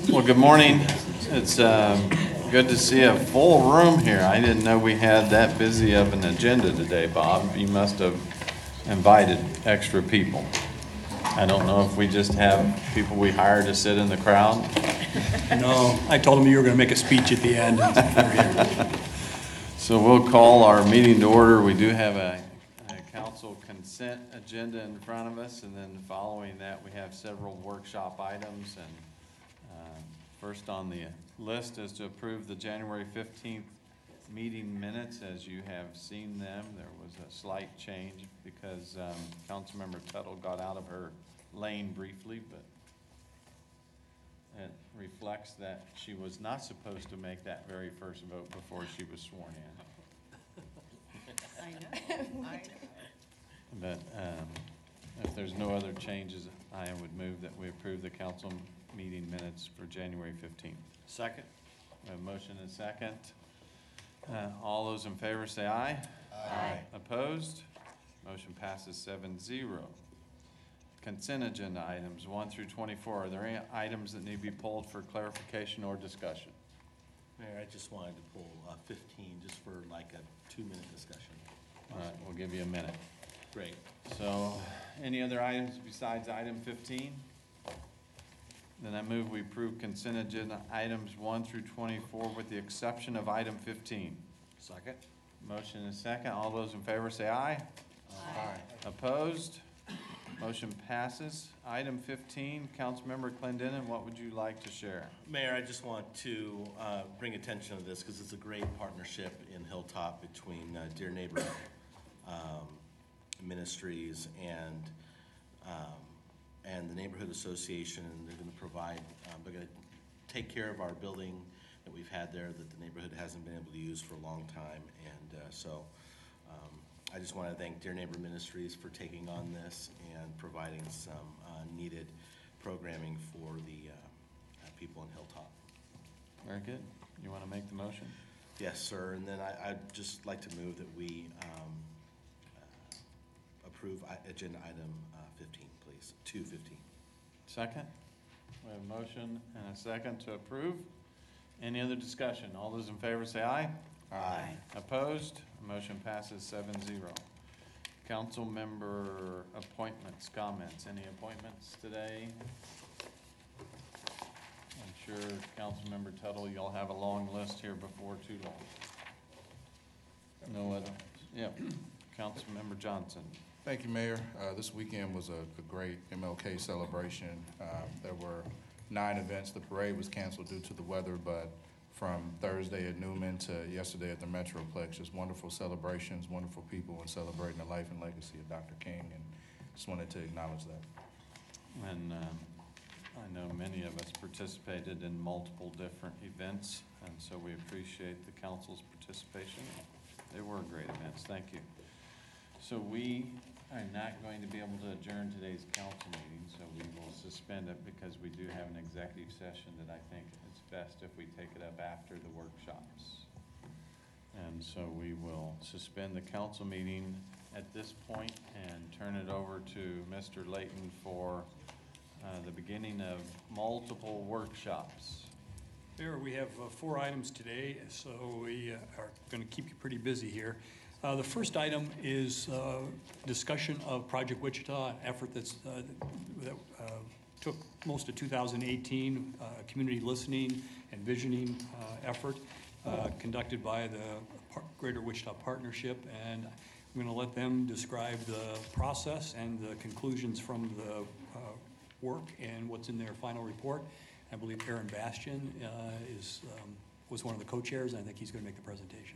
Well, good morning. It's good to see a full room here. I didn't know we had that busy of an agenda today, Bob. You must have invited extra people. I don't know if we just have people we hire to sit in the crowd. No, I told him you were going to make a speech at the end. So we'll call our meeting to order. We do have a council consent agenda in front of us, and then following that, we have several workshop items. And first on the list is to approve the January 15th meeting minutes. As you have seen them, there was a slight change because Councilmember Tuttle got out of her lane briefly, but it reflects that she was not supposed to make that very first vote before she was sworn in. I know. But if there's no other changes, I would move that we approve the council meeting minutes for January 15th. Second. We have a motion and a second. All those in favor say aye. Aye. Opposed? Motion passes 7-0. Consent agenda items 1 through 24. Are there any items that need to be pulled for clarification or discussion? Mayor, I just wanted to pull 15 just for like a 2-minute discussion. All right, we'll give you a minute. Great. So, any other items besides item 15? Then I move we approve consent agenda items 1 through 24 with the exception of item 15. Second? Motion is second. All those in favor say aye. Aye. Opposed? Motion passes. Item 15, Councilmember Clendenin, what would you like to share? Mayor, I just want to bring attention to this because it's a great partnership in Hilltop between Dear Neighbor Ministries and the Neighborhood Association. And they're going to provide, they're going to take care of our building that we've had there that the neighborhood hasn't been able to use for a long time. And I just want to thank Dear Neighbor Ministries for taking on this and providing some needed programming for the people in Hilltop. Very good. You want to make the motion? Yes, sir. And then I'd just like to move that we approve agenda item 15, please. 215. Second? We have a motion and a second to approve. Any other discussion? All those in favor say aye. Aye. Opposed? Motion passes 7-0. Council member appointments, comments. Any appointments today? I'm sure Councilmember Tuttle, you'll have a long list here before too long. No other? Yep. Councilmember Johnson. Thank you, Mayor. This weekend was a great MLK celebration. There were 9 events. The parade was canceled due to the weather, but from Thursday at Newman to yesterday at the Metroplex, just wonderful celebrations, wonderful people, and celebrating the life and legacy of Dr. King, and just wanted to acknowledge that. And I know many of us participated in multiple different events, and so we appreciate the council's participation. They were great events. Thank you. So we are not going to be able to adjourn today's council meeting, so we will suspend it because we do have an executive session that I think it's best if we take it up after the workshops. And so we will suspend the council meeting at this point and turn it over to Mr. Layton for the beginning of multiple workshops. Mayor, we have 4 items today, so we are going to keep you pretty busy here. The first item is discussion of Project Wichita, an effort that took most of 2018, community listening and visioning effort conducted by the Greater Wichita Partnership, and I'm going to let them describe the process and the conclusions from the work and what's in their final report. I believe Aaron Bastian was one of the co-chairs, and I think he's going to make the presentation.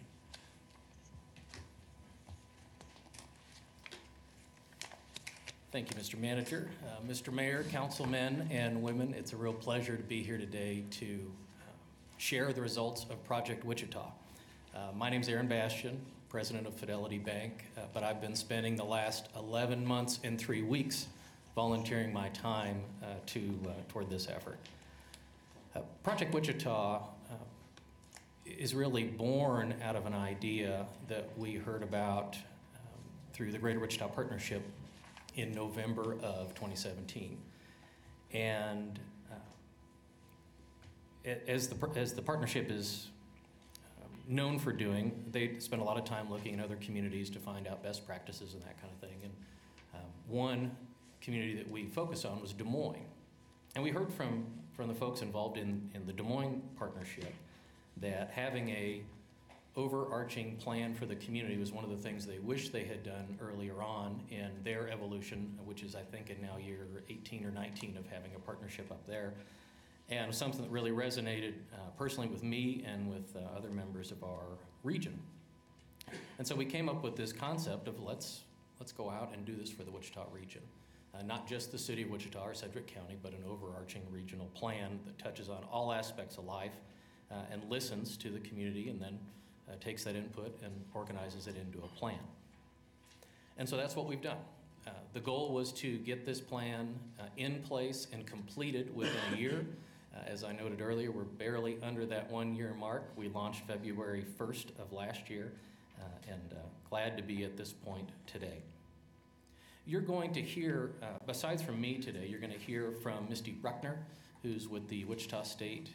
Thank you, Mr. Manager. Mr. Mayor, councilmen and women, it's a real pleasure to be here today to share the results of Project Wichita. My name's Aaron Bastian, president of Fidelity Bank, but I've been spending the last 11 months and 3 weeks volunteering my time toward this effort. Project Wichita is really born out of an idea that we heard about through the Greater Wichita Partnership in November of 2017. And as the partnership is known for doing, they spend a lot of time looking in other communities to find out best practices and that kind of thing. And one community that we focus on was Des Moines. And we heard from the folks involved in the Des Moines partnership that having a overarching plan for the community was one of the things they wish they had done earlier on in their evolution, which is I think in now year 18 or 19 of having a partnership up there. And it was something that really resonated personally with me and with other members of our region. And so we came up with this concept of let's go out and do this for the Wichita region. Not just the city of Wichita or Sedgwick County, but an overarching regional plan that touches on all aspects of life and listens to the community and then takes that input and organizes it into a plan. And so that's what we've done. The goal was to get this plan in place and completed within a year. As I noted earlier, we're barely under that 1-year mark. We launched February 1st of last year, and glad to be at this point today. You're going to hear, besides from me today, you're going to hear from Misty Bruckner, who's with the Wichita State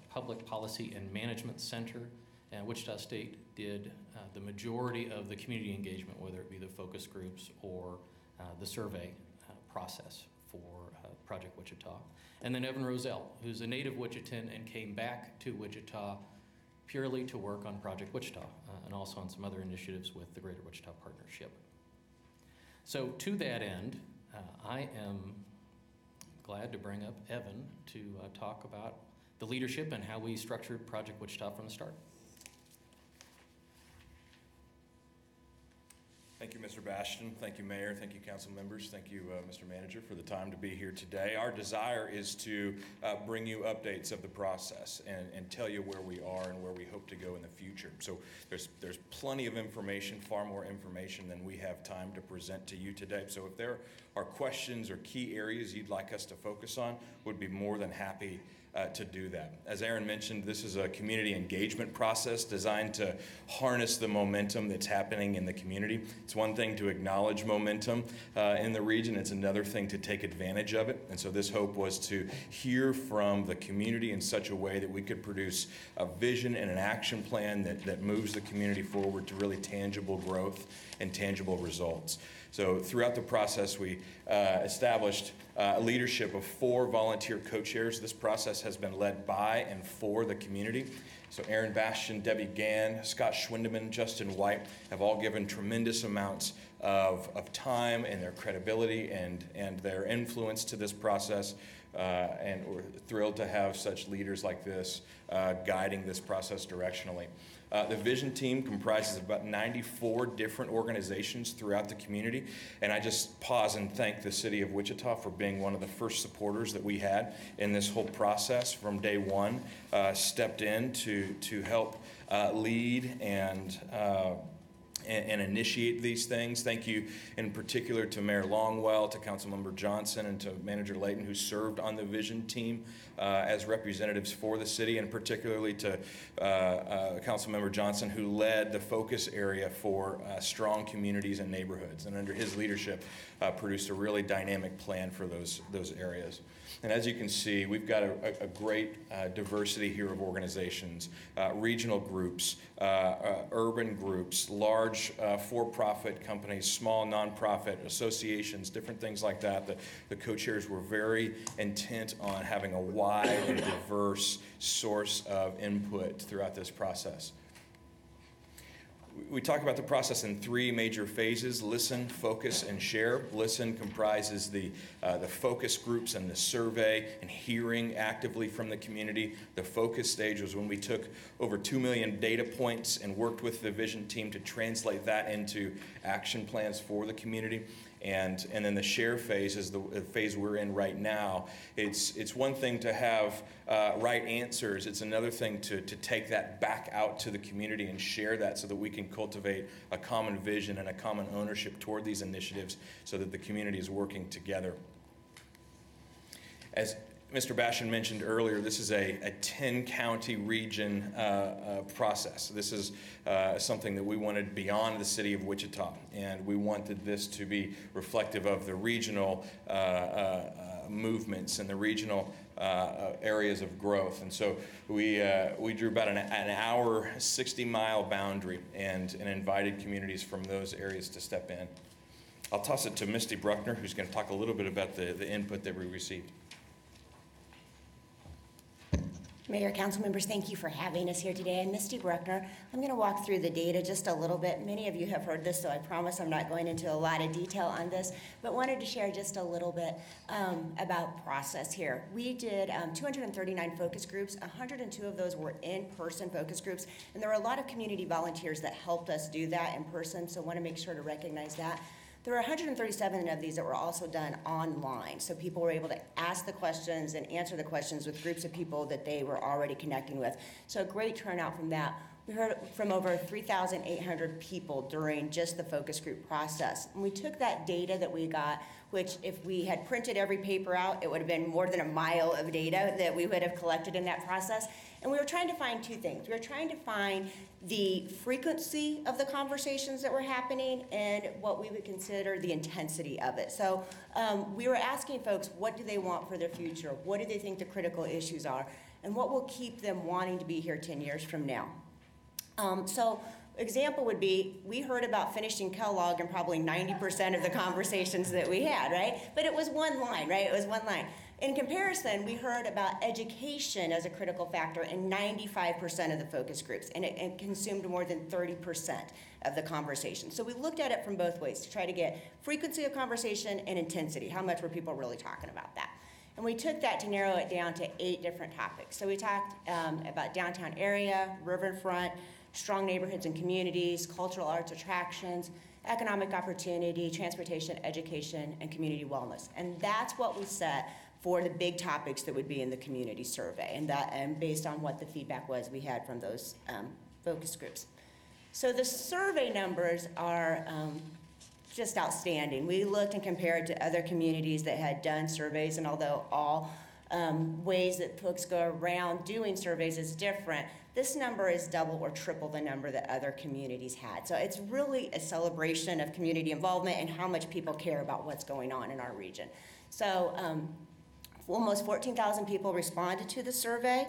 Public Policy and Management Center. And Wichita State did the majority of the community engagement, whether it be the focus groups or the survey process for Project Wichita. And then Evan Roselle, who's a native Wichitan and came back to Wichita purely to work on Project Wichita and also on some other initiatives with the Greater Wichita Partnership. So to that end, I am glad to bring up Evan to talk about the leadership and how we structured Project Wichita from the start. Thank you, Mr. Bastian. Thank you, Mayor. Thank you, council members. Thank you, Mr. Manager, for the time to be here today. Our desire is to bring you updates of the process and tell you where we are and where we hope to go in the future. So there's plenty of information, far more information than we have time to present to you today. So if there are questions or key areas you'd like us to focus on, we'd be more than happy to do that. As Aaron mentioned, this is a community engagement process designed to harness the momentum that's happening in the community. It's one thing to acknowledge momentum in the region. It's another thing to take advantage of it. And so this hope was to hear from the community in such a way that we could produce a vision and an action plan that moves the community forward to really tangible growth and tangible results. So throughout the process, we established a leadership of 4 volunteer co-chairs. This process has been led by and for the community. So Aaron Bastian, Debbie Gann, Scott Schwindeman, Justin White have all given tremendous amounts of time and their credibility and their influence to this process. And we're thrilled to have such leaders like this guiding this process directionally. The vision team comprises about 94 different organizations throughout the community, and I just pause and thank the city of Wichita for being one of the first supporters that we had in this whole process from day one, stepped in to help lead and initiate these things. Thank you in particular to Mayor Longwell, to Councilmember Johnson, and to Manager Layton, who served on the vision team as representatives for the city, and particularly to Councilmember Johnson, who led the focus area for strong communities and neighborhoods, and under his leadership produced a really dynamic plan for those areas. And as you can see, we've got a great diversity here of organizations, regional groups, urban groups, large for-profit companies, small nonprofit associations, different things like that. The co-chairs were very intent on having a wide and diverse source of input throughout this process. We talk about the process in 3 major phases: listen, focus, and share. Listen comprises the focus groups and the survey and hearing actively from the community. The focus stage was when we took over 2 million data points and worked with the vision team to translate that into action plans for the community. And then the share phase is the phase we're in right now. It's one thing to have right answers. It's another thing to take that back out to the community and share that so that we can cultivate a common vision and a common ownership toward these initiatives so that the community is working together. As Mr. Bastian mentioned earlier, this is a 10-county region process. This is something that we wanted beyond the city of Wichita, and we wanted this to be reflective of the regional movements and the regional areas of growth. And so we drew about an hour, 60-mile boundary and invited communities from those areas to step in. I'll toss it to Misty Bruckner, who's going to talk a little bit about the input that we received. Mayor, council members, thank you for having us here today. I'm Misty Bruckner. I'm going to walk through the data just a little bit. Many of you have heard this, so I promise I'm not going into a lot of detail on this, but wanted to share just a little bit about process here. We did 239 focus groups. 102 of those were in-person focus groups, and there were a lot of community volunteers that helped us do that in person, so I want to make sure to recognize that. There were 137 of these that were also done online, so people were able to ask the questions and answer the questions with groups of people that they were already connecting with. So a great turnout from that. We heard from over 3,800 people during just the focus group process. And we took that data that we got, which if we had printed every paper out, it would have been more than a mile of data that we would have collected in that process. And we were trying to find two things. We were trying to find the frequency of the conversations that were happening and what we would consider the intensity of it. So we were asking folks, what do they want for their future? What do they think the critical issues are? And what will keep them wanting to be here 10 years from now? So example would be, we heard about finishing Kellogg in probably 90% of the conversations that we had, right? But it was one line, right? It was one line. In comparison, we heard about education as a critical factor in 95% of the focus groups, and it consumed more than 30% of the conversation. So we looked at it from both ways to try to get frequency of conversation and intensity. How much were people really talking about that? And we took that to narrow it down to 8 different topics. So we talked about downtown area, riverfront, strong neighborhoods and communities, cultural arts attractions, economic opportunity, transportation, education, and community wellness. And that's what we set for the big topics that would be in the community survey, and based on what the feedback was we had from those focus groups. So the survey numbers are just outstanding. We looked and compared to other communities that had done surveys, and although all ways that folks go around doing surveys is different, this number is double or triple the number that other communities had. So it's really a celebration of community involvement and how much people care about what's going on in our region. So almost 14,000 people responded to the survey.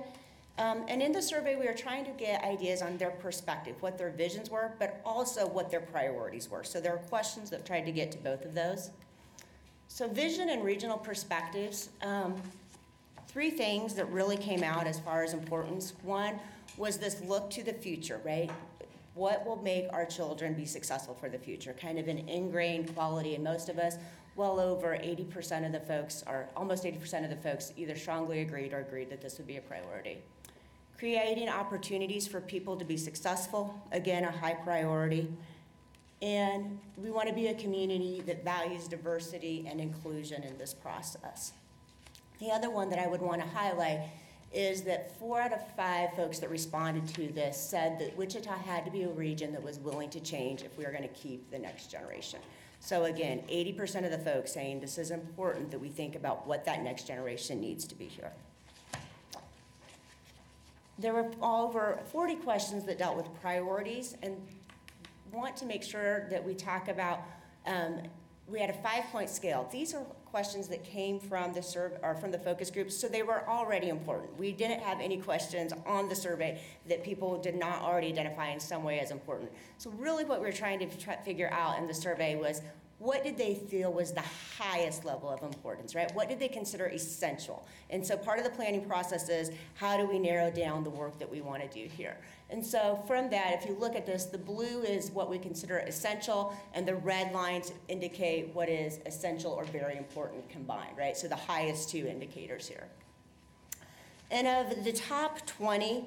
And in the survey, we were trying to get ideas on their perspective, what their visions were, but also what their priorities were. So there were questions that tried to get to both of those. So vision and regional perspectives, 3 things that really came out as far as importance. One was this look to the future, right? What will make our children be successful for the future? Kind of an ingrained quality in most of us. Well over 80% of the folks, or almost 80% of the folks, either strongly agreed or agreed that this would be a priority. Creating opportunities for people to be successful, again, a high priority. And we want to be a community that values diversity and inclusion in this process. The other one that I would want to highlight is that 4 out of 5 folks that responded to this said that Wichita had to be a region that was willing to change if we were going to keep the next generation. So again, 80% of the folks saying this is important that we think about what that next generation needs to be here. There were over 40 questions that dealt with priorities, and want to make sure that we talk about, we had a 5-point scale. These are questions that came from the survey or from the focus groups, so they were already important. We didn't have any questions on the survey that people did not already identify in some way as important. So really what we were trying to figure out in the survey was, what did they feel was the highest level of importance, right? What did they consider essential? And so part of the planning process is, how do we narrow down the work that we want to do here? And so from that, if you look at this, the blue is what we consider essential, and the red lines indicate what is essential or very important combined, right? So the highest 2 indicators here. And of the top 20,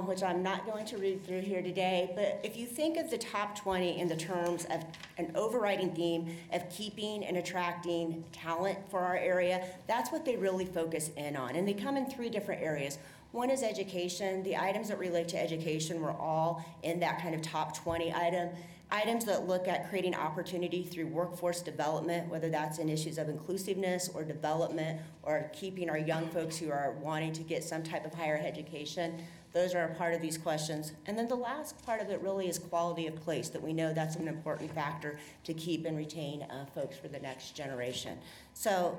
which I'm not going to read through here today, but if you think of the top 20 in the terms of an overriding theme of keeping and attracting talent for our area, that's what they really focus in on. And they come in 3 different areas. One is education. The items that relate to education were all in that kind of top 20 item. Items that look at creating opportunity through workforce development, whether that's in issues of inclusiveness or development, or keeping our young folks who are wanting to get some type of higher education. Those are a part of these questions. And then the last part of it really is quality of place, that we know that's an important factor to keep and retain folks for the next generation. So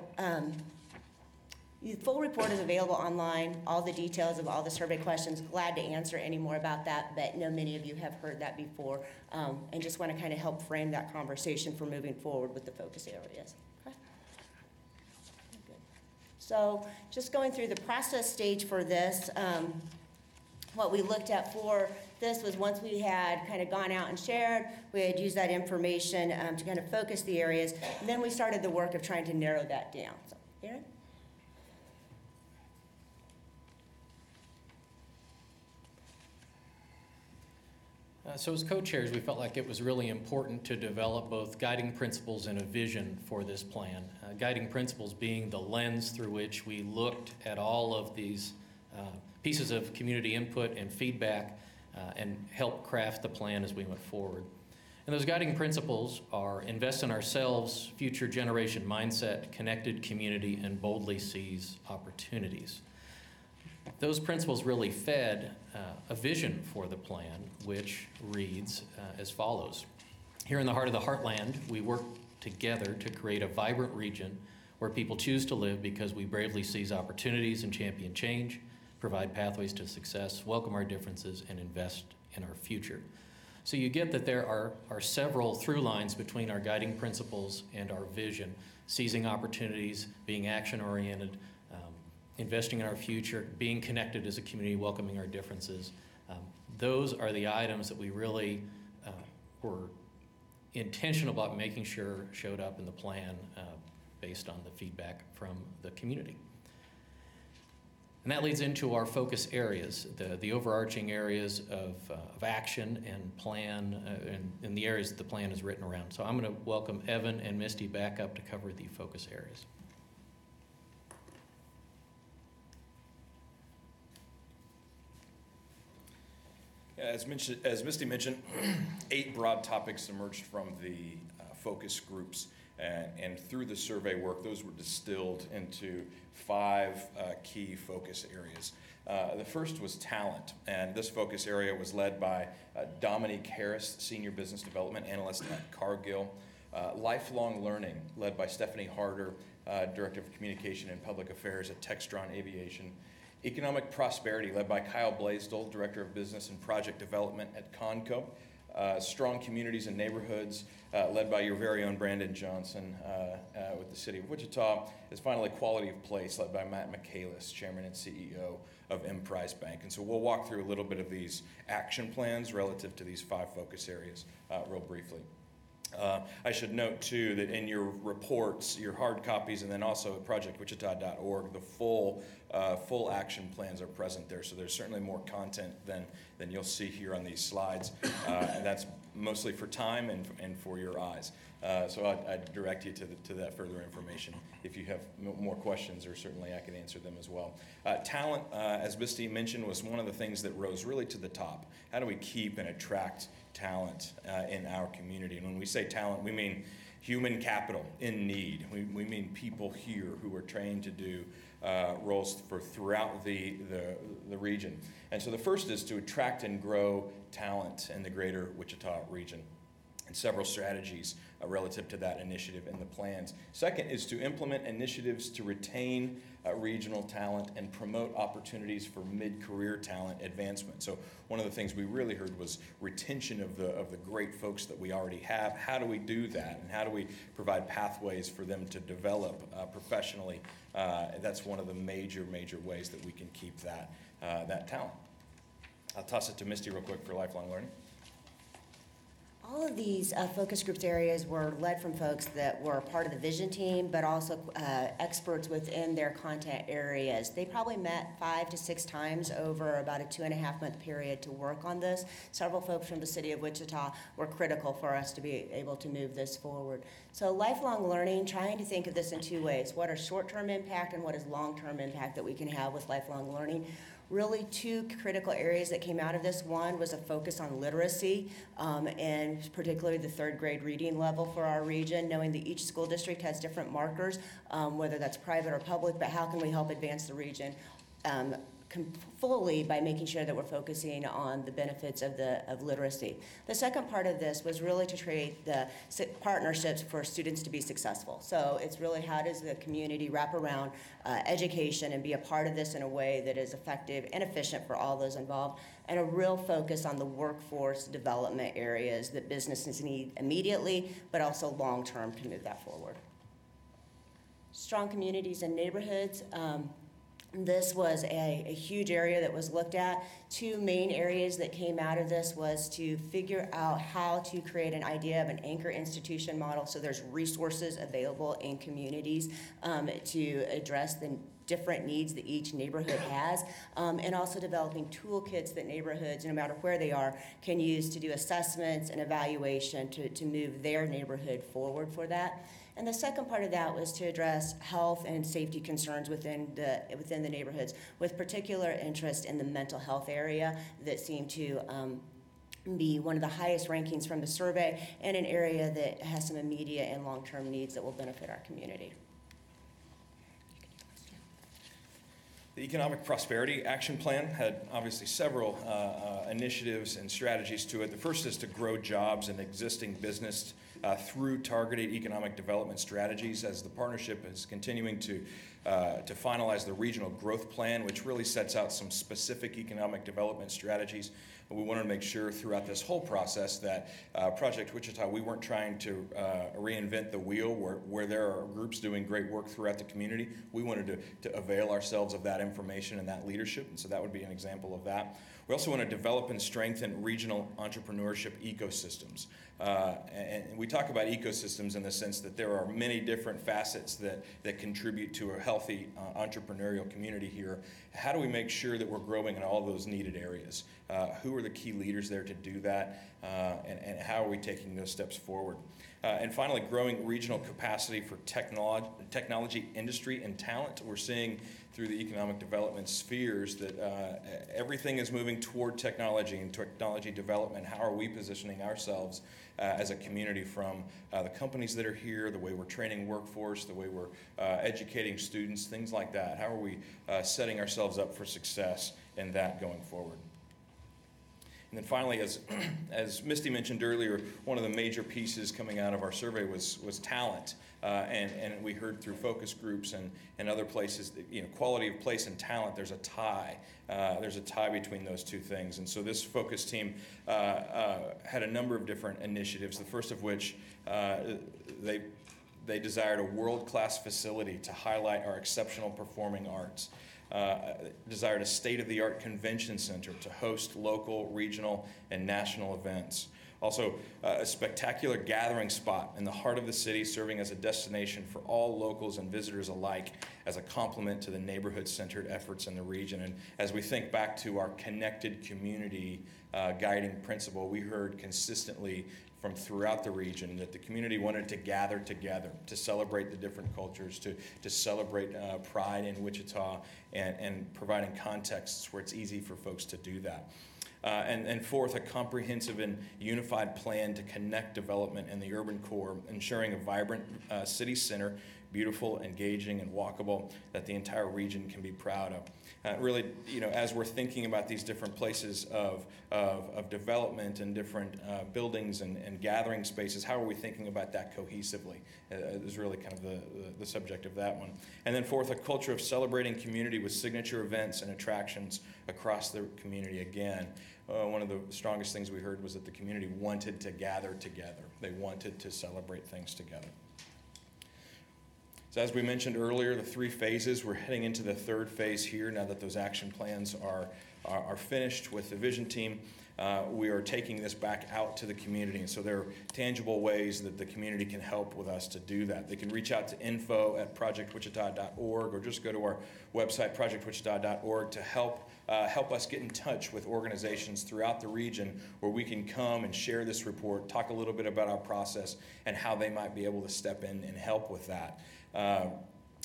the full report is available online, all the details of all the survey questions. Glad to answer any more about that, but I know many of you have heard that before, and just want to kind of help frame that conversation for moving forward with the focus areas. Okay. Good. So just going through the process stage for this, what we looked at for this was, once we had kind of gone out and shared, we had used that information to kind of focus the areas, and then we started the work of trying to narrow that down. So, Aaron? So as co-chairs, we felt like it was really important to develop both guiding principles and a vision for this plan. Guiding principles being the lens through which we looked at all of these pieces of community input and feedback and help craft the plan as we went forward. And those guiding principles are: invest in ourselves, future generation mindset, connected community, and boldly seize opportunities. Those principles really fed a vision for the plan, which reads as follows. Here in the heart of the heartland, we work together to create a vibrant region where people choose to live because we bravely seize opportunities and champion change, provide pathways to success, welcome our differences, and invest in our future. So you get that there are several through lines between our guiding principles and our vision: seizing opportunities, being action-oriented, investing in our future, being connected as a community, welcoming our differences. Those are the items that we really were intentional about making sure showed up in the plan based on the feedback from the community. And that leads into our focus areas, the overarching areas of action and plan, and the areas that the plan is written around. So I'm going to welcome Evan and Misty back up to cover the focus areas. As Misty mentioned, 8 broad topics emerged from the focus groups, and through the survey work, those were distilled into 5 key focus areas. The first was talent, and this focus area was led by Dominique Harris, Senior Business Development Analyst at Cargill. Lifelong learning, led by Stephanie Harder, Director of Communication and Public Affairs at Textron Aviation. Economic prosperity, led by Kyle Blaisdell, Director of Business and Project Development at Conco. Strong communities and neighborhoods, led by your very own Brandon Johnson with the City of Wichita. Is finally quality of place, led by Matt Michaelis, Chairman and CEO of Emprise Bank. And so we'll walk through a little bit of these action plans relative to these 5 focus areas real briefly. I should note, too, that in your reports, your hard copies, and then also at projectwichita.org, the full action plans are present there. So there's certainly more content than you'll see here on these slides. And that's mostly for time and for your eyes. So I'd direct you to that further information. If you have more questions, or certainly I can answer them as well. Talent, as Misty mentioned, was one of the things that rose really to the top. How do we keep and attract talent in our community? And when we say talent, we mean human capital in need. We mean people here who are trained to do roles throughout the region. And so the first is to attract and grow talent in the greater Wichita region, and several strategies relative to that initiative in the plans. Second is to implement initiatives to retain regional talent and promote opportunities for mid-career talent advancement. So one of the things we really heard was retention of the great folks that we already have. How do we do that, and how do we provide pathways for them to develop professionally? That's one of the major ways that we can keep that talent. I'll toss it to Misty real quick for lifelong learning. All of these focus groups areas were led from folks that were part of the vision team, but also experts within their content areas. They probably met 5 to 6 times over about a 2.5-month period to work on this. Several folks from the City of Wichita were critical for us to be able to move this forward. So lifelong learning, trying to think of this in 2 ways. What are short-term impact and what is long-term impact that we can have with lifelong learning? Really 2 critical areas that came out of this. One was a focus on literacy, and particularly the 3rd grade reading level for our region, knowing that each school district has different markers, whether that's private or public, but how can we help advance the region fully by making sure that we're focusing on the benefits of literacy. The second part of this was really to create the partnerships for students to be successful. So it's really how does the community wrap around education and be a part of this in a way that is effective and efficient for all those involved, and a real focus on the workforce development areas that businesses need immediately, but also long-term to move that forward. Strong communities and neighborhoods. This was a huge area that was looked at. 2 main areas that came out of this was to figure out how to create an idea of an anchor institution model so there's resources available in communities to address the different needs that each neighborhood has, and also developing toolkits that neighborhoods, no matter where they are, can use to do assessments and evaluation to move their neighborhood forward for that. And the second part of that was to address health and safety concerns within the neighborhoods, with particular interest in the mental health area that seemed to be one of the highest rankings from the survey, and an area that has some immediate and long-term needs that will benefit our community. The Economic Prosperity Action Plan had obviously several initiatives and strategies to it. The first is to grow jobs in existing business through targeted economic development strategies, as the partnership is continuing to finalize the regional growth plan, which really sets out some specific economic development strategies. We wanted to make sure throughout this whole process that Project Wichita, we weren't trying to reinvent the wheel where there are groups doing great work throughout the community. We wanted to avail ourselves of that information and that leadership, and so that would be an example of that. We also want to develop and strengthen regional entrepreneurship ecosystems. And we talk about ecosystems in the sense that there are many different facets that contribute to a healthy entrepreneurial community here. How do we make sure that we're growing in all those needed areas? Who are the key leaders there to do that? And how are we taking those steps forward? And finally, growing regional capacity for technology, industry, and talent. We're seeing through the economic development spheres that everything is moving toward technology and technology development. How are we positioning ourselves as a community, from the companies that are here, the way we're training workforce, the way we're educating students, things like that? How are we setting ourselves up for success in that going forward? And then finally, as Misty mentioned earlier, one of the major pieces coming out of our survey was talent. And we heard through focus groups and other places that, quality of place and talent, there's a tie. There's a tie between those two things. And so this focus team had a number of different initiatives, the first of which they desired a world-class facility to highlight our exceptional performing arts. Desired a state-of-the-art convention center to host local, regional, and national events. Also, a spectacular gathering spot in the heart of the city, serving as a destination for all locals and visitors alike, as a complement to the neighborhood-centered efforts in the region. And as we think back to our connected community guiding principle, we heard consistently from throughout the region that the community wanted to gather together to celebrate the different cultures, to celebrate pride in Wichita, and providing contexts where it's easy for folks to do that. And fourth, a comprehensive and unified plan to connect development in the urban core, ensuring a vibrant city center, beautiful, engaging, and walkable, that the entire region can be proud of. Really, as we're thinking about these different places of development and different buildings and gathering spaces, how are we thinking about that cohesively? Is really kind of the subject of that one. And then fourth, a culture of celebrating community with signature events and attractions across the community. Again, one of the strongest things we heard was that the community wanted to gather together. They wanted to celebrate things together. So as we mentioned earlier, the 3 phases, we're heading into the 3rd phase here now that those action plans are finished with the vision team. We are taking this back out to the community, and so there are tangible ways that the community can help with us to do that. They can reach out to info@projectwichita.org, or just go to our website, projectwichita.org, to help us get in touch with organizations throughout the region where we can come and share this report, talk a little bit about our process and how they might be able to step in and help with that.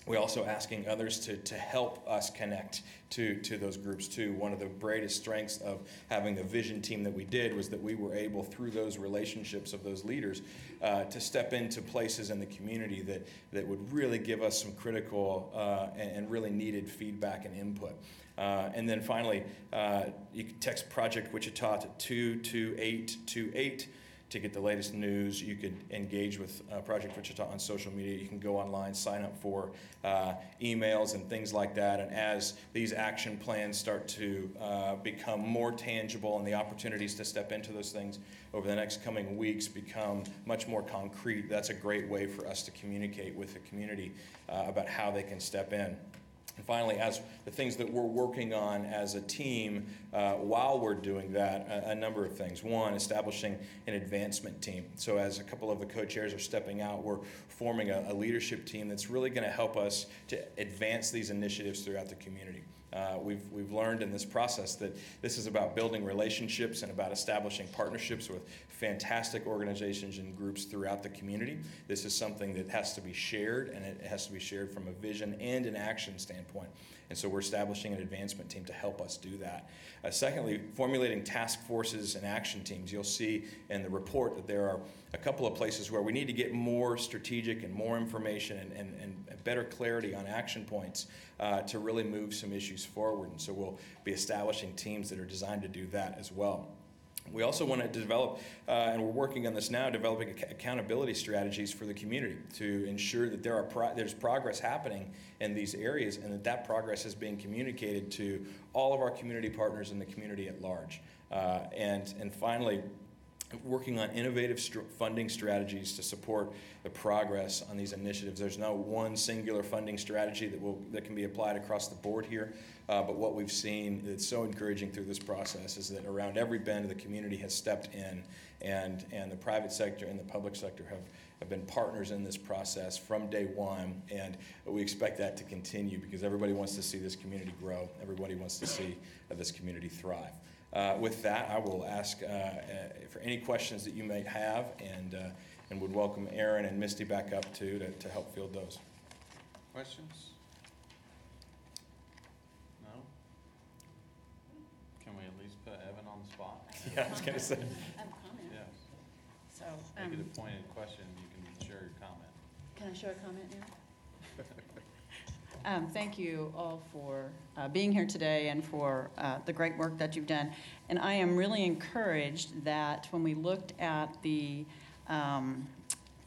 We're also asking others to help us connect to those groups too. One of the greatest strengths of having the vision team that we did was that we were able, through those relationships of those leaders, to step into places in the community that would really give us some critical and really needed feedback and input. And then finally, you can text Project Wichita to 22828 to get the latest news. You could engage with Project Wichita on social media. You can go online, sign up for emails and things like that. And as these action plans start to become more tangible and the opportunities to step into those things over the next coming weeks become much more concrete, that's a great way for us to communicate with the community about how they can step in. And finally, as the things that we're working on as a team while we're doing that, a number of things. One, establishing an advancement team. So as a couple of the co-chairs are stepping out, we're forming a leadership team that's really going to help us to advance these initiatives throughout the community. We've learned in this process that this is about building relationships and about establishing partnerships with fantastic organizations and groups throughout the community. This is something that has to be shared, and it has to be shared from a vision and an action standpoint. And so we're establishing an advancement team to help us do that. Secondly, formulating task forces and action teams. You'll see in the report that there are a couple of places where we need to get more strategic and more information and better clarity on action points to really move some issues forward. And so we'll be establishing teams that are designed to do that as well. We also want to develop, and we're working on this now, developing accountability strategies for the community to ensure that there's progress happening in these areas and that progress is being communicated to all of our community partners and the community at large. And finally, working on innovative funding strategies to support the progress on these initiatives. There's no one singular funding strategy that can be applied across the board here, but what we've seen that's so encouraging through this process is that around every bend the community has stepped in, and the private sector and the public sector have been partners in this process from day one, and we expect that to continue because everybody wants to see this community grow. Everybody wants to see this community thrive. With that, I will ask for any questions that you may have, and would welcome Aaron and Misty back up to help field those. Questions? No? Can we at least put Evan on the spot? Yeah, I was going to say. I have a comment. Yes. So, Make it a pointed question, you can share your comment. can I share a comment now? Thank you all for being here today and for the great work that you've done. And I am really encouraged that when we looked at the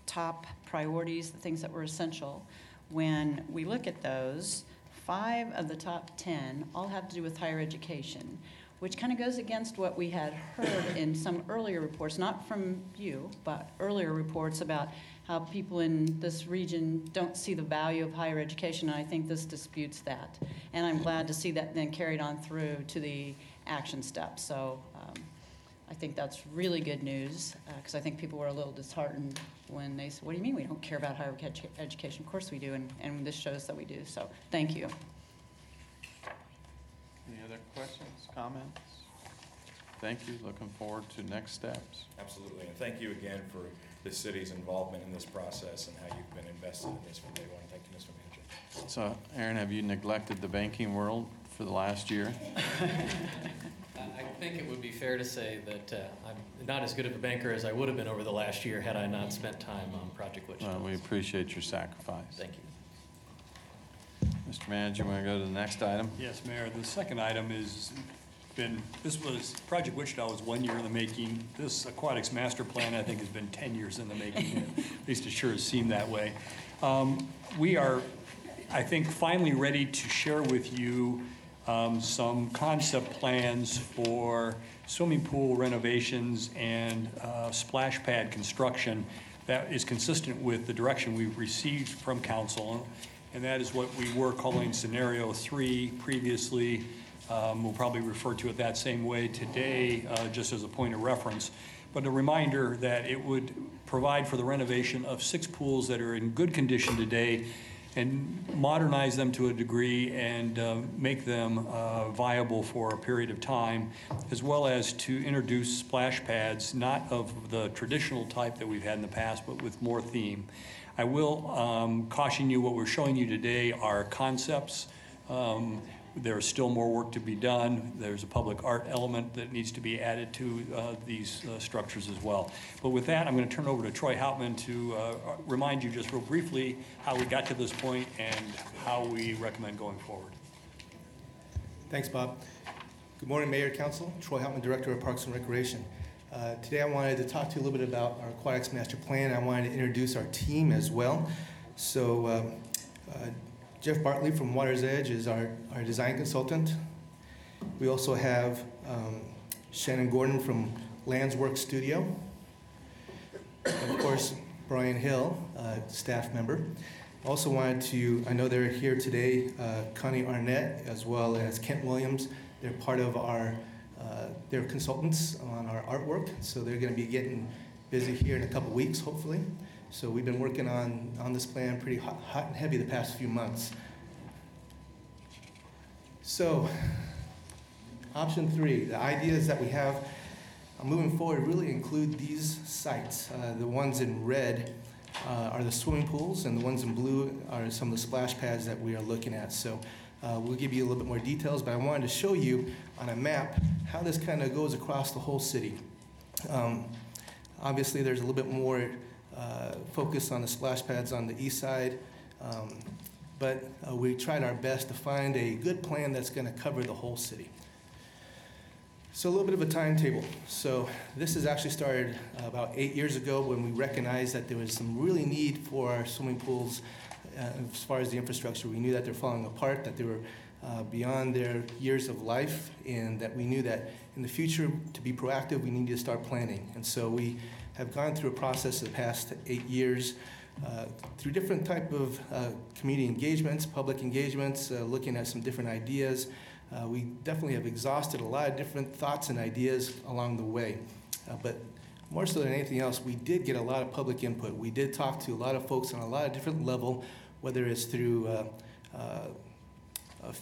top priorities, the things that were essential, when we look at those, 5 of the top 10 all have to do with higher education, which kind of goes against what we had heard in some earlier reports, not from you, but earlier reports about how people in this region don't see the value of higher education, and I think this disputes that. And I'm glad to see that then carried on through to the action steps. So I think that's really good news, because I think people were a little disheartened when they said, what do you mean we don't care about higher education? Of course we do, and this shows that we do. So thank you. Any other questions, comments? Thank you, looking forward to next steps. Absolutely, and thank you again for the city's involvement in this process and how you've been invested in this from day one. Thank you, Mr. Manager. So, Aaron, have you neglected the banking world for the last year? I think it would be fair to say that I'm not as good of a banker as I would have been over the last year had I not spent time on Project Wichita. Well, we appreciate your sacrifice. Thank you. Mr. Manager, want to go to the next item? Yes, Mayor. The second item Project Wichita was 1 year in the making. This aquatics master plan, I think, has been 10 years in the making. At least it sure has seemed that way. We are, I think, finally ready to share with you some concept plans for swimming pool renovations and splash pad construction that is consistent with the direction we've received from council. And that is what we were calling Scenario 3 previously. We'll probably refer to it that same way today, just as a point of reference. But a reminder that it would provide for the renovation of 6 pools that are in good condition today and modernize them to a degree and make them viable for a period of time, as well as to introduce splash pads, not of the traditional type that we've had in the past, but with more theme. I will caution you, what we're showing you today are concepts. There's still more work to be done. There's a public art element that needs to be added to these structures as well. But with that, I'm going to turn over to Troy Hauptman to remind you just real briefly how we got to this point and how we recommend going forward. Thanks, Bob. Good morning, Mayor, Council. Troy Hauptman, Director of Parks and Recreation. Today I wanted to talk to you a little bit about our aquatics master plan. I wanted to introduce our team as well. So Jeff Bartley from Water's Edge is our design consultant. We also have Shannon Gordon from Landsworks Studio. And of course, Brian Hill, staff member. Also wanted to, I know they're here today, Connie Arnett as well as Kent Williams. They're part of our, they're consultants on our artwork, so they're gonna be getting busy here in a couple weeks, hopefully. So we've been working on this plan pretty hot and heavy the past few months. So, option 3, the ideas that we have moving forward really include these sites. The ones in red are the swimming pools, and the ones in blue are some of the splash pads that we are looking at. So We'll give you a little bit more details, but I wanted to show you on a map how this kind of goes across the whole city. Obviously, there's a little bit more focus on the splash pads on the east side, but we tried our best to find a good plan that's going to cover the whole city. So a little bit of a timetable. So this has actually started about 8 years ago when we recognized that there was some really need for our swimming pools as far as the infrastructure. We knew that they're falling apart, that they were beyond their years of life, and that we knew that in the future, to be proactive, we needed to start planning. And so we have gone through a process the past 8 years through different type of community engagements, public engagements, looking at some different ideas. We definitely have exhausted a lot of different thoughts and ideas along the way. But more so than anything else, we did get a lot of public input. We did talk to a lot of folks on a lot of different level, whether it's through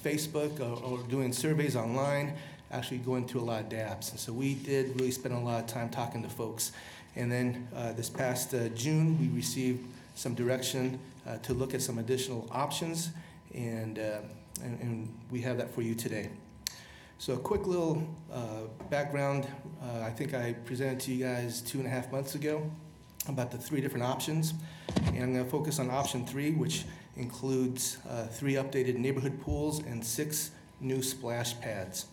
Facebook or doing surveys online, actually going through a lot of DABs. And so we did really spend a lot of time talking to folks. And then this past June, we received some direction to look at some additional options, and we have that for you today. So a quick little background. I think I presented to you guys 2.5 months ago about the 3 different options. And I'm going to focus on option 3, which includes 3 updated neighborhood pools and 6 new splash pads.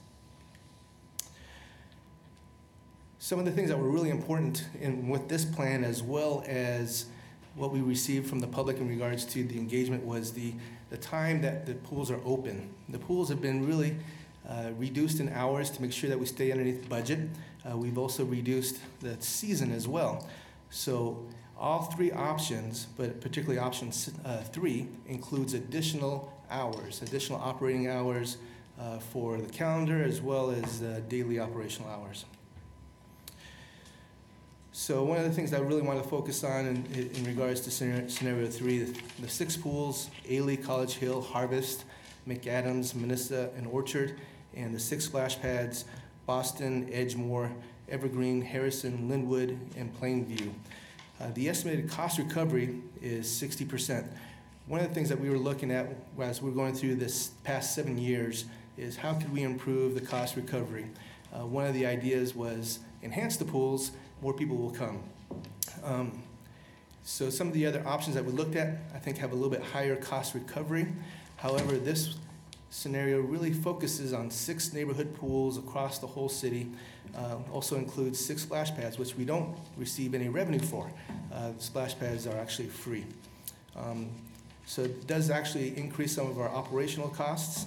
Some of the things that were really important with this plan, as well as what we received from the public in regards to the engagement, was the time that the pools are open. The pools have been really reduced in hours to make sure that we stay underneath budget. We've also reduced the season as well. So all 3 options, but particularly option 3, includes additional hours, additional operating hours for the calendar, as well as daily operational hours. So one of the things that I really want to focus on in regards to scenario 3, the 6 pools, Ailey, College Hill, Harvest, McAdams, Manissa, and Orchard, and the 6 splash pads, Boston, Edgemoor, Evergreen, Harrison, Linwood, and Plainview. The estimated cost recovery is 60%. One of the things that we were looking at as we were going through this past 7 years is how could we improve the cost recovery. One of the ideas was enhance the pools, more people will come. So some of the other options that we looked at, I think, have a little bit higher cost recovery. However, this scenario really focuses on 6 neighborhood pools across the whole city. Also includes 6 splash pads, which we don't receive any revenue for. Splash pads are actually free. So it does actually increase some of our operational costs.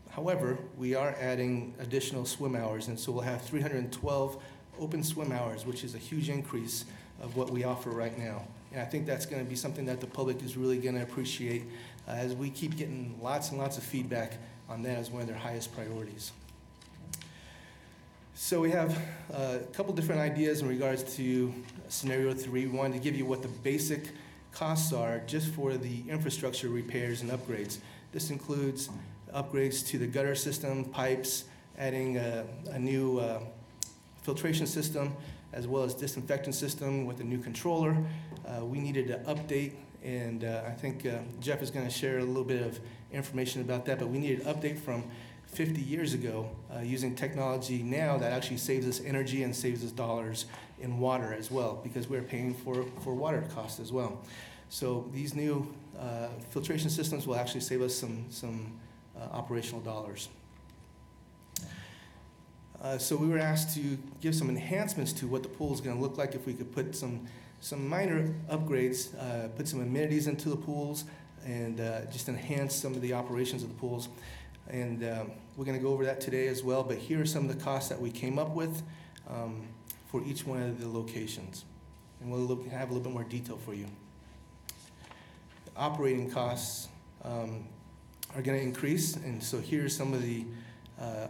However, we are adding additional swim hours, and so we'll have 312 open swim hours, which is a huge increase of what we offer right now. And I think that's going to be something that the public is really going to appreciate as we keep getting lots and lots of feedback on that as one of their highest priorities. So we have a couple different ideas in regards to scenario 3. We wanted to give you what the basic costs are just for the infrastructure repairs and upgrades. This includes upgrades to the gutter system, pipes, adding a new filtration system, as well as disinfectant system with a new controller. We needed to update, and I think Jeff is going to share a little bit of information about that, but we needed an update from 50 years ago using technology now that actually saves us energy and saves us dollars in water as well, because we're paying for water costs as well. So these new filtration systems will actually save us some operational dollars. So we were asked to give some enhancements to what the pool is going to look like if we could put some minor upgrades, put some amenities into the pools, and just enhance some of the operations of the pools. And we're going to go over that today as well, but here are some of the costs that we came up with for each one of the locations. And we'll have a little bit more detail for you. The operating costs are going to increase, and so here are some of the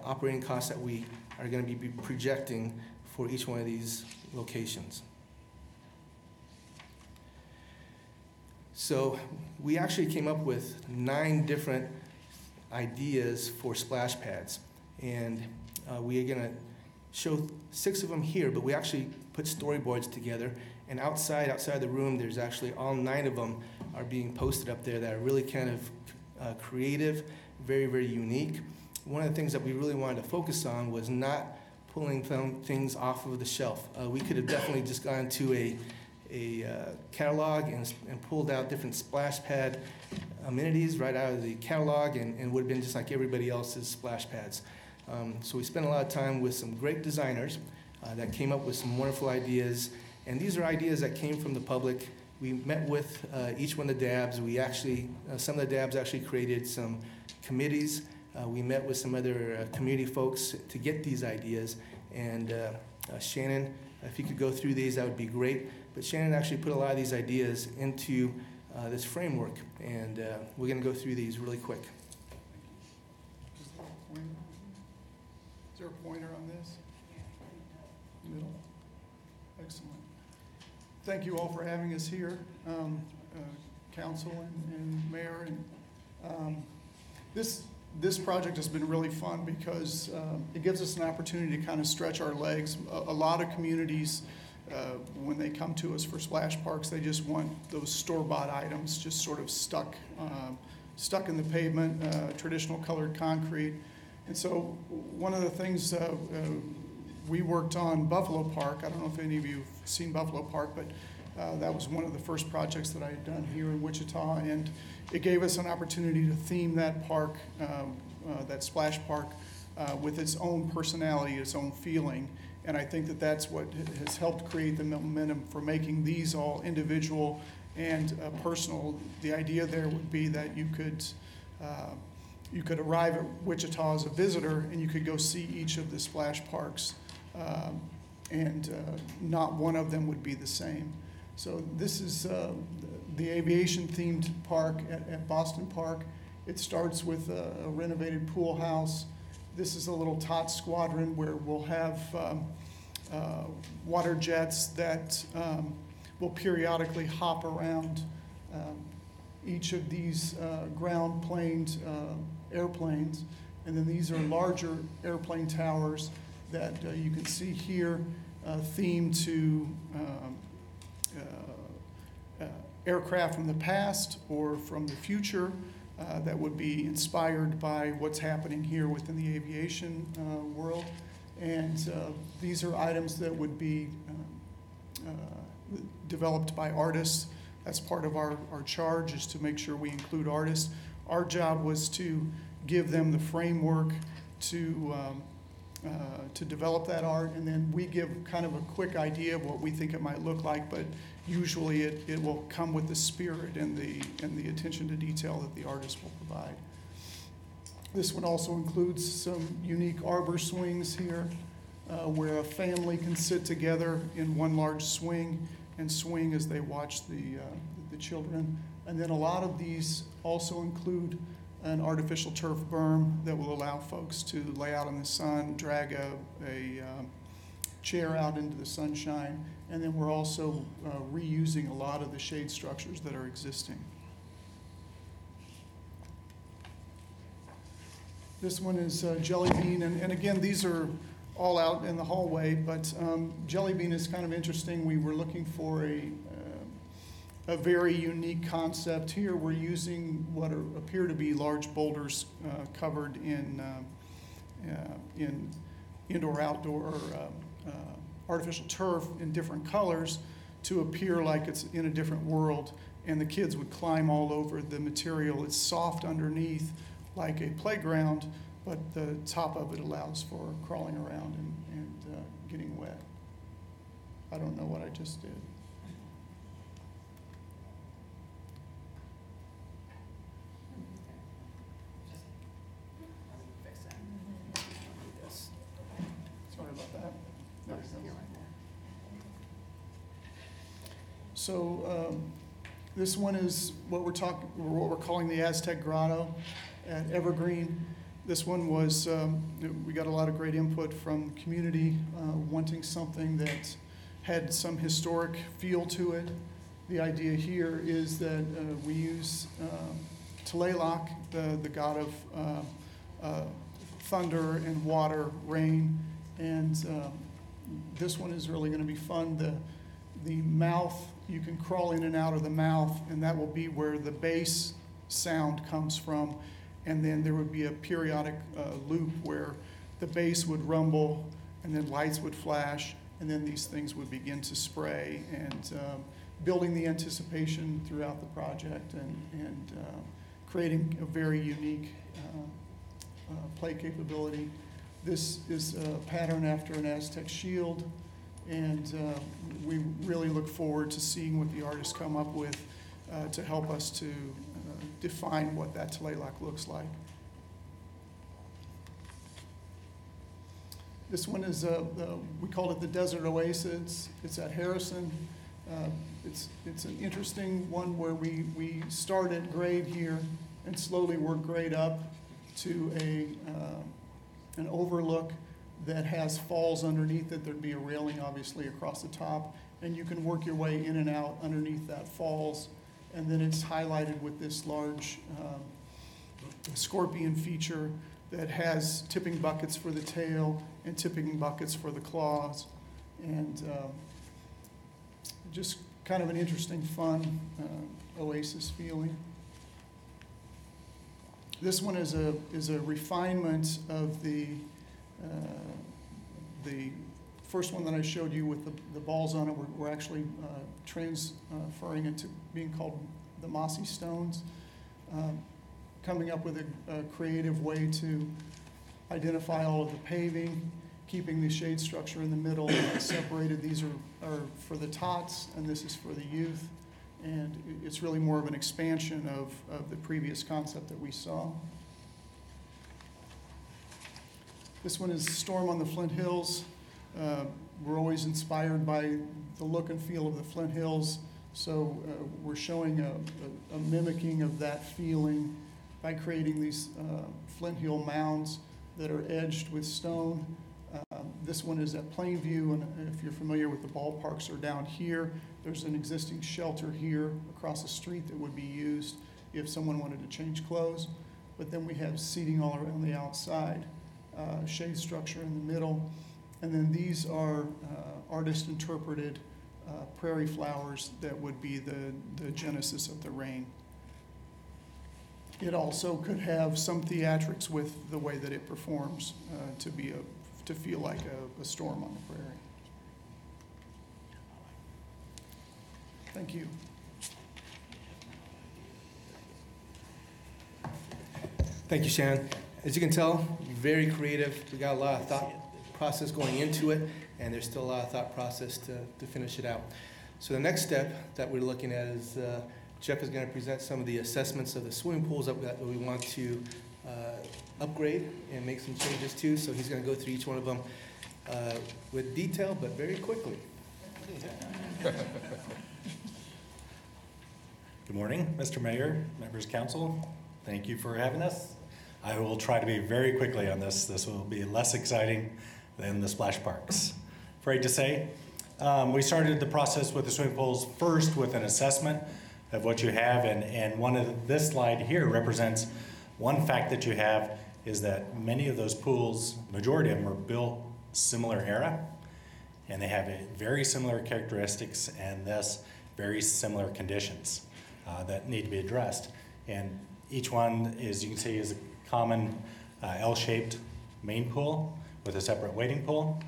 operating costs that we are going to be projecting for each one of these locations. So we actually came up with 9 different ideas for splash pads, and we are going to show 6 of them here, but we actually put storyboards together, and outside the room, there's actually all 9 of them are being posted up there that are really kind of creative, very, very unique. One of the things that we really wanted to focus on was not pulling things off of the shelf. We could have definitely just gone to a catalog and pulled out different splash pad amenities right out of the catalog and would have been just like everybody else's splash pads. So we spent a lot of time with some great designers that came up with some wonderful ideas. And these are ideas that came from the public. We met with each one of the DABs. We actually, some of the DABs actually created some committees. We met with some other community folks to get these ideas. And Shannon, if you could go through these, that would be great. But Shannon actually put a lot of these ideas into this framework. And we're going to go through these really quick. Is there a pointer on this? Middle. Excellent. Thank you all for having us here, council and mayor. And this project has been really fun because it gives us an opportunity to kind of stretch our legs. A lot of communities, when they come to us for splash parks, they just want those store-bought items just sort of stuck in the pavement, traditional colored concrete. And so one of the things we worked on Buffalo Park. I don't know if any of you have seen Buffalo Park, but that was one of the first projects that I had done here in Wichita, and it gave us an opportunity to theme that park, that splash park, with its own personality, its own feeling. And I think that that's what has helped create the momentum for making these all individual and personal. The idea there would be that you could arrive at Wichita as a visitor and you could go see each of the splash parks. And not one of them would be the same. So this is the aviation-themed park at Boston Park. It starts with a renovated pool house. This is a little tot squadron where we'll have water jets that will periodically hop around each of these ground-planed airplanes. And then these are larger airplane towers that you can see here, themed to aircraft from the past or from the future that would be inspired by what's happening here within the aviation world. And these are items that would be developed by artists. That's part of our charge, is to make sure we include artists. Our job was to give them the framework to develop that art, and then we give kind of a quick idea of what we think it might look like, but usually it will come with the spirit and the attention to detail that the artist will provide. This one also includes some unique arbor swings here, where a family can sit together in one large swing and swing as they watch the children. And then a lot of these also include an artificial turf berm that will allow folks to lay out in the sun, drag a chair out into the sunshine, and then we're also reusing a lot of the shade structures that are existing. This one is Jelly Bean, and again, these are all out in the hallway, but Jelly Bean is kind of interesting. We were looking for a very unique concept here. We're using what appear to be large boulders covered in indoor-outdoor artificial turf in different colors to appear like it's in a different world, and the kids would climb all over the material. It's soft underneath like a playground, but the top of it allows for crawling around and getting wet. I don't know what I just did. Sorry about that. There we go. So this one is what we're calling the Aztec Grotto at Evergreen. This one was, we got a lot of great input from the community wanting something that had some historic feel to it. The idea here is that we use Tlaloc, the god of thunder and water, rain, and this one is really going to be fun. The mouth, you can crawl in and out of the mouth, and that will be where the bass sound comes from. and then there would be a periodic loop where the base would rumble, and then lights would flash, and then these things would begin to spray, and building the anticipation throughout the project, and creating a very unique play capability. This is a pattern after an Aztec shield, and we really look forward to seeing what the artists come up with to help us to define what that Tlaloc looks like. This one is, we call it the Desert Oasis. It's at Harrison. It's an interesting one where we start at grade here and slowly work grade up to an overlook that has falls underneath it. There'd be a railing, obviously, across the top, and you can work your way in and out underneath that falls, and then it's highlighted with this large scorpion feature that has tipping buckets for the tail and tipping buckets for the claws, and just kind of an interesting, fun oasis feeling. This one is a refinement of the first one that I showed you with the balls on it. We're actually transferring it to being called the Mossy Stones, coming up with a creative way to identify all of the paving, keeping the shade structure in the middle separated. These are for the tots, and this is for the youth. And it's really more of an expansion of the previous concept that we saw. This one is Storm on the Flint Hills. We're always inspired by the look and feel of the Flint Hills, so we're showing a mimicking of that feeling by creating these Flint Hill mounds that are edged with stone. This one is at Plainview, and if you're familiar with the ballparks, are down here. There's an existing shelter here across the street that would be used if someone wanted to change clothes. But then we have seating all around the outside, shade structure in the middle, and then these are artist-interpreted prairie flowers that would be the genesis of the rain. It also could have some theatrics with the way that it performs to feel like a storm on the prairie. Thank you. Thank you, Shannon. As you can tell, very creative. We got a lot of thought process going into it, and there's still a lot of thought process to finish it out. So the next step that we're looking at is Jeff is going to present some of the assessments of the swimming pools that we want to upgrade and make some changes to. So he's going to go through each one of them with detail, but very quickly. Good morning, Mr. Mayor, members of council. Thank you for having us. I will try to be very quickly on this. This will be less exciting than the splash parks. Afraid to say. We started the process with the swimming pools first with an assessment of what you have, and this slide here represents one fact that you have is that many of those pools, majority of them, are built similar era, and they have very similar characteristics and thus very similar conditions that need to be addressed. And each one is, you can see, is a common L-shaped main pool with a separate wading pool.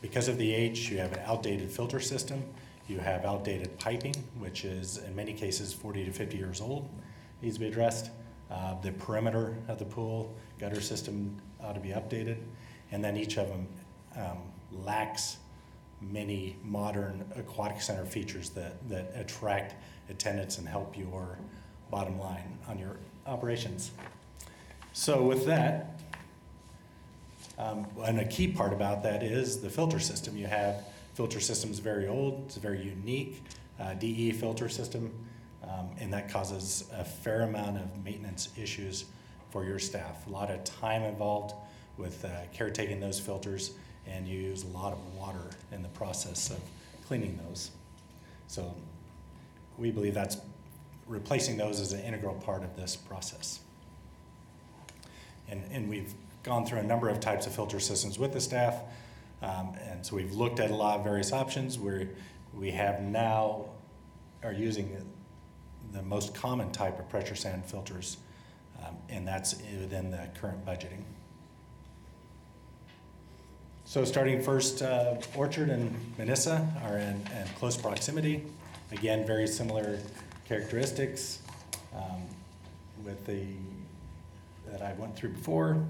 Because of the age, you have an outdated filter system. You have outdated piping, which is in many cases 40 to 50 years old, needs to be addressed. The perimeter of the pool, gutter system ought to be updated. And then each of them lacks many modern aquatic center features that attract attendance and help your bottom line on your operations. So with that, and a key part about that is the filter system. You have filter systems very old, it's a very unique DE filter system, and that causes a fair amount of maintenance issues for your staff. A lot of time involved with caretaking those filters, and you use a lot of water in the process of cleaning those. So we believe that's replacing those as an integral part of this process. And we've gone through a number of types of filter systems with the staff, and so we've looked at a lot of various options where we have now are using the most common type of pressure sand filters and that's within the current budgeting. So starting first, Orchard and Manissa are in close proximity. Again, very similar characteristics with that I went through before.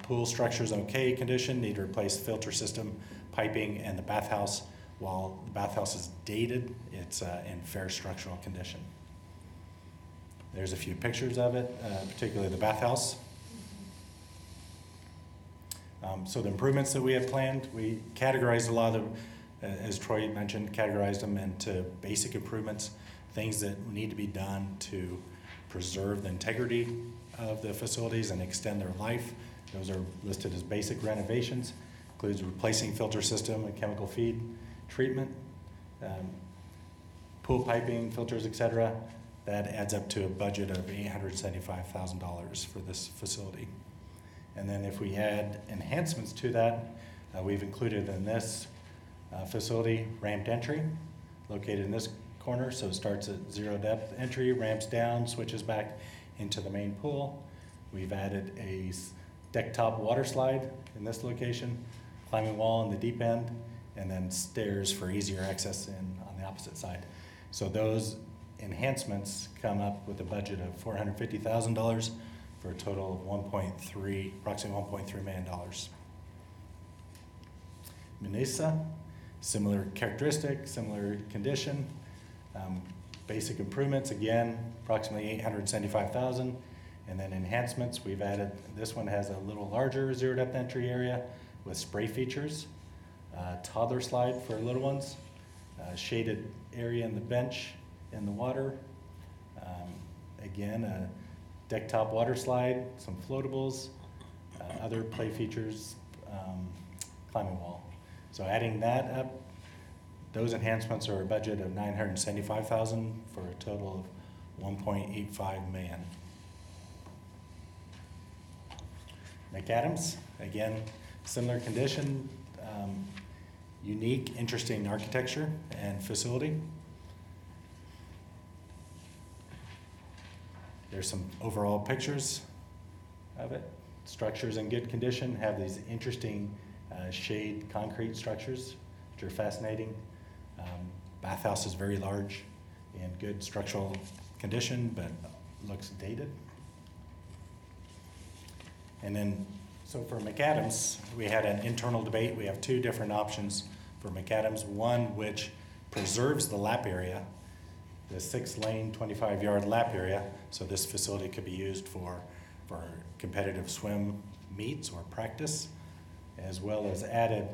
Pool structure's okay condition, need to replace filter system, piping, and the bathhouse. While the bathhouse is dated, it's in fair structural condition. There's a few pictures of it, particularly the bathhouse. So the improvements that we have planned, we categorized a lot of them, as Troy mentioned, categorized them into basic improvements, things that need to be done to preserve the integrity of the facilities and extend their life. Those are listed as basic renovations. Includes replacing filter system and chemical feed treatment, pool piping, filters, etc. That adds up to a budget of $875,000 for this facility. And then if we add enhancements to that, we've included in this facility ramped entry located in this corner. So it starts at 0 depth entry, ramps down, switches back into the main pool. We've added a deck top water slide in this location, climbing wall in the deep end, and then stairs for easier access on the opposite side. So those enhancements come up with a budget of $450,000 for a total of approximately $1.3 million. Manissa, similar characteristic, similar condition. Basic improvements, again, approximately $875,000. And then enhancements, we've added, this one has a little larger 0 depth entry area with spray features, toddler slide for little ones, shaded area in the bench in the water, again, a deck top water slide, some floatables, other play features, climbing wall. So adding that up, those enhancements are a budget of $975,000 for a total of $1.85 million. McAdams, again, similar condition, unique, interesting architecture and facility. There's some overall pictures of it. Structures in good condition, have these interesting shade concrete structures, which are fascinating. Bathhouse is very large in good structural condition, but looks dated. And then, so for McAdams, we had an internal debate. We have two different options for McAdams. One which preserves the lap area, the 6-lane, 25-yard lap area, so this facility could be used for competitive swim meets or practice, as well as added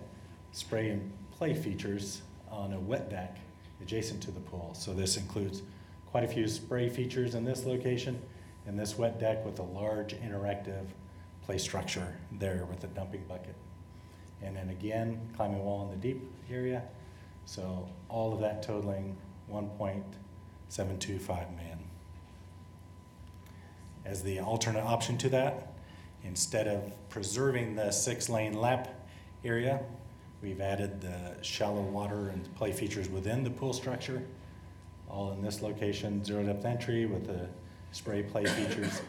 spray and play features on a wet deck adjacent to the pool. So this includes quite a few spray features in this location and this wet deck with a large interactive play structure there with a dumping bucket. And then again, climbing wall in the deep area. So all of that totaling $1.725 million. As the alternate option to that, instead of preserving the 6-lane lap area, we've added the shallow water and play features within the pool structure, all in this location, 0 depth entry with the spray play features,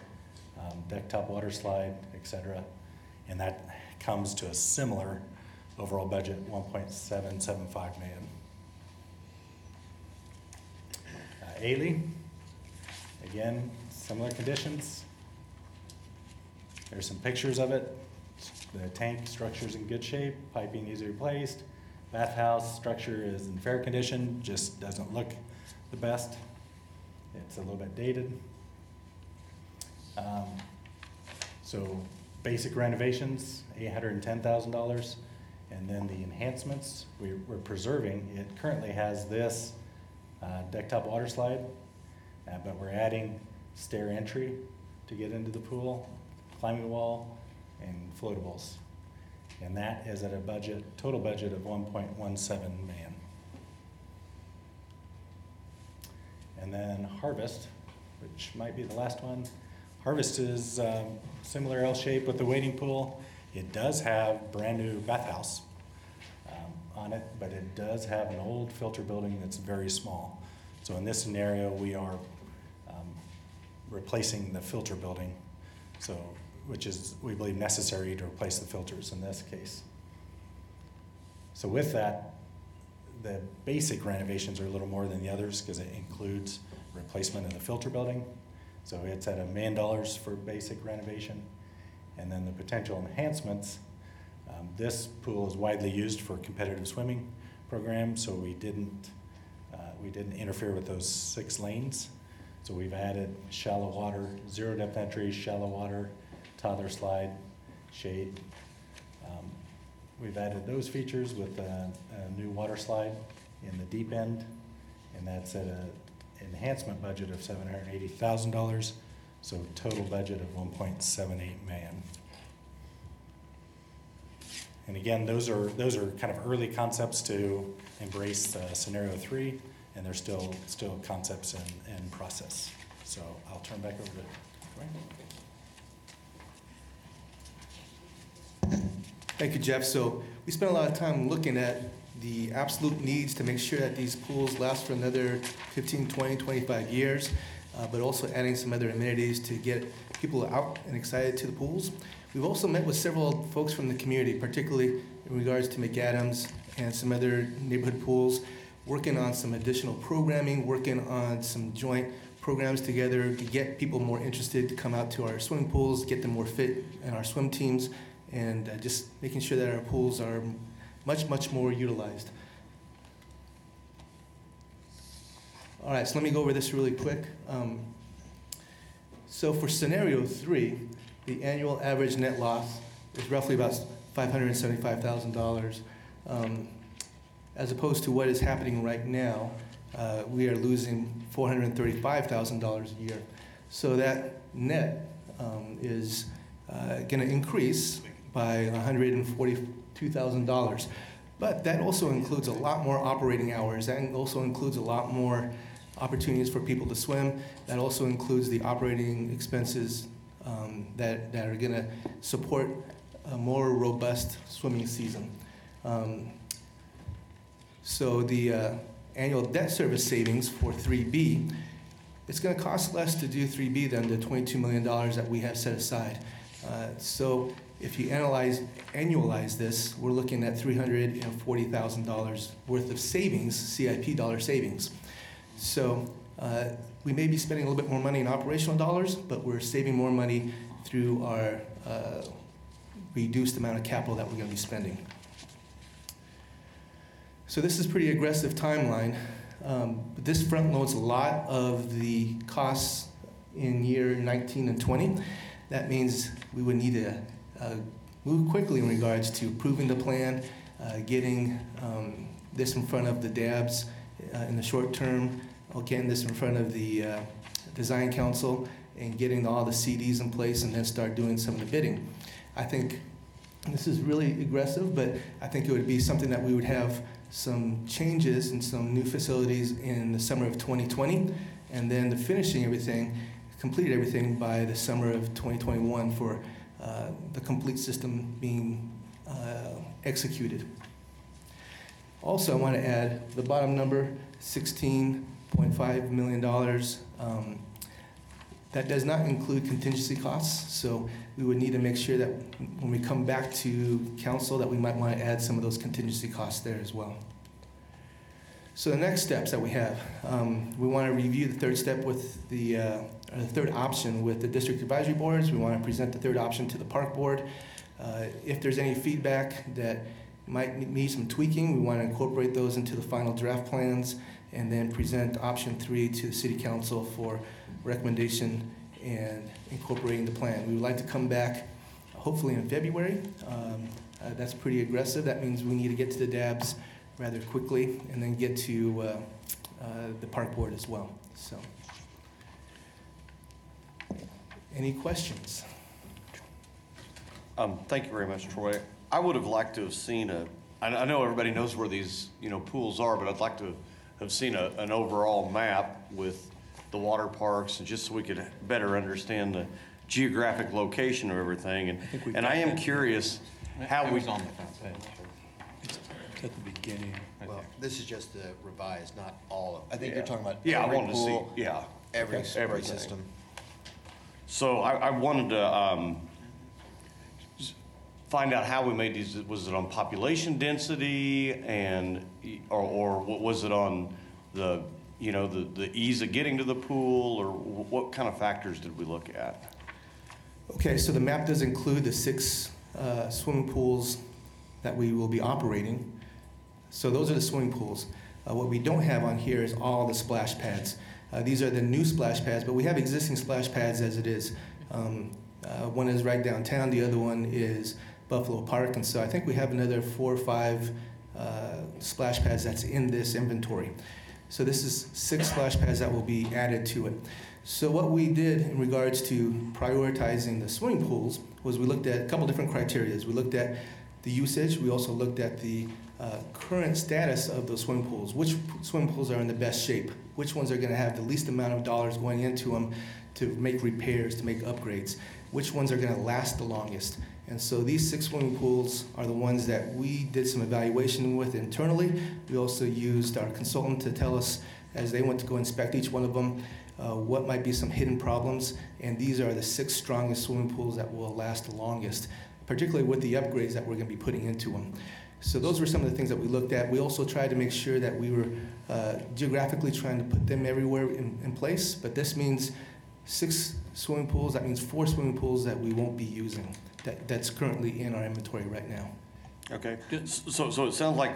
deck top water slide, etc. And that comes to a similar overall budget, $1.775 million. Ailey, again, similar conditions. There's some pictures of it. The tank structure's in good shape, piping easily replaced. Bathhouse structure is in fair condition, just doesn't look the best. It's a little bit dated. So basic renovations, $810,000. And then the enhancements, we're preserving. It currently has this deck top water slide, but we're adding stair entry to get into the pool, climbing wall, and floatables. And that is at a total budget of $1.17 million. And then Harvest, which might be the last one. Harvest is similar L shape with the wading pool. It does have brand new bathhouse on it, but it does have an old filter building that's very small. So in this scenario, we are replacing the filter building, so, which is, we believe, necessary to replace the filters in this case. So with that, the basic renovations are a little more than the others because it includes replacement of the filter building. So it's at $1 million for basic renovation. And then the potential enhancements, this pool is widely used for competitive swimming programs, so we didn't interfere with those 6 lanes. So we've added shallow water, 0 depth entry, shallow water, toddler slide, shade. We've added those features with a new water slide in the deep end, and that's at an enhancement budget of $780,000, so total budget of $1.78 million. And again, those are kind of early concepts to embrace scenario 3, and they're still concepts in process. So I'll turn back over to Troy. Thank you, Jeff. So we spent a lot of time looking at the absolute needs to make sure that these pools last for another 15, 20, 25 years, but also adding some other amenities to get people out and excited to the pools. We've also met with several folks from the community, particularly in regards to McAdams and some other neighborhood pools, working on some additional programming, working on some joint programs together to get people more interested to come out to our swimming pools, get them more fit in our swim teams, and just making sure that our pools are much, much more utilized. All right, so let me go over this really quick. So for scenario 3, the annual average net loss is roughly about $575,000. As opposed to what is happening right now, we are losing $435,000 a year. So that net is going to increase by $142,000. But that also includes a lot more operating hours. That also includes a lot more opportunities for people to swim. That also includes the operating expenses that are going to support a more robust swimming season. So the annual debt service savings for 3B, it's going to cost less to do 3B than the $22 million that we have set aside. So if you annualize this, we're looking at $340,000 worth of savings, CIP dollar savings. So we may be spending a little bit more money in operational dollars, but we're saving more money through our reduced amount of capital that we're going to be spending. So this is a pretty aggressive timeline. But this front loads a lot of the costs in year 19 and 20. That means we would need to move quickly in regards to approving the plan, getting this in front of the DABs in the short term, getting this in front of the design council, and getting all the CDs in place, and then start doing some of the bidding. I think this is really aggressive, but I think it would be something that we would have some changes and some new facilities in the summer of 2020, and then the finishing everything, completed everything by the summer of 2021 for the complete system being executed. Also, I want to add the bottom number, $16.5 million. That does not include contingency costs, so we would need to make sure that when we come back to council that we might want to add some of those contingency costs there as well. So the next steps that we have, we want to review the third step with the third option with the district advisory boards. We want to present the third option to the park board. If there's any feedback that might need some tweaking, we want to incorporate those into the final draft plans and then present option 3 to the city council for recommendation and incorporating the plan. We would like to come back hopefully in February. That's pretty aggressive. That means we need to get to the DABs rather quickly and then get to the park board as well. So, any questions? Thank you very much, Troy. I would have liked to have seen I know everybody knows where these pools are, but I'd like to have seen an overall map with the water parks, and just so we could better understand the geographic location of everything. And I am curious how we. on the front page. It's at the beginning. Well, this is just the revised, not all of it. I think you're talking about Yeah, I every wanted to see. pool, Yeah. every everything. system. So I wanted to just find out how we made these. Was it on population density or was it on the ease of getting to the pool, or what kind of factors did we look at? Okay, so the map does include the 6 swimming pools that we will be operating. So those are the swimming pools. What we don't have on here is all the splash pads. These are the new splash pads, but we have existing splash pads as it is. One is right downtown, the other one is Buffalo Park, and so I think we have another 4 or 5 splash pads that's in this inventory. So this is 6 splash pads that will be added to it. So what we did in regards to prioritizing the swimming pools was we looked at a couple different criteria. We looked at the usage, we also looked at the current status of those swimming pools. Which swimming pools are in the best shape? Which ones are going to have the least amount of dollars going into them to make repairs, to make upgrades? Which ones are going to last the longest? And so these 6 swimming pools are the ones that we did some evaluation with internally. We also used our consultant to tell us, as they went to go inspect each one of them, what might be some hidden problems. And these are the 6 strongest swimming pools that will last the longest, particularly with the upgrades that we're going to be putting into them. So those were some of the things that we looked at. We also tried to make sure that we were geographically trying to put them everywhere in place. But this means 6 swimming pools. That means 4 swimming pools that we won't be using. That's currently in our inventory right now. Okay, so it sounds like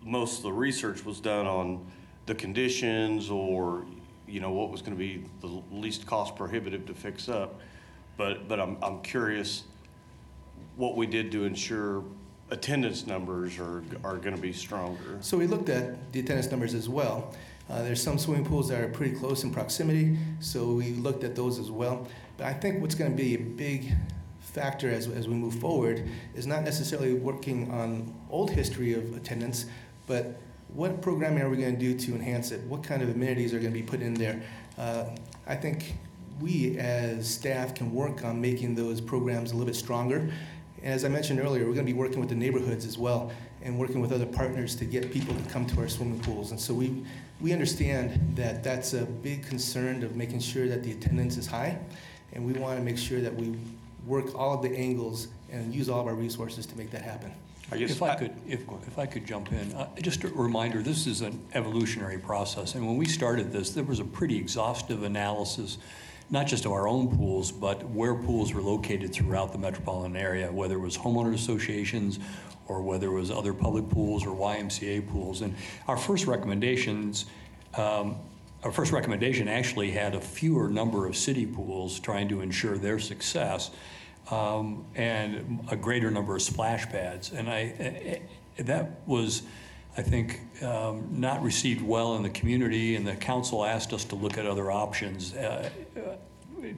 most of the research was done on the conditions, or what was going to be the least cost prohibitive to fix up. But I'm curious what we did to ensure attendance numbers are going to be stronger. So we looked at the attendance numbers as well. There's some swimming pools that are pretty close in proximity, so we looked at those as well. But I think what's going to be a big factor as we move forward is not necessarily working on old history of attendance, but what programming are we going to do to enhance it? What kind of amenities are going to be put in there? I think we as staff can work on making those programs a little bit stronger. As I mentioned earlier, we're going to be working with the neighborhoods as well and working with other partners to get people to come to our swimming pools. And so we understand that that's a big concern of making sure that the attendance is high, and we want to make sure that we work all of the angles and use all of our resources to make that happen. If I could jump in, just a reminder, this is an evolutionary process. And when we started this, there was a pretty exhaustive analysis, not just of our own pools, but where pools were located throughout the metropolitan area, whether it was homeowner associations or whether it was other public pools or YMCA pools. And our first recommendation actually had a fewer number of city pools trying to ensure their success, and a greater number of splash pads. And that was, I think, not received well in the community, and the council asked us to look at other options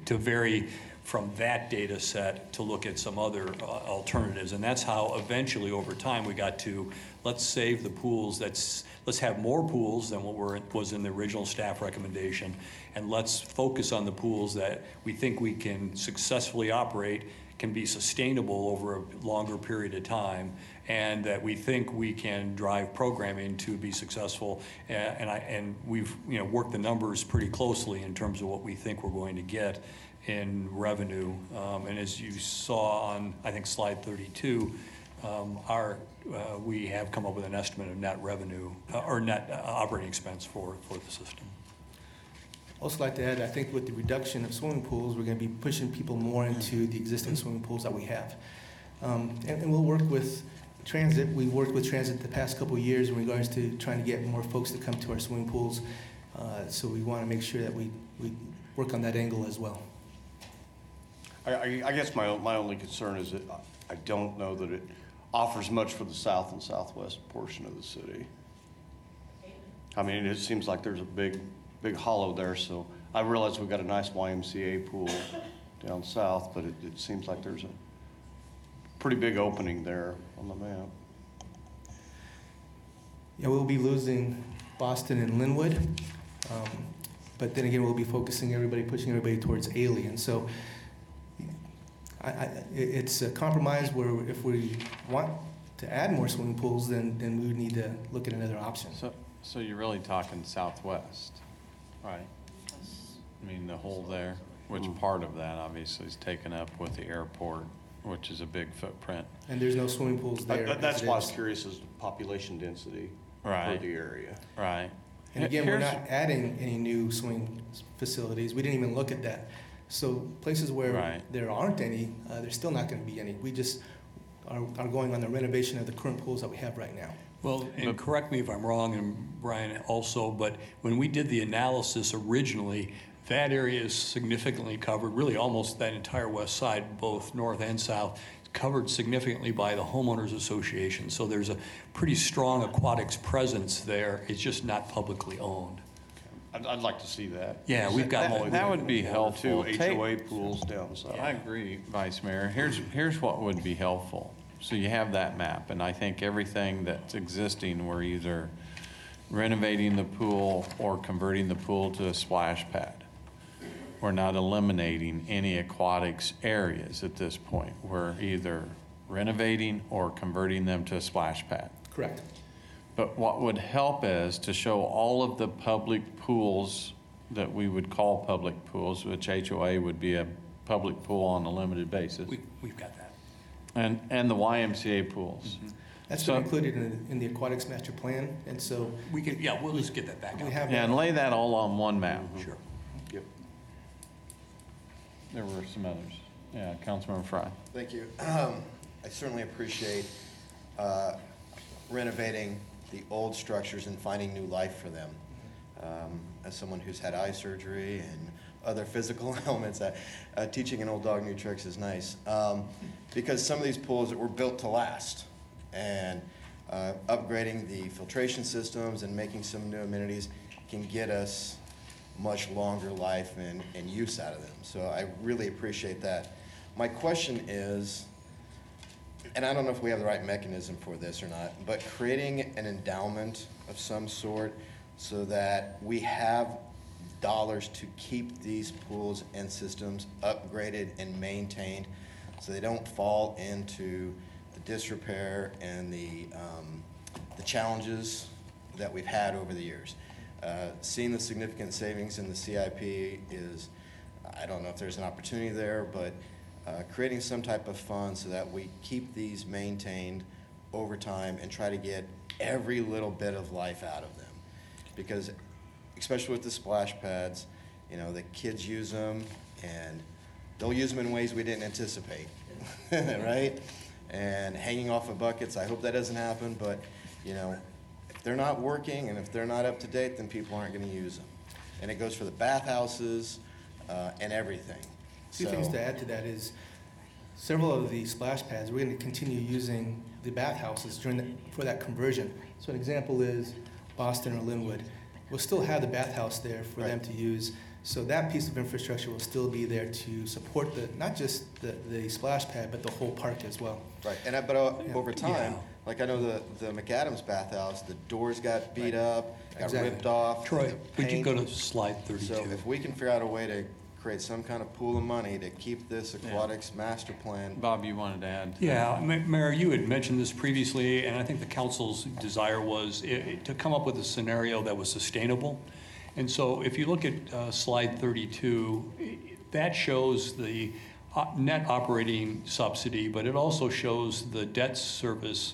to vary from that data set to look at some other alternatives. And that's how eventually over time we got to, let's save the pools, let's have more pools than what was in the original staff recommendation, and let's focus on the pools that we think we can successfully operate, can be sustainable over a longer period of time, and that we think we can drive programming to be successful. And we've worked the numbers pretty closely in terms of what we think we're going to get in revenue. And as you saw on, I think, slide 32, we have come up with an estimate of net revenue or net operating expense for the system. Also like to add, I think with the reduction of swimming pools, we're going to be pushing people more into the existing swimming pools that we have. And we'll work with transit. We worked with transit the past couple of years in regards to trying to get more folks to come to our swimming pools. So we want to make sure that we work on that angle as well. I guess my only concern is that I don't know that it offers much for the south and southwest portion of the city. I mean, it seems like there's a big hollow there, so I realize we've got a nice YMCA pool down south, but it seems like there's a pretty big opening there on the map. Yeah, we'll be losing Boston and Linwood, but then again, we'll be pushing everybody towards Alien. So it's a compromise where if we want to add more swimming pools, then we would need to look at another option. So you're really talking southwest, right? I mean, the whole there. which part of that obviously is taken up with the airport, which is a big footprint. And there's no swimming pools there. That's as it why I was is. curious as to population density for Right. the area. Right. And again, we're Here's- not adding any new swing facilities. We didn't even look at that. So places where Right. there aren't any, there's still not going to be any. We just are going on the renovation of the current pools that we have right now. Well, and correct me if I'm wrong, and Brian also, but when we did the analysis originally, that area is significantly covered, really almost that entire west side, both north and south, covered significantly by the homeowners association. So there's a pretty strong aquatics presence there. It's just not publicly owned. I'd like to see that. Yeah, we've got more. That would be helpful. Two Take- HOA pools down south. I agree, Vice Mayor. Here's what would be helpful. So you have that map, and I think everything that's existing, we're either renovating the pool or converting the pool to a splash pad. We're not eliminating any aquatics areas at this point. We're either renovating or converting them to a splash pad. Correct. But what would help is to show all of the public pools that we would call public pools, which HOA would be a public pool on a limited basis, We've got that. and the YMCA pools. That's So- been included in the aquatics master plan, and so We can, yeah, we'll just get that back we out. have Yeah, and lay that all on one map. Sure. Yep. There were some others. Yeah, Councilmember Fry. Thank you. I certainly appreciate renovating the old structures and finding new life for them. As someone who's had eye surgery and other physical ailments, teaching an old dog new tricks is nice. Because some of these pools that were built to last, and upgrading the filtration systems and making some new amenities can get us much longer life and use out of them. So I really appreciate that. My question is, and I don't know if we have the right mechanism for this or not, but creating an endowment of some sort so that we have dollars to keep these pools and systems upgraded and maintained so they don't fall into the disrepair and the challenges that we've had over the years. Seeing the significant savings in the CIP is, I don't know if there's an opportunity there, but creating some type of fund so that we keep these maintained over time and try to get every little bit of life out of them. Because especially with the splash pads, you know, the kids use them and they'll use them in ways we didn't anticipate, right? And hanging off of buckets, I hope that doesn't happen, but you know, if they're not working and if they're not up to date, then people aren't gonna use them. And it goes for the bathhouses and everything. Two things to add to that is several of the splash pads, we're going to continue using the bathhouses for that conversion. So an example is Boston or Linwood. We'll still have the bathhouse there for them to use. So that piece of infrastructure will still be there to support not just the splash pad, but the whole park as well. Right, and but over time, like I know the McAdams bathhouse, the doors got beat up, got ripped off. Troy, the would you go paint. to slide 32? So if we can figure out a way to create some kind of pool of money to keep this aquatics master plan. Bob, you wanted to add? Yeah, Mayor, you had mentioned this previously, and I think the council's desire was to come up with a scenario that was sustainable. And so if you look at slide 32, that shows the net operating subsidy, but it also shows the debt service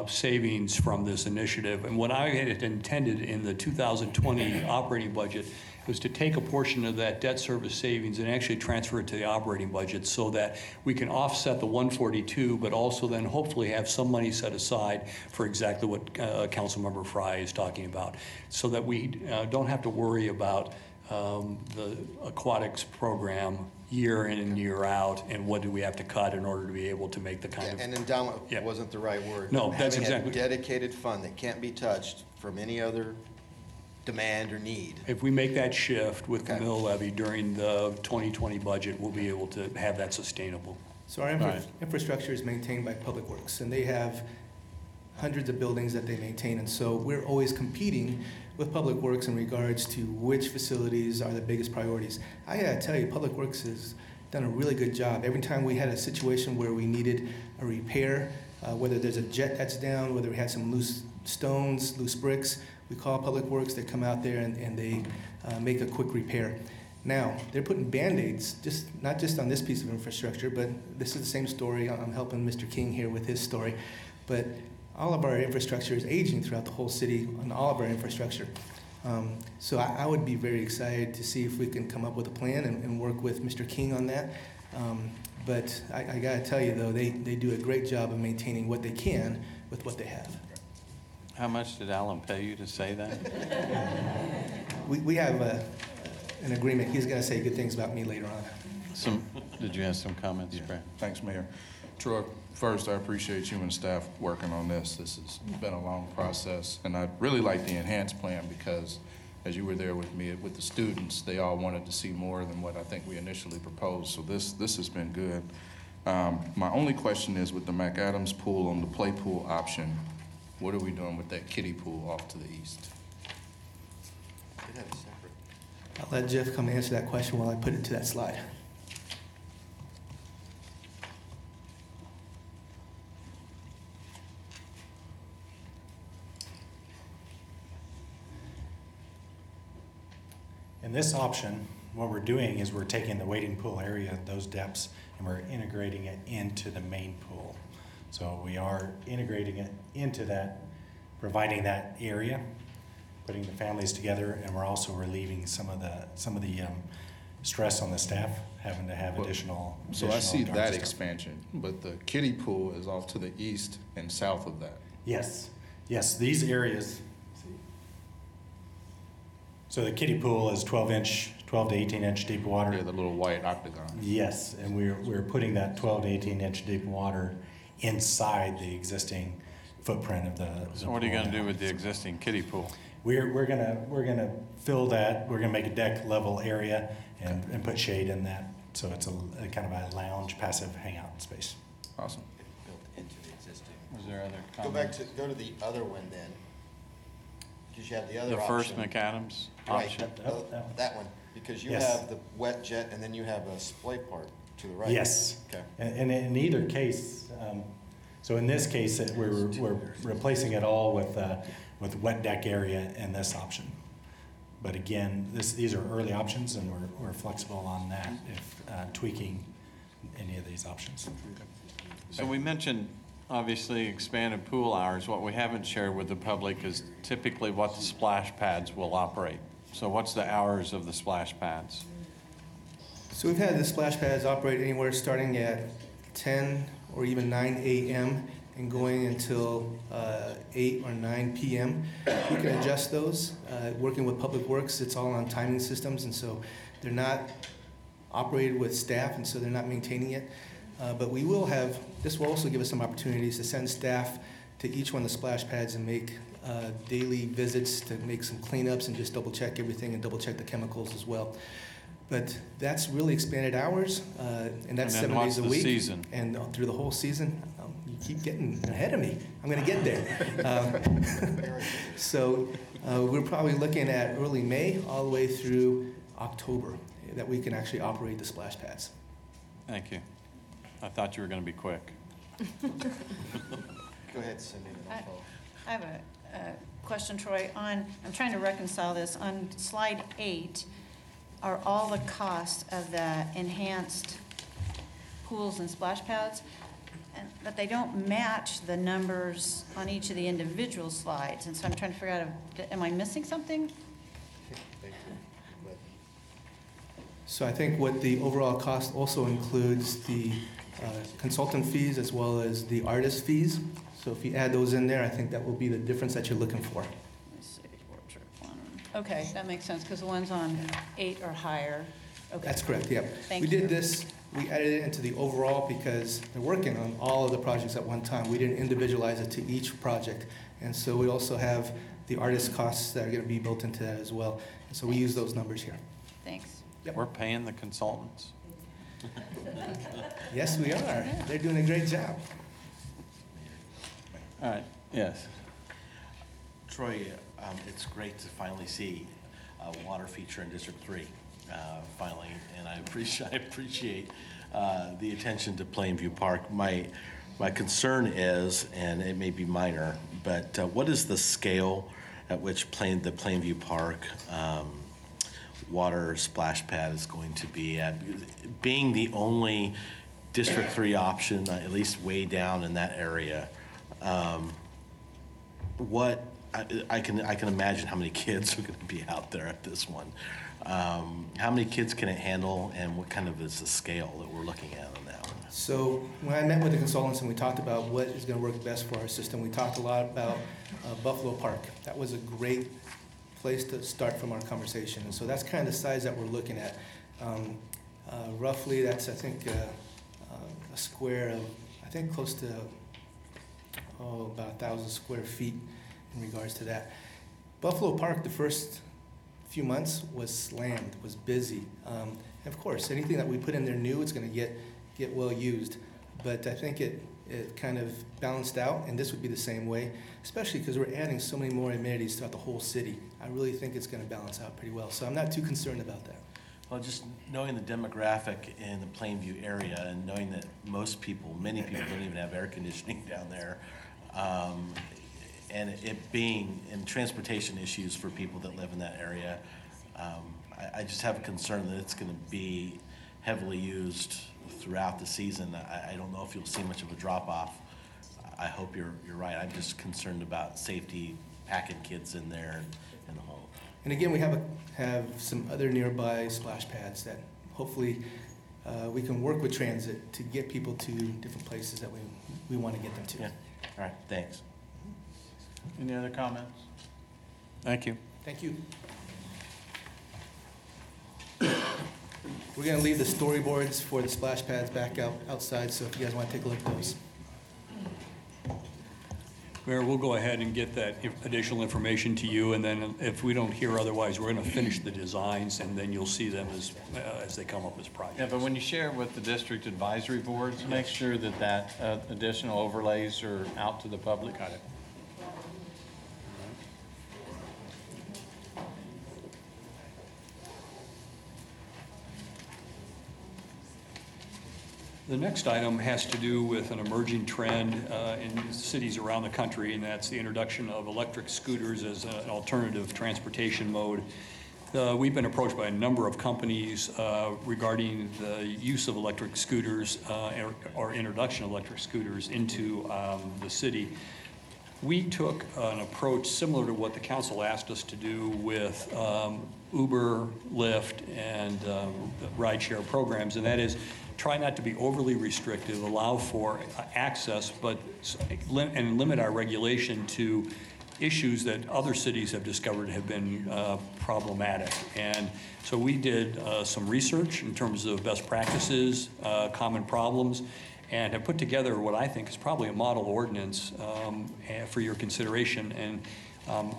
savings from this initiative. And what I had intended in the 2020 operating budget was to take a portion of that debt service savings and actually transfer it to the operating budget so that we can offset the 142, but also then hopefully have some money set aside for exactly what Councilmember Fry is talking about, so that we don't have to worry about the aquatics program year in and year out, and what do we have to cut in order to be able to make the kind of... And endowment wasn't the right word. No, that's Having exactly... a dedicated fund that can't be touched from any other demand or need. If we make that shift with the mill levy during the 2020 budget, we'll be able to have that sustainable. So our infrastructure is maintained by Public Works, and they have hundreds of buildings that they maintain, and so we're always competing with Public Works in regards to which facilities are the biggest priorities. I gotta tell you, Public Works has done a really good job. Every time we had a situation where we needed a repair, whether there's a jet that's down, whether we had some loose stones, loose bricks, we call Public Works, they come out there and they make a quick repair. Now, they're putting Band-Aids, not just on this piece of infrastructure, but this is the same story. I'm helping Mr. King here with his story. But all of our infrastructure is aging throughout the whole city on all of our infrastructure. So I would be very excited to see if we can come up with a plan and work with Mr. King on that. But I gotta tell you though, they do a great job of maintaining what they can with what they have. How much did Alan pay you to say that? We have an agreement. He's gonna say good things about me later on. Did you have some comments, Brad? Thanks, Mayor. Troy, first, I appreciate you and staff working on this. This has been a long process, and I really like the enhanced plan because, as you were there with me, with the students, they all wanted to see more than what I think we initially proposed, so this has been good. My only question is with the McAdams pool on the play pool option, what are we doing with that kiddie pool off to the east? I'll let Jeff come answer that question while I put it to that slide. In this option, what we're doing is we're taking the wading pool area, those depths, and we're integrating it into the main pool. So we are integrating it into that, providing that area, putting the families together, and we're also relieving some of the stress on the staff having to have additional. So I see guards that and stuff. expansion, but the kiddie pool is off to the east and south of that. Yes, these areas. So the kiddie pool is 12 to 18 inch deep water. Yeah, the little white octagon. Yes, and we're putting that 12 to 18 inch deep water inside the existing footprint of the. So what are you going to do with the existing kiddie pool? We're gonna fill that. We're gonna make a deck level area and put shade in that, so it's a kind of a lounge, passive hangout space. Awesome. Built into the existing. Was there other Go back comments? to, go to the other one then. Because you have the other The option. first McAdams Right, option? that one, because you Yes. have the wet jet and then you have a splay part to the right. Yes. Okay. And in either case, so in this case, we're replacing it all with wet deck area in this option. But again, these are early options, and we're flexible on that if tweaking any of these options. So we mentioned, obviously, expanded pool hours. What we haven't shared with the public is typically what the splash pads will operate. So what's the hours of the splash pads? So we've had the splash pads operate anywhere starting at 10 or even 9 a.m. and going until 8 or 9 p.m. We can adjust those. Working with Public Works, it's all on timing systems, and so they're not operated with staff, and so they're not maintaining it. But we will have, this will also give us some opportunities to send staff to each one of the splash pads and make daily visits to make some cleanups and just double check everything and double check the chemicals as well. But that's really expanded hours, and that's And then 7 what's days a the week. season? And through the whole season, you keep getting ahead of me. I'm gonna get there. So we're probably looking at early May all the way through October that we can actually operate the splash pads. Thank you. I thought you were going to be quick. Go ahead, Cindy. and I'll follow. I have a question, Troy. I'm trying to reconcile this. On slide 8, are all the costs of the enhanced pools and splash pads, but they don't match the numbers on each of the individual slides. And so I'm trying to figure out, am I missing something? So I think what the overall cost also includes the consultant fees as well as the artist fees. So if you add those in there, I think that will be the difference that you're looking for. Let's see, portrait one. Okay, that makes sense, because the ones on 8 or higher. Okay. That's correct, yep. Thank We you. did this, we added it into the overall because they're working on all of the projects at one time. We didn't individualize it to each project. And so we also have the artist costs that are going to be built into that as well. And so we use those numbers here. Thanks. We're paying the consultants. Yes, we are. They're doing a great job. All right, yes. Troy, it's great to finally see a water feature in District 3, finally, and I appreciate the attention to Plainview Park. My concern is, and it may be minor, but what is the scale at which the Plainview Park water splash pad is going to be at. Being the only District 3 option, at least way down in that area, I can imagine how many kids are going to be out there at this one. How many kids can it handle, and what kind of is the scale that we're looking at on that one? So when I met with the consultants and we talked about what is going to work best for our system, we talked a lot about Buffalo Park. That was a great place to start from our conversation. And so that's kind of the size that we're looking at. Roughly, that's, I think, a square of, I think, close to, about 1,000 square feet in regards to that. Buffalo Park, the first few months was slammed, was busy. And of course, anything that we put in there new, it's going to get well used. But I think it kind of balanced out, and this would be the same way, especially because we're adding so many more amenities throughout the whole city. I really think it's going to balance out pretty well. So I'm not too concerned about that. Well, just knowing the demographic in the Plainview area and knowing that many people don't even have air conditioning down there, and it being in transportation issues for people that live in that area, I just have a concern that it's going to be heavily used throughout the season. I don't know if you'll see much of a drop-off. I hope you're right. I'm just concerned about safety, packing kids in there and the whole. And again, we have some other nearby splash pads that hopefully we can work with transit to get people to different places that we want to get them to. Yeah. All right, thanks. Any other comments? Thank you. Thank you. We're going to leave the storyboards for the splash pads back outside, so if you guys want to take a look at those. Mayor, we'll go ahead and get that additional information to you, and then if we don't hear otherwise, we're going to finish the designs, and then you'll see them as they come up as projects. Yeah, but when you share with the district advisory boards, make sure that additional overlays are out to the public. Got it. The next item has to do with an emerging trend in cities around the country, and that's the introduction of electric scooters as an alternative transportation mode. We've been approached by a number of companies regarding the use of electric scooters or introduction of electric scooters into the city. We took an approach similar to what the council asked us to do with Uber, Lyft, and rideshare programs, and that is try not to be overly restrictive, allow for access, but limit our regulation to issues that other cities have discovered have been problematic. And so we did some research in terms of best practices, common problems, and have put together what I think is probably a model ordinance for your consideration. And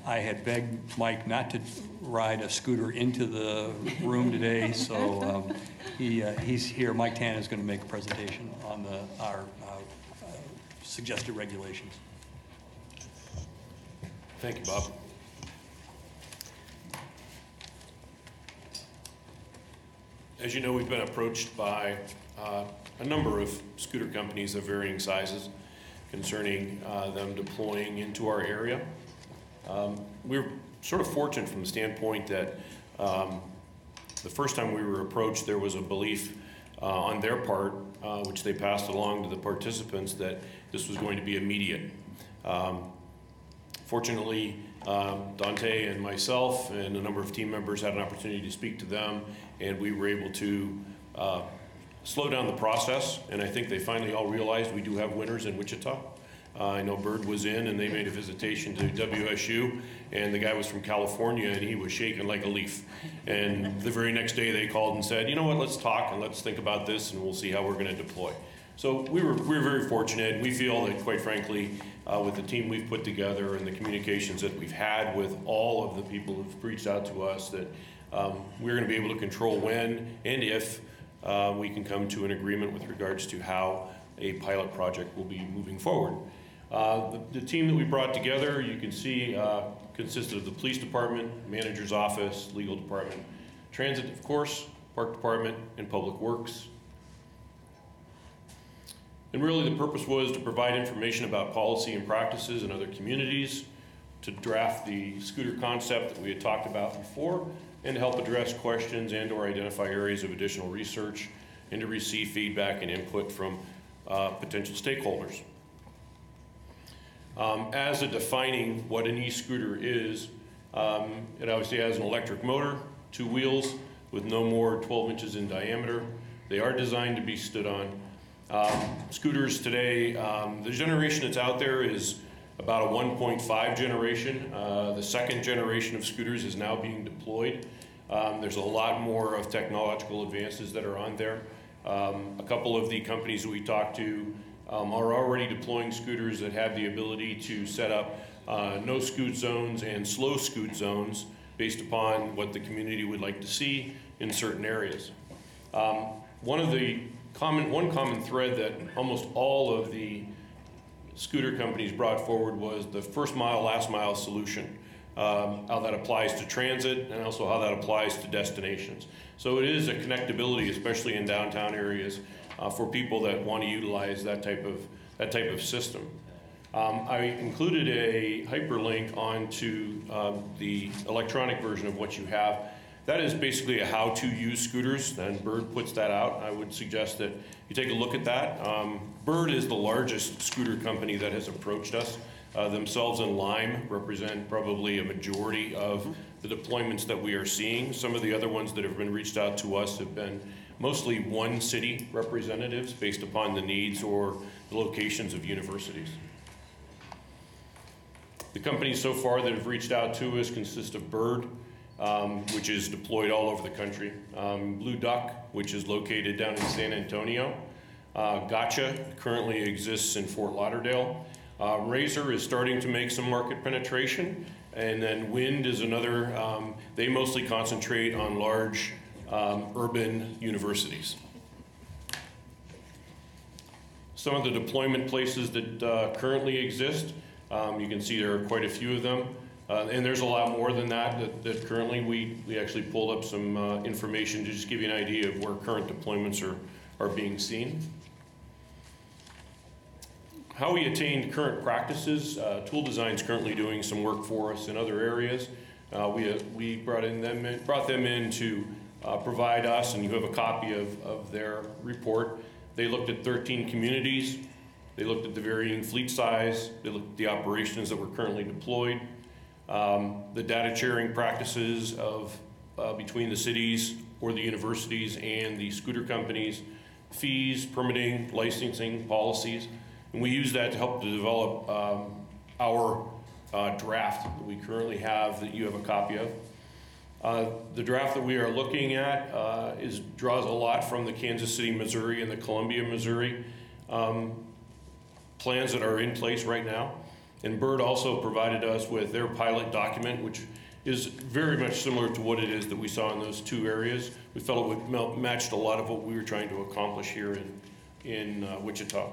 I had begged Mike not to ride a scooter into the room today, so he's here. Mike Tan is going to make a presentation on our suggested regulations. Thank you, Bob. As you know, we've been approached by a number of scooter companies of varying sizes concerning them deploying into our area. We're sort of fortunate from the standpoint that the first time we were approached, there was a belief on their part, which they passed along to the participants, that this was going to be immediate. Fortunately, Dante and myself and a number of team members had an opportunity to speak to them, and we were able to slow down the process, and I think they finally all realized we do have winners in Wichita. I know Bird was in, and they made a visitation to WSU, and the guy was from California, and he was shaking like a leaf. And the very next day they called and said, you know what, let's talk and let's think about this, and we'll see how we're going to deploy. So we were very fortunate. We feel that, quite frankly, with the team we've put together and the communications that we've had with all of the people who've reached out to us, that we're going to be able to control when and if we can come to an agreement with regards to how a pilot project will be moving forward. The team that we brought together, you can see, consisted of the police department, manager's office, legal department, transit, of course, park department, and public works. And really the purpose was to provide information about policy and practices in other communities, to draft the scooter concept that we had talked about before, and to help address questions and/or identify areas of additional research, and to receive feedback and input from potential stakeholders. As a defining what an e-scooter is, it obviously has an electric motor, 2 wheels with no more 12 inches in diameter. They are designed to be stood on. Scooters today, the generation that's out there is about a 1.5 generation. The second generation of scooters is now being deployed. There's a lot more of technological advances that are on there. A couple of the companies that we talked to are already deploying scooters that have the ability to set up no scoot zones and slow scoot zones based upon what the community would like to see in certain areas. One common thread that almost all of the scooter companies brought forward was the first mile, last mile solution, how that applies to transit and also how that applies to destinations. So it is a connectability, especially in downtown areas, for people that want to utilize that type of system. I included a hyperlink onto the electronic version of what you have. That is basically a how to use scooters, and Bird puts that out. I would suggest that you take a look at that. Bird is the largest scooter company that has approached us. Themselves and Lime represent probably a majority of the deployments that we are seeing. Some of the other ones that have been reached out to us have been mostly one city representatives based upon the needs or the locations of universities. The companies so far that have reached out to us consist of Bird, which is deployed all over the country, Blue Duck, which is located down in San Antonio, Gotcha currently exists in Fort Lauderdale, Razor is starting to make some market penetration, and then Wind is another. They mostly concentrate on large urban universities. Some of the deployment places that currently exist, you can see there are quite a few of them. And there's a lot more than that currently we actually pulled up some information to just give you an idea of where current deployments are being seen. How we attained current practices, Tool Design's currently doing some work for us in other areas. We brought them in to provide us, and you have a copy of their report. They looked at 13 communities. They looked at the varying fleet size. They looked at the operations that were currently deployed. The data sharing practices of between the cities or the universities and the scooter companies, fees, permitting, licensing, policies. And we use that to help to develop our draft that we currently have that you have a copy of. The draft that we are looking at draws a lot from the Kansas City, Missouri and the Columbia, Missouri plans that are in place right now. And Bird also provided us with their pilot document, which is very much similar to what it is that we saw in those two areas. We felt it would matched a lot of what we were trying to accomplish here in Wichita.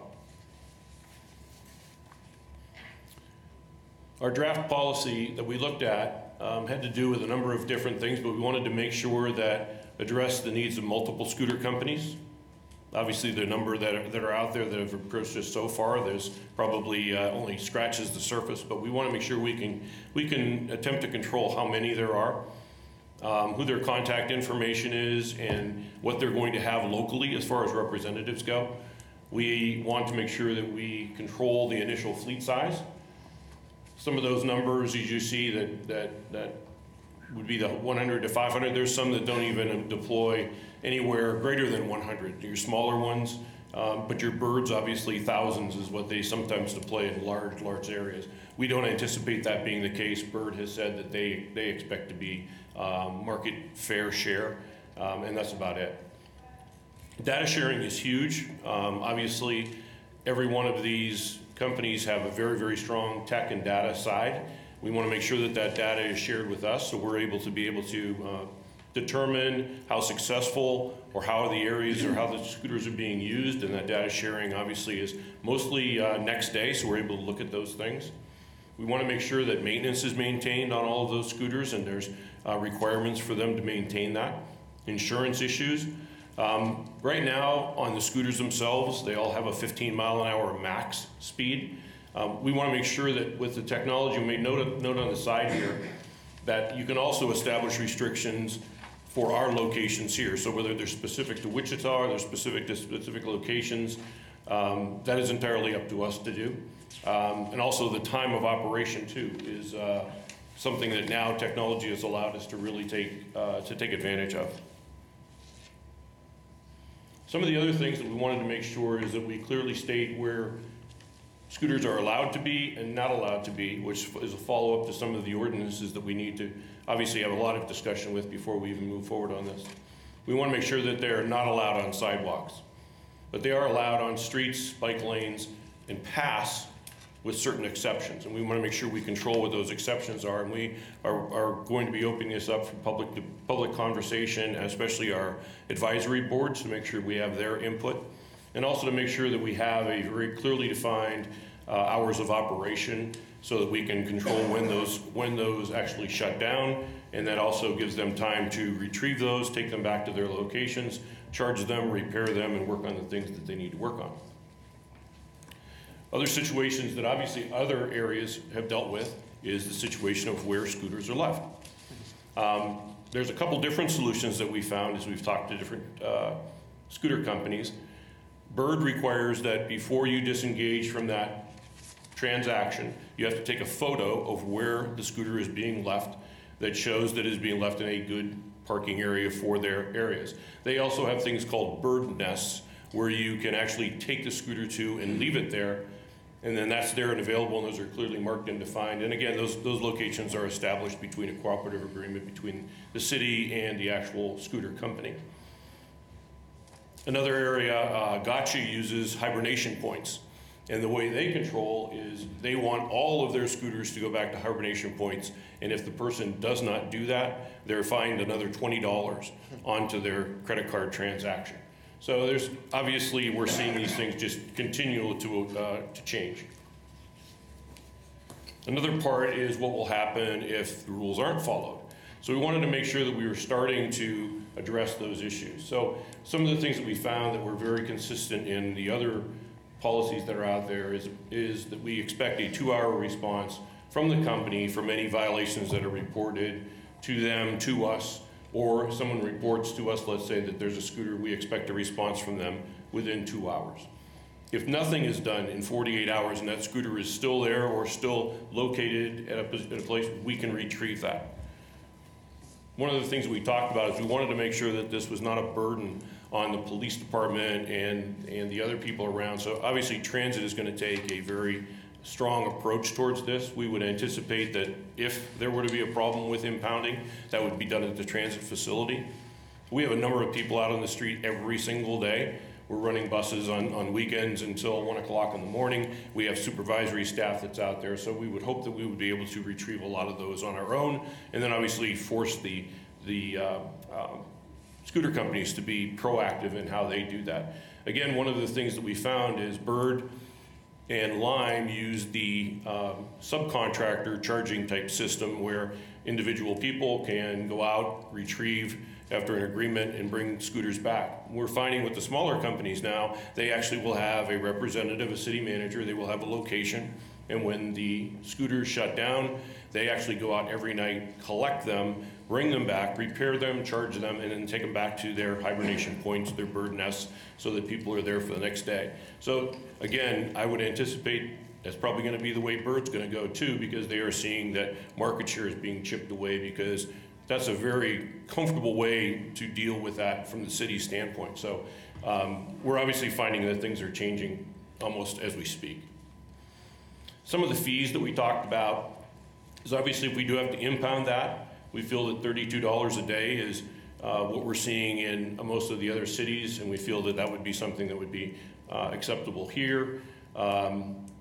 Our draft policy that we looked at had to do with a number of different things, but we wanted to make sure that addressed the needs of multiple scooter companies. Obviously, the number that are out there that have approached us so far, there's probably only scratches the surface, but we want to make sure we can attempt to control how many there are, who their contact information is, and what they're going to have locally as far as representatives go. We want to make sure that we control the initial fleet size. Some of those numbers, as you see, that would be the 100 to 500. There's some that don't even deploy anywhere greater than 100. Your smaller ones, but your Birds, obviously thousands is what they sometimes deploy in large areas. We don't anticipate that being the case. Bird has said that they expect to be market fair share, and that's about it. Data sharing is huge. Obviously, every one of these companies have a very, very strong tech and data side. We want to make sure that that data is shared with us so we're able to determine how successful or how the areas or how the scooters are being used, and that data sharing obviously is mostly next day, so we're able to look at those things. We want to make sure that maintenance is maintained on all of those scooters, and there's requirements for them to maintain that. Insurance issues. Right now on the scooters themselves, they all have a 15-mile-an-hour max speed. We want to make sure that with the technology, we made note on the side here, that you can also establish restrictions for our locations here. So whether they're specific to Wichita or they're specific to specific locations, that is entirely up to us to do. And also the time of operation too is something that now technology has allowed us to really take advantage of. Some of the other things that we wanted to make sure is that we clearly state where scooters are allowed to be and not allowed to be, which is a follow-up to some of the ordinances that we need to obviously have a lot of discussion with before we even move forward on this. We want to make sure that they're not allowed on sidewalks, but they are allowed on streets, bike lanes, and paths with certain exceptions. And we want to make sure we control what those exceptions are. And we are going to be opening this up for public conversation, especially our advisory boards, to make sure we have their input. And also to make sure that we have a very clearly defined hours of operation so that we can control when those actually shut down. And that also gives them time to retrieve those, take them back to their locations, charge them, repair them, and work on the things that they need to work on. Other situations that obviously other areas have dealt with is the situation of where scooters are left. There's a couple different solutions that we found as we've talked to different scooter companies. Bird requires that before you disengage from that transaction, you have to take a photo of where the scooter is being left that shows that it is being left in a good parking area for their areas. They also have things called bird nests where you can actually take the scooter to and leave it there, and then that's there and available, and those are clearly marked and defined. And again, those locations are established between a cooperative agreement between the city and the actual scooter company. Another area, Gotcha uses hibernation points. And the way they control is they want all of their scooters to go back to hibernation points. And if the person does not do that, they're fined another $20 onto their credit card transaction. So there's, obviously, we're seeing these things just continue to change. Another part is what will happen if the rules aren't followed. So we wanted to make sure that we were starting to address those issues. So some of the things that we found that were very consistent in the other policies that are out there is that we expect a 2-hour response from the company from any violations that are reported to them, to us, or if someone reports to us, let's say that there's a scooter, we expect a response from them within 2 hours. If nothing is done in 48 hours and that scooter is still there or still located at a place, we can retrieve that. One of the things we talked about is we wanted to make sure that this was not a burden on the police department and the other people around. So obviously transit is going to take a very strong approach towards this. We would anticipate that if there were to be a problem with impounding, that would be done at the transit facility. We have a number of people out on the street every single day. We're running buses on weekends until 1 o'clock in the morning. We have supervisory staff that's out there, so we would hope that we would be able to retrieve a lot of those on our own, and then obviously force the scooter companies to be proactive in how they do that. Again, one of the things that we found is Bird and Lime use the subcontractor charging type system where individual people can go out, retrieve after an agreement, and bring scooters back. We're finding with the smaller companies now, they actually will have a representative, a city manager, they will have a location, and when the scooters shut down, they actually go out every night, collect them, bring them back, repair them, charge them, and then take them back to their hibernation points, their bird nests, so that people are there for the next day. So again, I would anticipate that's probably going to be the way Bird's going to go too, because they are seeing that market share is being chipped away, because that's a very comfortable way to deal with that from the city's standpoint. So we're obviously finding that things are changing almost as we speak. Some of the fees that we talked about is obviously if we do have to impound that, we feel that $32 a day is what we're seeing in most of the other cities, and we feel that that would be something that would be acceptable here.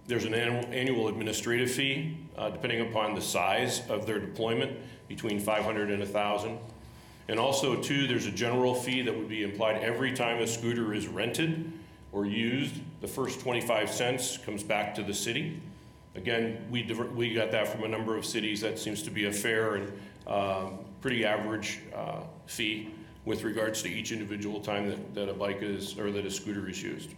There's an annual administrative fee, depending upon the size of their deployment, between $500 and $1,000. And also, too, there's a general fee that would be applied every time a scooter is rented or used. The first 25 cents comes back to the city. Again, we got that from a number of cities. That seems to be a fair and pretty average fee with regards to each individual time that a bike is, or that a scooter is used.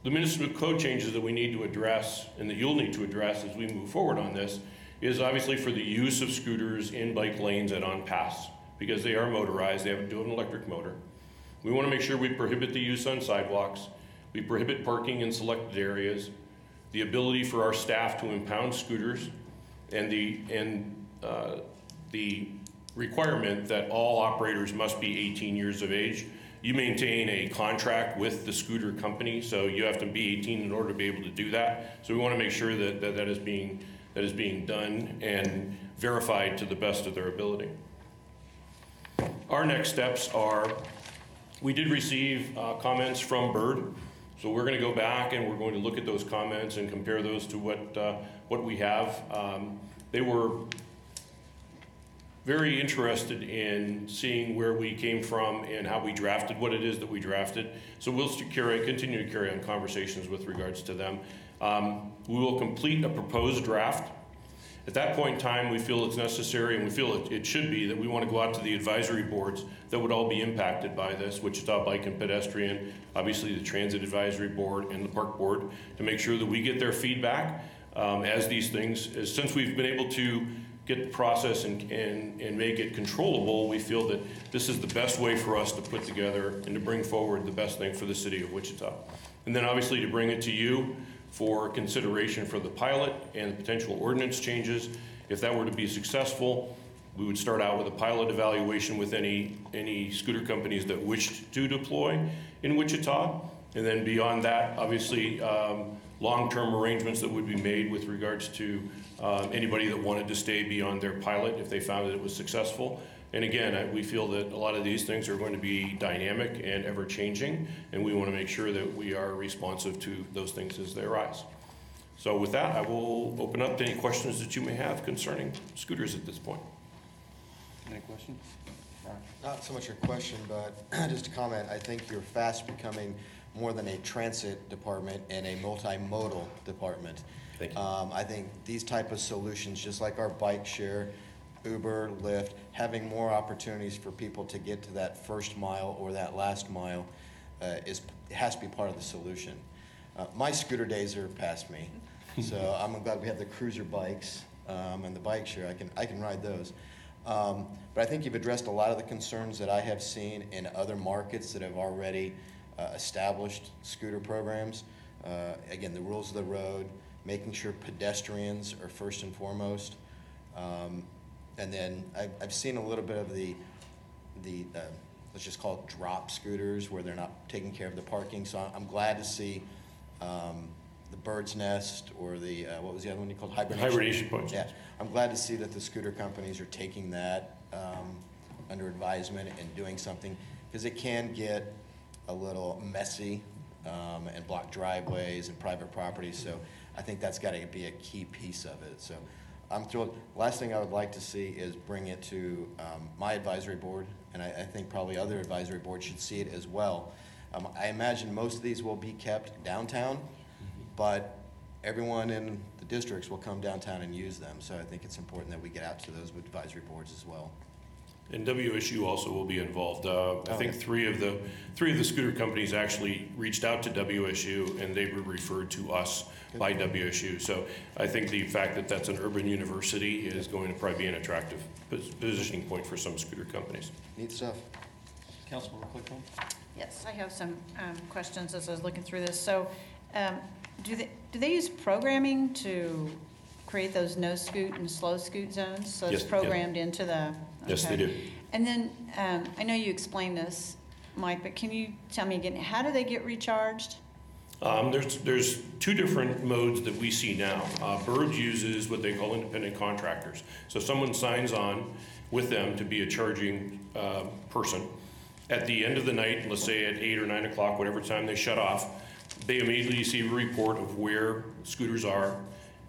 The municipal code changes that we need to address and that you'll need to address as we move forward on this is obviously for the use of scooters in bike lanes and on paths, because they are motorized, they have an electric motor. We want to make sure we prohibit the use on sidewalks, we prohibit parking in selected areas, the ability for our staff to impound scooters, and the requirement that all operators must be 18 years of age. You maintain a contract with the scooter company, so you have to be 18 in order to be able to do that. So we want to make sure that that is being done and verified to the best of their ability. Our next steps are, we did receive comments from Bird, so we're going to go back and we're going to look at those comments and compare those to what we have. They were very interested in seeing where we came from and how we drafted what it is that we drafted. So we'll continue to carry on conversations with regards to them. We will complete a proposed draft. At that point in time, we feel it's necessary, and we feel it should be, that we want to go out to the advisory boards that would all be impacted by this, Wichita Bike and Pedestrian, obviously the Transit Advisory Board and the Park Board, to make sure that we get their feedback as these things, since we've been able to get the process and make it controllable, we feel that this is the best way for us to put together and to bring forward the best thing for the city of Wichita. And then obviously to bring it to you for consideration for the pilot and potential ordinance changes. If that were to be successful, we would start out with a pilot evaluation with any scooter companies that wished to deploy in Wichita. And then beyond that, obviously, long-term arrangements that would be made with regards to anybody that wanted to stay beyond their pilot if they found that it was successful. And again, we feel that a lot of these things are going to be dynamic and ever-changing, and we want to make sure that we are responsive to those things as they arise. So with that, I will open up to any questions that you may have concerning scooters at this point. Any questions? Not so much a question, but just a comment. I think you're fast becoming more than a transit department and a multimodal department. Thank you. I think these type of solutions, just like our bike share, Uber, Lyft, having more opportunities for people to get to that first mile or that last mile has to be part of the solution. My scooter days are past me, so I'm glad we have the cruiser bikes and the bike share. I can ride those. But I think you've addressed a lot of the concerns that I have seen in other markets that have already established scooter programs. Again, the rules of the road, making sure pedestrians are first and foremost. And then I've seen a little bit of the let's just call it drop scooters, where they're not taking care of the parking. So I'm glad to see the Bird's Nest, or the, what was the other one you called? Hibernation points. Yeah, I'm glad to see that the scooter companies are taking that under advisement and doing something, because it can get a little messy and block driveways and private property. So I think that's got to be a key piece of it. So I'm thrilled. Last thing I would like to see is bring it to my advisory board, and I think probably other advisory boards should see it as well. I imagine most of these will be kept downtown, but everyone in the districts will come downtown and use them. So I think it's important that we get out to those advisory boards as well. And WSU also will be involved. I think three of the scooter companies actually reached out to WSU, and they were referred to us by WSU. So I think the fact that that's an urban university is going to probably be an attractive positioning point for some scooter companies. Neat stuff. Councilmember Clickman? Yes, I have some questions as I was looking through this. So do they use programming to create those no scoot and slow scoot zones? So Yes, it's programmed into the... Yes, they do. And then I know you explained this, Mike, but can you tell me again, how do they get recharged? There's two different modes that we see now. Bird uses what they call independent contractors. So someone signs on with them to be a charging person. At the end of the night, let's say at 8 or 9 o'clock, whatever time they shut off, they immediately receive a report of where scooters are,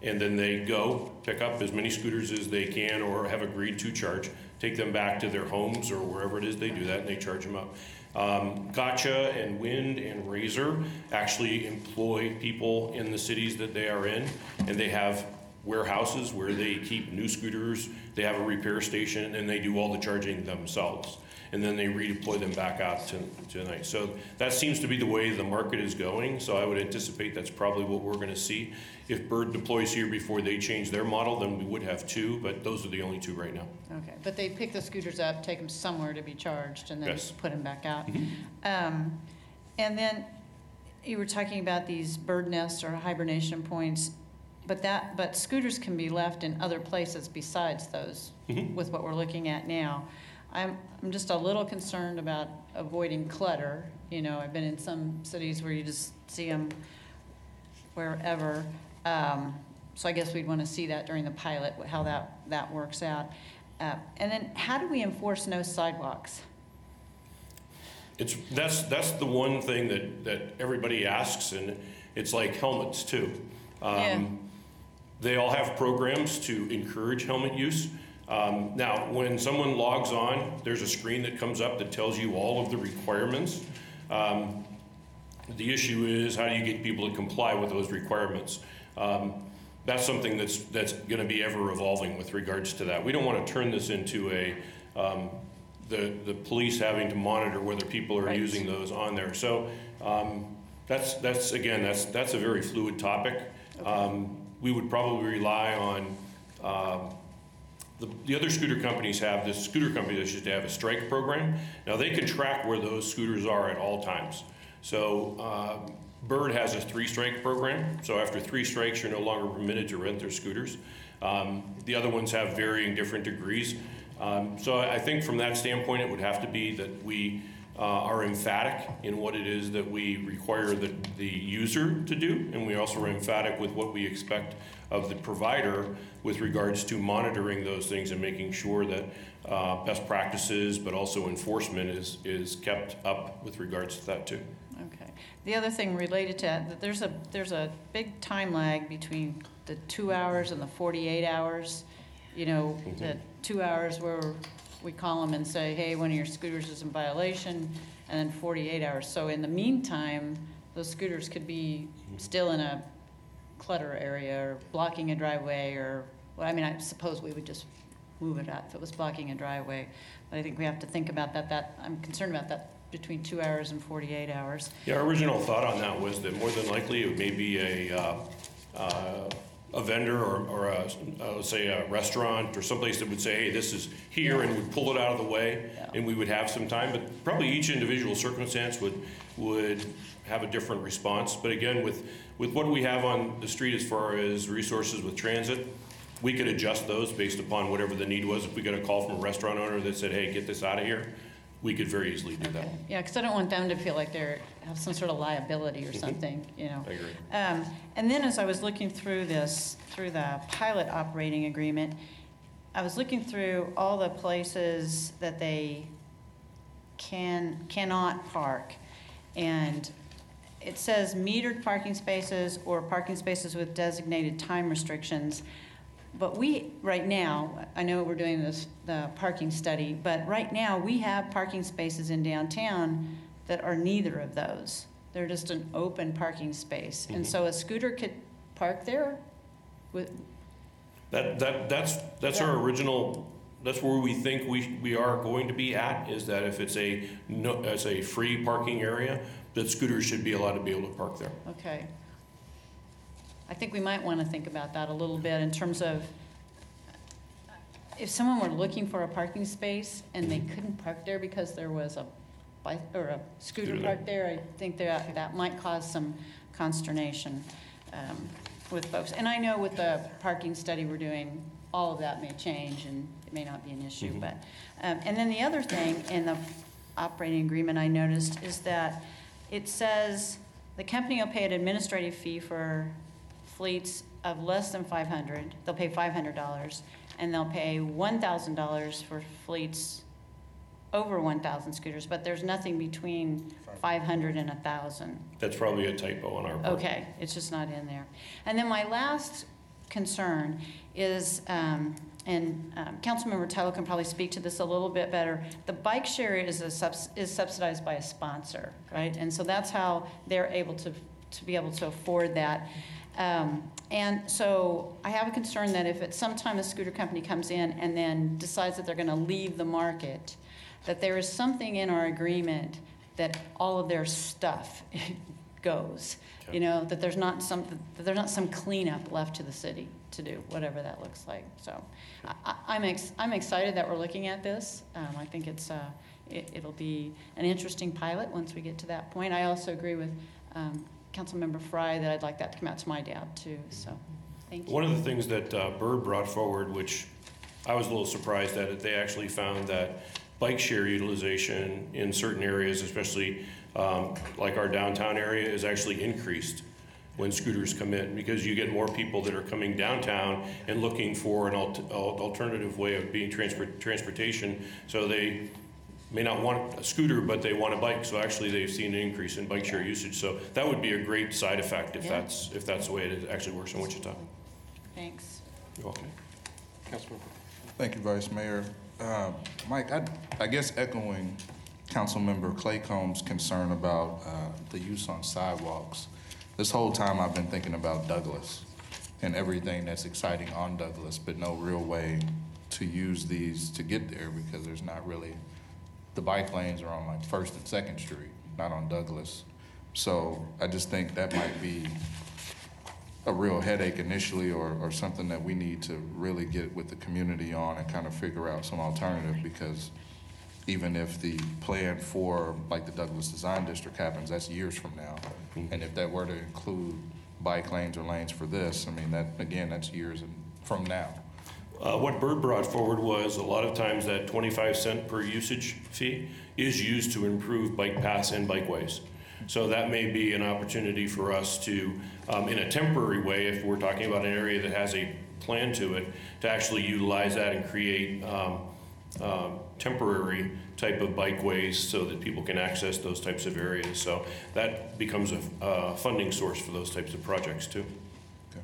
and then they go pick up as many scooters as they can or have agreed to charge, take them back to their homes or wherever it is they do that, and they charge them up. Gotcha and Wind and Razor actually employ people in the cities that they are in, and they have warehouses where they keep new scooters, they have a repair station, and they do all the charging themselves. And then they redeploy them back out tonight. So that seems to be the way the market is going, so I would anticipate that's probably what we're gonna see. If Bird deploys here before they change their model, then we would have 2, but those are the only 2 right now. Okay, but they pick the scooters up, take them somewhere to be charged, and then Yes. put them back out. And then you were talking about these bird nests or hibernation points, but scooters can be left in other places besides those with what we're looking at now. I'm just a little concerned about avoiding clutter. You know, I've been in some cities where you just see them wherever. So I guess we'd want to see that during the pilot, how that works out. And then how do we enforce no sidewalks? That's the one thing that everybody asks, and it's like helmets too. They all have programs to encourage helmet use. Now, when someone logs on, there's a screen that comes up that tells you all of the requirements. The issue is, how do you get people to comply with those requirements? That's something that's going to be ever evolving with regards to that. We don't want to turn this into the police having to monitor whether people are using those on there. So that's a very fluid topic. We would probably rely on the other scooter companies have this. Scooter company that used to have a strike program. Now they can track where those scooters are at all times. So Bird has a 3-strike program. So after 3 strikes, you're no longer permitted to rent their scooters. The other ones have varying different degrees. So I think from that standpoint, it would have to be that we are emphatic in what it is that we require the user to do, and we also are emphatic with what we expect of the provider with regards to monitoring those things and making sure that best practices, but also enforcement is kept up with regards to that too. Okay. The other thing related to that, there's a big time lag between the 2 hours and the 48 hours. You know, the 2 hours where we call them and say, hey, one of your scooters is in violation, and then 48 hours. So in the meantime, those scooters could be still in a clutter area or blocking a driveway, or, well, I mean, I suppose we would just move it out if it was blocking a driveway. But I think we have to think about that. I'm concerned about that between 2 hours and 48 hours. Yeah, our original thought on that was that more than likely it may be a vendor or let's say a restaurant or someplace that would say, hey, this is here, and would pull it out of the way, and we would have some time. But probably each individual circumstance would have a different response. But again, with what we have on the street as far as resources with transit, we could adjust those based upon whatever the need was. If we got a call from a restaurant owner that said, hey, get this out of here, we could very easily do that. Yeah, because I don't want them to feel like they have some sort of liability or something, you know. I agree. And then as I was looking through the pilot operating agreement, I was looking through all the places that they cannot park. And it says metered parking spaces or parking spaces with designated time restrictions. But we, right now, I know we're doing the parking study, but right now we have parking spaces in downtown that are neither of those. They're just an open parking space. And so a scooter could park there with. That's our original, that's where we think we are going to be at, is that if it's a free parking area, that scooters should be allowed to be able to park there. Okay. I think we might want to think about that a little bit in terms of if someone were looking for a parking space and they couldn't park there because there was a bike or a scooter parked there, I think that might cause some consternation with folks. And I know with the parking study we're doing, all of that may change and it may not be an issue. But and then the other thing in the operating agreement I noticed is that it says the company will pay an administrative fee for fleets of less than 500, they'll pay $500, and they'll pay $1,000 for fleets over 1,000 scooters, but there's nothing between 500 and 1,000. That's probably a typo on our part. Okay, it's just not in there. And then my last concern is, Councilmember Tuttle can probably speak to this a little bit better. The bike share is subsidized by a sponsor, right? And so that's how they're able to to be able to afford that. And so I have a concern that if at some time a scooter company comes in and then decides that they're going to leave the market, that there is something in our agreement that all of their stuff goes. Okay. You know, that there's not some cleanup left to the city to do, whatever that looks like. So I'm excited that we're looking at this. I think it'll be an interesting pilot once we get to that point. I also agree with Councilmember Fry that I'd like that to come out to my dad too. So thank you. One of the things that Bird brought forward, which I was a little surprised at, they actually found that bike share utilization in certain areas, especially like our downtown area, is actually increased when scooters come in, because you get more people that are coming downtown and looking for an alternative way of being transportation. So they may not want a scooter, but they want a bike. So actually they've seen an increase in bike share usage. So that would be a great side effect if that's the way it actually works in Wichita. Thanks. You're welcome. Thank you, Vice Mayor. Mike, I guess echoing Councilmember Claycomb's concern about the use on sidewalks, this whole time I've been thinking about Douglas and everything that's exciting on Douglas, but no real way to use these to get there because there's not really, the bike lanes are on like 1st and 2nd Street, not on Douglas. So I just think that might be a real headache initially, or something that we need to really get with the community on and kind of figure out some alternative, because even if the plan for like the Douglas Design District happens, that's years from now. And if that were to include bike lanes or lanes for this, I mean, that again, that's years from now. What Bird brought forward was a lot of times that 25-cent per usage fee is used to improve bike paths and bikeways. So that may be an opportunity for us to, in a temporary way, if we're talking about an area that has a plan to it, to actually utilize that and create temporary type of bikeways so that people can access those types of areas. So that becomes a funding source for those types of projects too. Okay.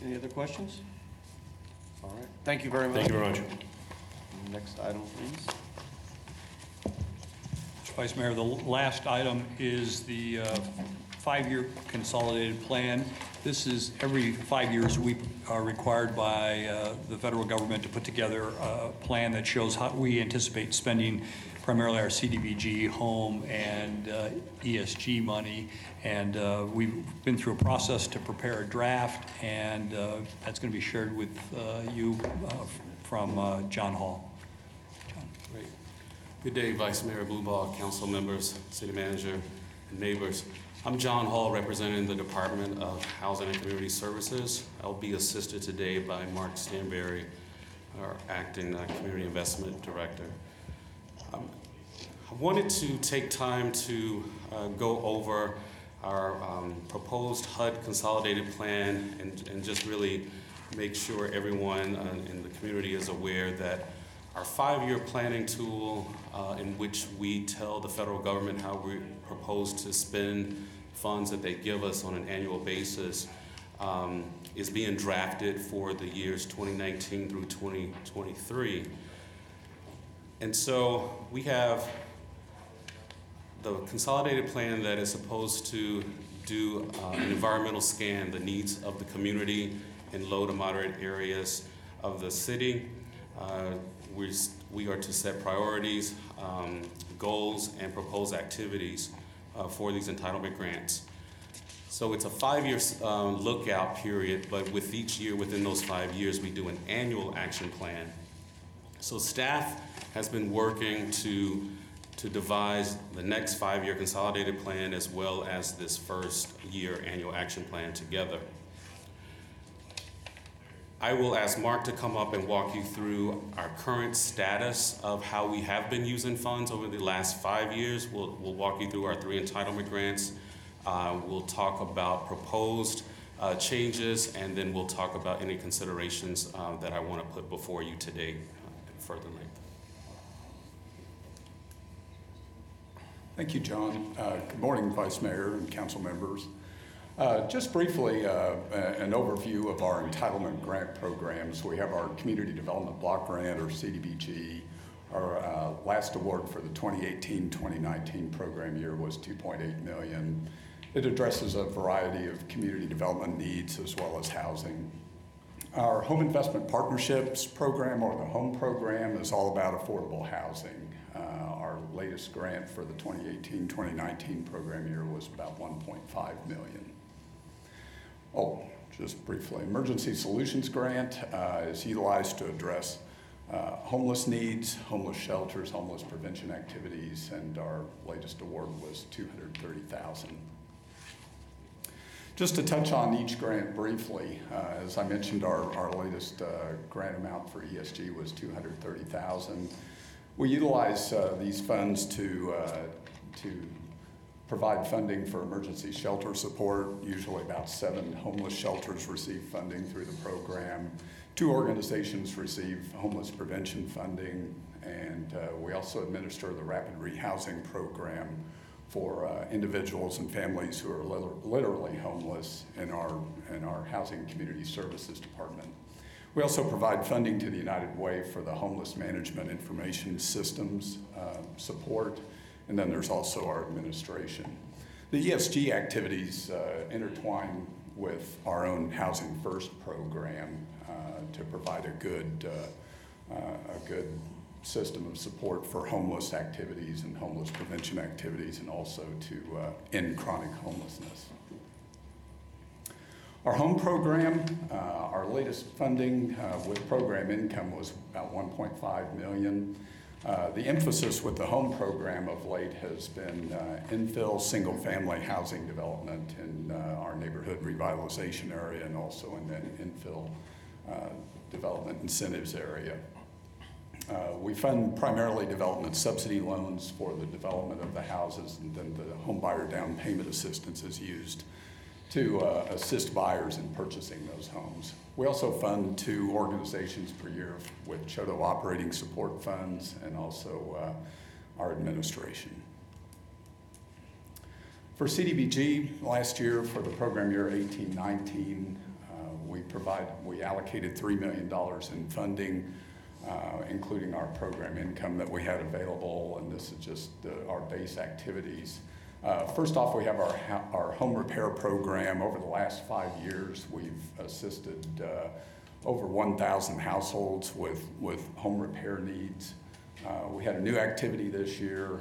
Any other questions? All right. Thank you very much. Thank you very much. Next item, please. Vice Mayor, the last item is the 5-year consolidated plan. This is every 5 years we are required by the federal government to put together a plan that shows how we anticipate spending primarily our CDBG, home, and ESG money. And we've been through a process to prepare a draft, and that's going to be shared with you from John Hall. Great. Good day, Vice Mayor Blumenbach, council members, city manager, and neighbors. I'm John Hall, representing the Department of Housing and Community Services. I'll be assisted today by Mark Stanberry, our acting Community Investment Director. I wanted to take time to go over our proposed HUD consolidated plan and just really make sure everyone in the community is aware that our 5-year planning tool, in which we tell the federal government how we propose to spend funds that they give us on an annual basis, is being drafted for the years 2019 through 2023. And so we have the consolidated plan that is supposed to do an environmental scan, the needs of the community in low to moderate areas of the city. We are to set priorities, goals, and propose activities for these entitlement grants. So it's a 5-year lookout period, but with each year within those 5 years, we do an annual action plan. So staff has been working to devise the next 5-year consolidated plan as well as this first year annual action plan together. I will ask Mark to come up and walk you through our current status of how we have been using funds over the last 5 years. We'll walk you through our 3 entitlement grants. We'll talk about proposed changes, and then we'll talk about any considerations that I want to put before you today at further length. Thank you, John. Good morning, Vice Mayor and council members. Just briefly, an overview of our entitlement grant programs. We have our Community Development Block Grant, or CDBG, Our last award for the 2018-2019 program year was $2.8 million. It addresses a variety of community development needs as well as housing. Our Home Investment Partnerships program, or the HOME program, is all about affordable housing. Our latest grant for the 2018-2019 program year was about $1.5 million. Oh, just briefly, Emergency Solutions Grant is utilized to address homeless needs, homeless shelters, homeless prevention activities, and our latest award was $230,000. Just to touch on each grant briefly, as I mentioned, our latest grant amount for ESG was $230,000. We utilize these funds to provide funding for emergency shelter support. Usually about 7 homeless shelters receive funding through the program. 2 organizations receive homeless prevention funding, and we also administer the Rapid Rehousing Program for individuals and families who are literally homeless in our Housing Community Services Department. We also provide funding to the United Way for the Homeless Management Information Systems support, and then there's also our administration. The ESG activities intertwine with our own Housing First program to provide a good system of support for homeless activities and homeless prevention activities, and also to end chronic homelessness. Our HOME program, our latest funding with program income was about $1.5 million. The emphasis with the HOME program of late has been infill single-family housing development in our neighborhood revitalization area, and also in the infill development incentives area. We fund primarily development subsidy loans for the development of the houses, and then the home buyer down payment assistance is used to assist buyers in purchasing those homes. We also fund 2 organizations per year with CHOTO operating support funds, and also our administration. For CDBG, last year for the program year 18-19, we allocated $3 million in funding, including our program income that we had available, and this is just our base activities. First off, we have our home repair program. Over the last 5 years, we've assisted over 1,000 households with home repair needs. We had a new activity this year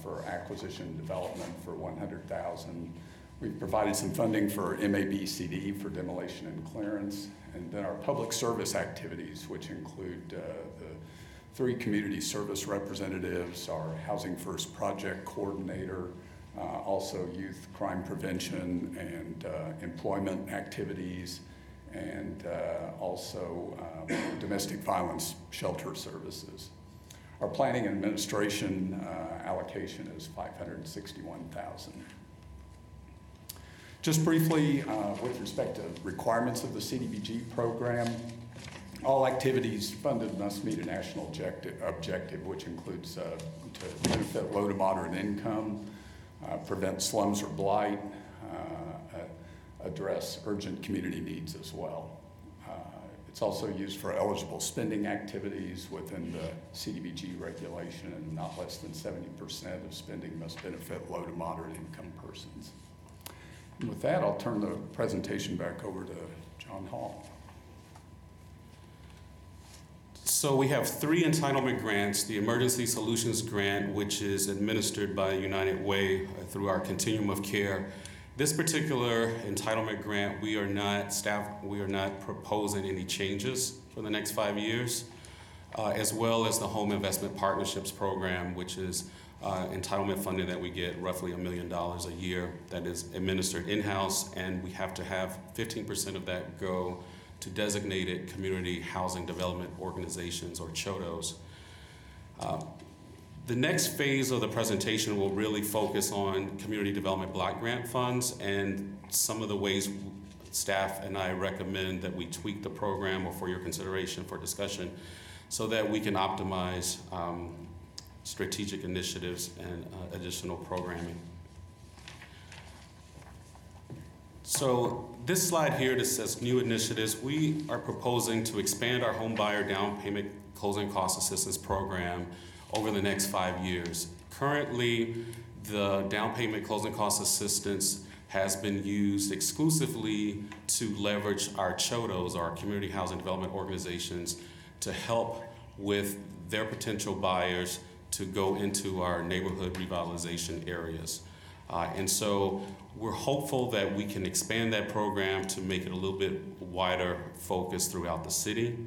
for acquisition development for $100,000. We've provided some funding for MABCD for demolition and clearance, and then our public service activities, which include the 3 community service representatives, our Housing First project coordinator, also youth crime prevention and employment activities, and also domestic violence shelter services. Our planning and administration allocation is $561,000. Just briefly, with respect to requirements of the CDBG program, all activities funded must meet a national objective, which includes to benefit low to moderate income, prevent slums or blight, address urgent community needs as well. It's also used for eligible spending activities within the CDBG regulation, and not less than 70% of spending must benefit low to moderate income persons. And with that, I'll turn the presentation back over to John Hall. So we have 3 entitlement grants. The Emergency Solutions Grant, which is administered by United Way through our Continuum of Care. This particular entitlement grant, we are not proposing any changes for the next 5 years, as well as the Home Investment Partnerships Program, which is entitlement funding that we get roughly $1 million a year that is administered in-house, and we have to have 15% of that go to designated community housing development organizations, or CHOTOs. The next phase of the presentation will really focus on community development block grant funds and some of the ways staff and I recommend that we tweak the program, or for your consideration for discussion, so that we can optimize strategic initiatives and additional programming. So This slide here that says new initiatives, we are proposing to expand our home buyer down payment closing cost assistance program over the next 5 years. Currently, the down payment closing cost assistance has been used exclusively to leverage our CHODOs, our community housing development organizations, to help with their potential buyers to go into our neighborhood revitalization areas. And so we're hopeful that we can expand that program to make it a little bit wider focus throughout the city.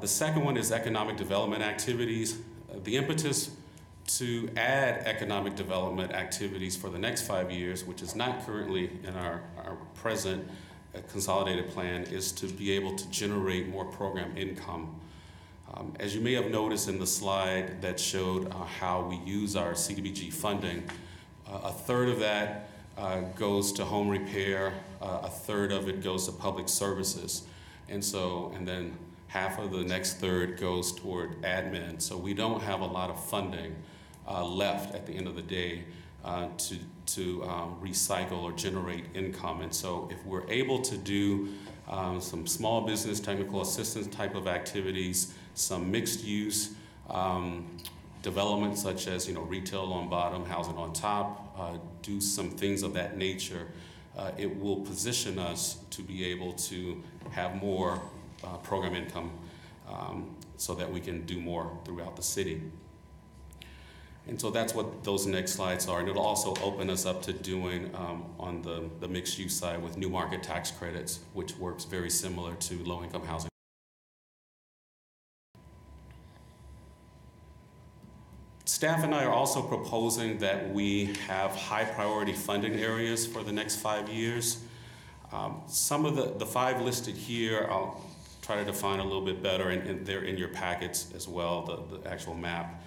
The second one is economic development activities. The impetus to add economic development activities for the next 5 years, which is not currently in our present consolidated plan, is to be able to generate more program income. As you may have noticed in the slide that showed how we use our CDBG funding, a third of that goes to home repair, a third of it goes to public services, and then half of the next third goes toward admin. So we don't have a lot of funding left at the end of the day to recycle or generate income. And so if we're able to do some small business technical assistance type of activities, some mixed use development such as retail on bottom, housing on top, do some things of that nature, it will position us to be able to have more program income so that we can do more throughout the city. And so that's what those next slides are. And it'll also open us up to doing on the mixed use side with new market tax credits, which works very similar to low income housing. Staff and I are also proposing that we have high priority funding areas for the next 5 years. Some of the 5 listed here, I'll try to define a little bit better, and they're in your packets as well, the actual map.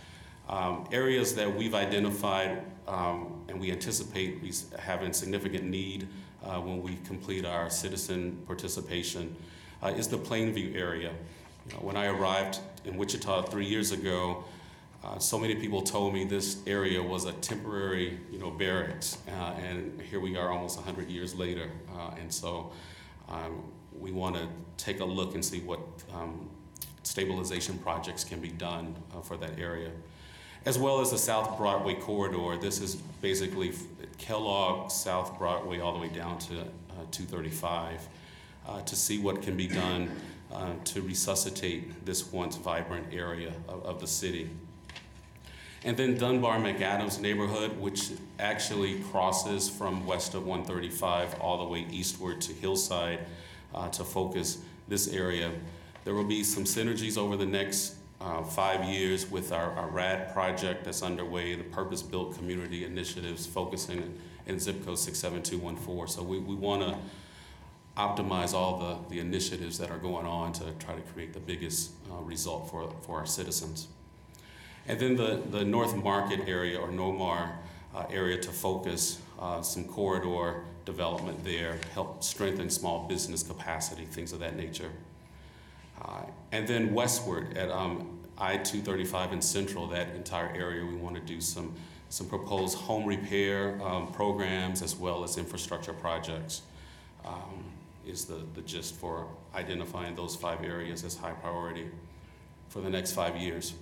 Areas that we've identified and we anticipate having significant need when we complete our citizen participation is the Plainview area. When I arrived in Wichita 3 years ago, so many people told me this area was a temporary, barracks, and here we are almost 100 years later. And so we want to take a look and see what stabilization projects can be done for that area. As well as the South Broadway corridor. This is basically Kellogg, South Broadway, all the way down to 235, to see what can be done to resuscitate this once vibrant area of the city. And then Dunbar McAdams neighborhood, which actually crosses from west of 135 all the way eastward to Hillside to focus this area. There will be some synergies over the next 5 years with our RAD project that's underway, the purpose-built community initiatives focusing in zip code 67214. So we want to optimize all the initiatives that are going on to try to create the biggest result for our citizens. And then the North Market area, or NOMAR area, to focus some corridor development there, help strengthen small business capacity, things of that nature. And then westward at I-235 and Central, that entire area, we want to do some proposed home repair programs as well as infrastructure projects is the gist for identifying those 5 areas as high priority for the next 5 years.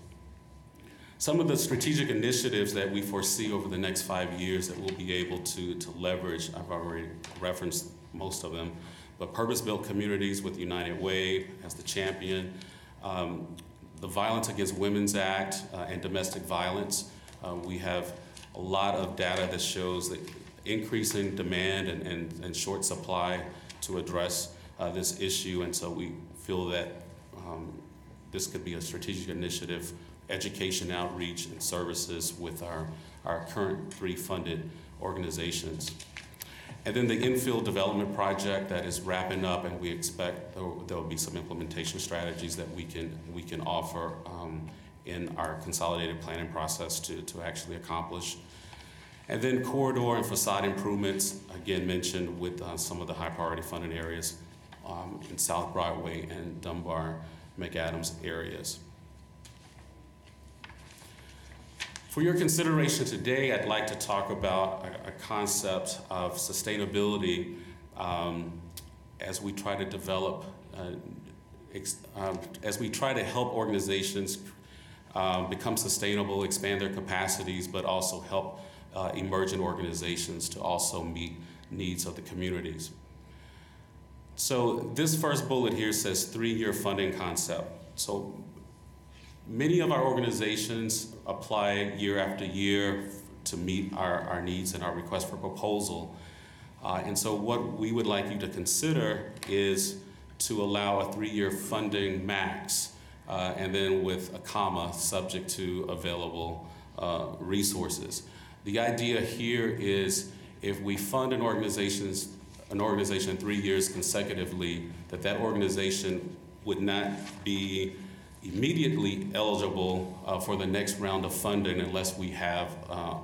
Some of the strategic initiatives that we foresee over the next 5 years that we'll be able to leverage, I've already referenced most of them, but purpose-built communities with United Way as the champion, the Violence Against Women's Act and domestic violence. We have a lot of data that shows that increasing demand and short supply to address this issue, and so we feel that this could be a strategic initiative, education outreach and services with our current 3 funded organizations. And then the infill development project that is wrapping up, and we expect there will be some implementation strategies that we can offer in our consolidated planning process to actually accomplish. And then corridor and facade improvements, again mentioned with some of the high priority funding areas in South Broadway and Dunbar McAdams areas. For your consideration today, I'd like to talk about a concept of sustainability as we try to develop, as we try to help organizations become sustainable, expand their capacities, but also help emerging organizations to also meet needs of the communities. So this first bullet here says 3-year funding concept. So many of our organizations apply year after year to meet our needs and our request for proposal. And so what we would like you to consider is to allow a 3-year funding max, and then with a comma, subject to available resources. The idea here is if we fund an organization 3 years consecutively, that organization would not be immediately eligible for the next round of funding unless we have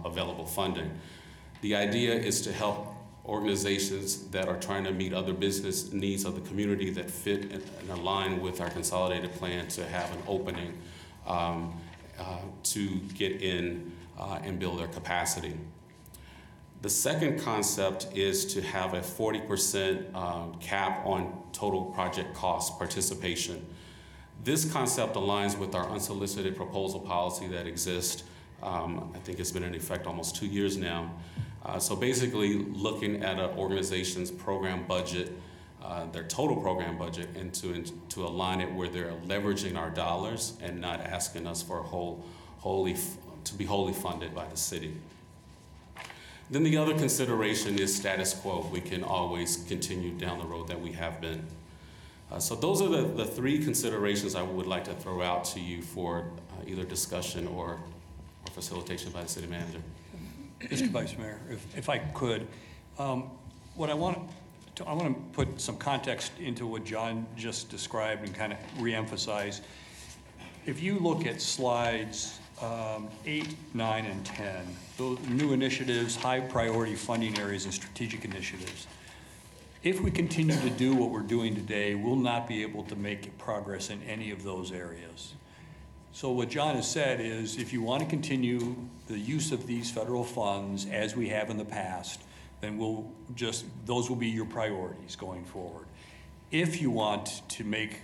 available funding. The idea is to help organizations that are trying to meet other business needs of the community that fit and align with our consolidated plan to have an opening to get in and build their capacity. The second concept is to have a 40% cap on total project cost participation. This concept aligns with our unsolicited proposal policy that exists. I think it's been in effect almost 2 years now. So basically looking at an organization's program budget, their total program budget, and to align it where they're leveraging our dollars and not asking us for to be wholly funded by the city. Then the other consideration is status quo. We can always continue down the road that we have been. So those are the 3 considerations I would like to throw out to you for either discussion or facilitation by the city manager. Mr. Vice Mayor, if I could, what I want to put some context into what John just described and kind of reemphasize. If you look at slides 8, 9, and 10, those new initiatives, high priority funding areas, and strategic initiatives, if we continue to do what we're doing today, we'll not be able to make progress in any of those areas. So what John has said is if you want to continue the use of these federal funds as we have in the past, then those will be your priorities going forward. If you want to make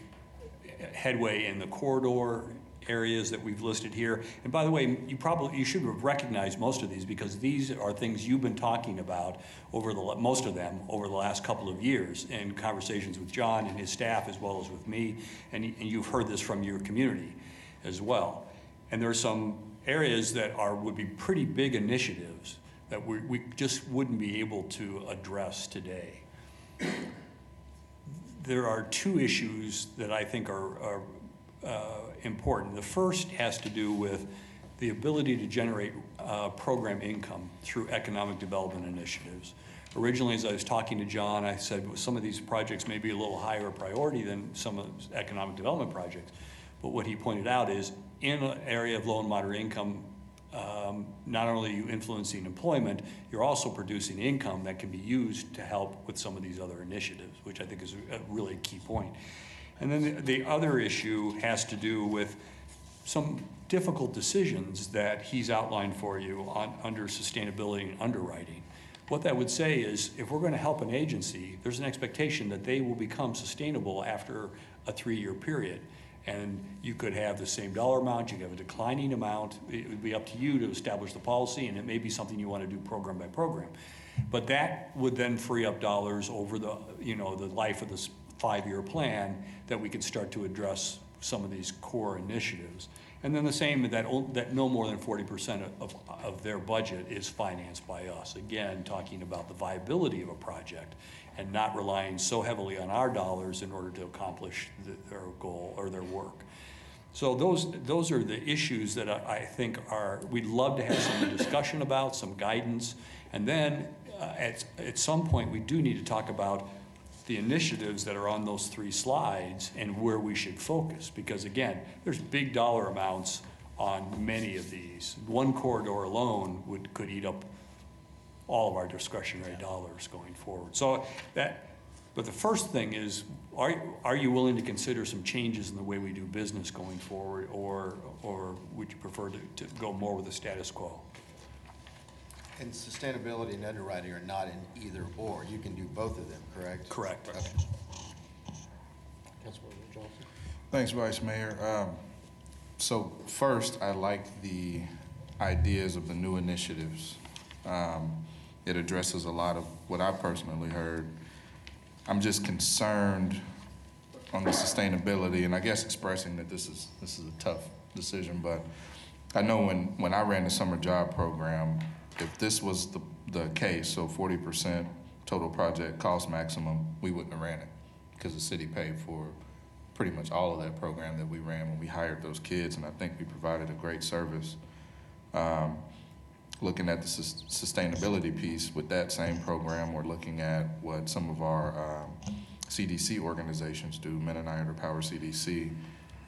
headway in the corridor areas that we've listed here, and by the way, you should have recognized most of these because these are things you've been talking about most of them over the last couple of years in conversations with John and his staff as well as with me, and you've heard this from your community as well. And there are some areas that would be pretty big initiatives that we just wouldn't be able to address today. There are 2 issues that I think are important. The first has to do with the ability to generate program income through economic development initiatives. Originally, as I was talking to John, I said some of these projects may be a little higher priority than some of the economic development projects. But what he pointed out is in an area of low and moderate income, not only are you influencing employment, you're also producing income that can be used to help with some of these other initiatives, which I think is a really key point. And then the other issue has to do with some difficult decisions that he's outlined for you under sustainability and underwriting. What that would say is if we're going to help an agency, there's an expectation that they will become sustainable after a 3-year period. And you could have the same dollar amount, you could have a declining amount. It would be up to you to establish the policy, and it may be something you want to do program by program. But that would then free up dollars over the life of this 5-year plan that we could start to address some of these core initiatives. And then the same that no more than 40% of their budget is financed by us. Again, talking about the viability of a project and not relying so heavily on our dollars in order to accomplish their goal or their work. So those are the issues that I think we'd love to have some discussion about, some guidance. And then at some point, we do need to talk about the initiatives that are on those 3 slides and where we should focus. Because again, there's big dollar amounts on many of these. One corridor alone could eat up all of our discretionary dollars going forward. But the first thing is, are you willing to consider some changes in the way we do business going forward, or would you prefer to go more with the status quo? And sustainability and underwriting are not in either or. You can do both of them, correct? Correct. Okay. Councilmember Johnson? Thanks, Vice Mayor. So first, I like the ideas of the new initiatives. It addresses a lot of what I personally heard. I'm just concerned on the sustainability, and I guess expressing that this is a tough decision, but I know when I ran the summer job program, if this was the case, so 40% total project cost maximum, we wouldn't have ran it because the city paid for pretty much all of that program that we ran when we hired those kids, and I think we provided a great service. Looking at the sustainability piece with that same program, we're looking at what some of our CDC organizations do. Mennonite or Power CDC,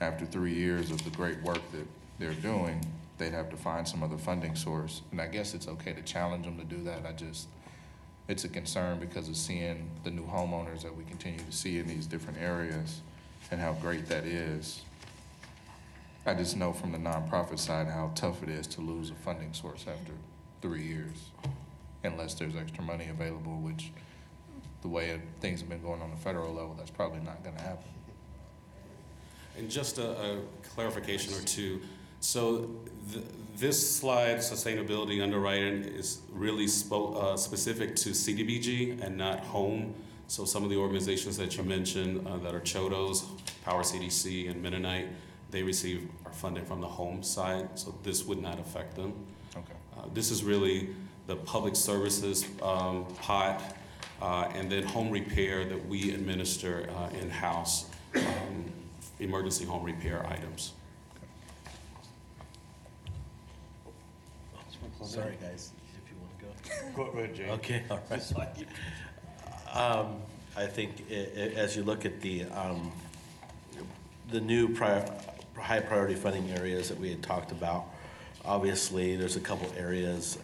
after 3 years of the great work that they're doing, they'd have to find some other funding source. And I guess it's okay to challenge them to do that. It's a concern because of seeing the new homeowners that we continue to see in these different areas and how great that is. I just know from the nonprofit side how tough it is to lose a funding source after 3 years, unless there's extra money available, which the way things have been going on the federal level, that's probably not gonna happen. And just a clarification or two. So this slide, sustainability underwriting, is really specific to CDBG and not home. So some of the organizations that you mentioned that are CHODOs, Power CDC and Mennonite, they receive our funding from the home side, so this would not affect them. Okay. This is really the public services pot, and then home repair that we administer in-house, emergency home repair items. Sorry, guys, if you want to go. Go ahead, Jay. Okay, all right. I think as you look at the new high priority funding areas that we had talked about, obviously there's a couple areas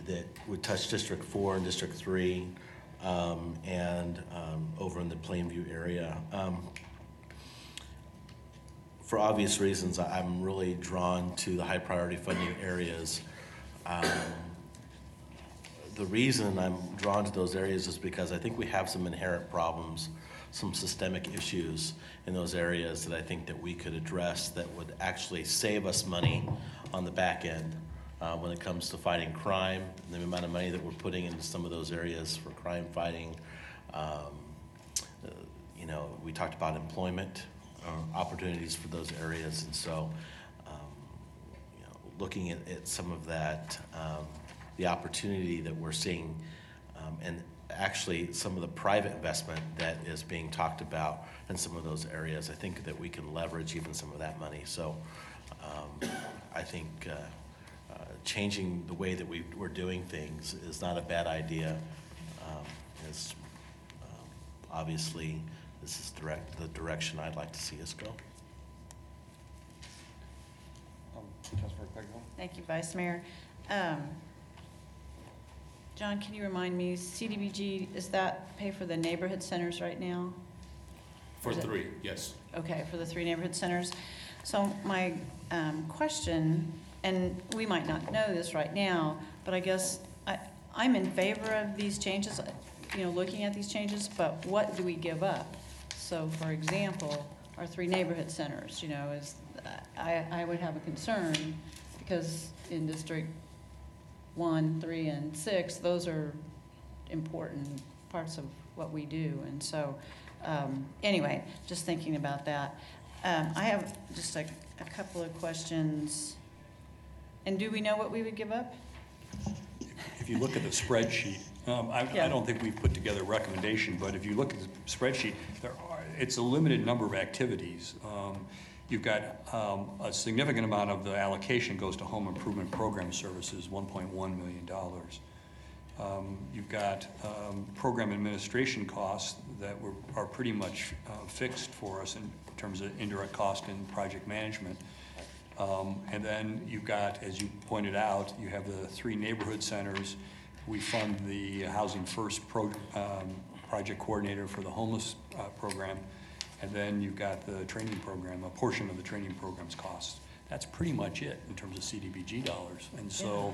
that would touch District 4 and District 3 and over in the Plainview area. For obvious reasons, I'm really drawn to the high priority funding areas. The reason I'm drawn to those areas is because I think we have some inherent problems, some systemic issues in those areas that I think that we could address that would actually save us money on the back end when it comes to fighting crime, and the amount of money that we're putting into some of those areas for crime fighting. You know, we talked about employment opportunities for those areas, and so you know, looking at some of that, the opportunity that we're seeing, and actually some of the private investment that is being talked about in some of those areas, I think that we can leverage even some of that money. So I think changing the way that we're doing things is not a bad idea. Obviously, this is the direction I'd like to see us go. Thank you, Vice Mayor. John, can you remind me, CDBG, is that pay for the neighborhood centers right now? For 3, yes. Okay, for the 3 neighborhood centers. So my question, and we might not know this right now, but I guess I'm in favor of these changes, you know, looking at these changes, but what do we give up? So for example, our 3 neighborhood centers, you know, I would have a concern because in District 1, 3, and 6, those are important parts of what we do. And so anyway, just thinking about that. I have just a couple of questions. And do we know what we would give up? If you look at the spreadsheet, I don't think we've put together a recommendation, but if you look at the spreadsheet, it's a limited number of activities. You've got a significant amount of the allocation goes to home improvement program services, $1.1 million. You've got program administration costs that are pretty much fixed for us in terms of indirect cost and project management. And then you've got, as you pointed out, you have the 3 neighborhood centers. We fund the Housing First project coordinator for the homeless program. And then you've got the training program, a portion of the training program's costs. That's pretty much it in terms of CDBG dollars. And so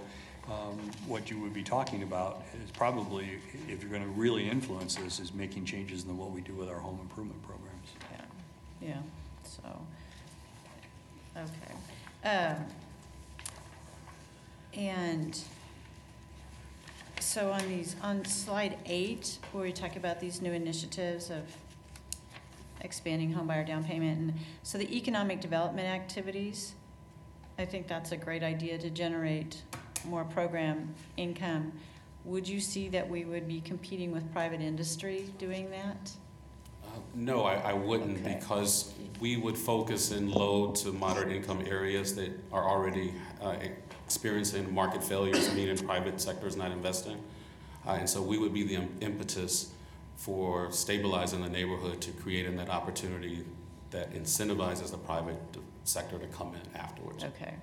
what you would be talking about is probably, if you're going to really influence this, is making changes in what we do with our home improvement programs. Yeah, so, okay. And so on slide 8, where we talk about these new initiatives of expanding homebuyer down payment, and so the economic development activities, I think that's a great idea to generate more program income. Would you see that we would be competing with private industry doing that? No, I wouldn't, Okay. because we would focus in low to moderate income areas that are already experiencing market failures, meaning private sector is not investing. And so we would be the impetus for stabilizing the neighborhood, to creating that opportunity that incentivizes the private sector to come in afterwards. Okay.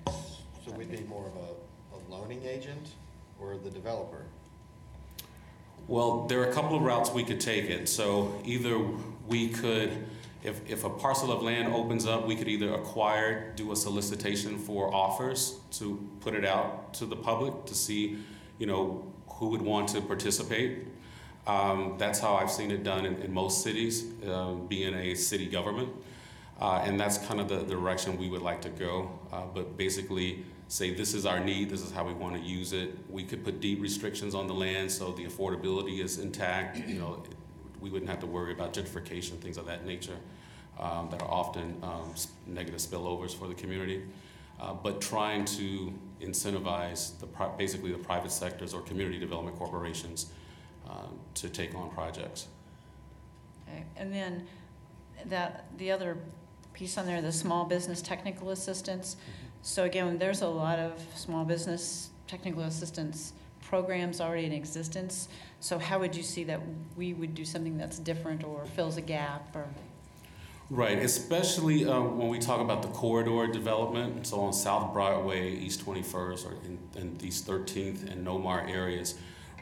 So we'd be more of a loaning agent or the developer? Well, there are a couple of routes we could take it. So either we could, if a parcel of land opens up, we could either acquire, do a solicitation for offers to put it out to the public to see, who would want to participate. That's how I've seen it done in most cities, being a city government. And that's kind of the direction we would like to go. But basically say, this is our need, this is how we want to use it. We could put deed restrictions on the land so the affordability is intact. We wouldn't have to worry about gentrification, things of that nature, that are often negative spillovers for the community. But trying to incentivize basically the private sectors or community development corporations to take on projects. Okay. And then the other piece on there, the small business technical assistance. So again, there's a lot of small business technical assistance programs already in existence. So how would you see that we would do something that's different or fills a gap? Or Right, especially when we talk about the corridor development, so on South Broadway, East 21st, or in East 13th and Nomar areas.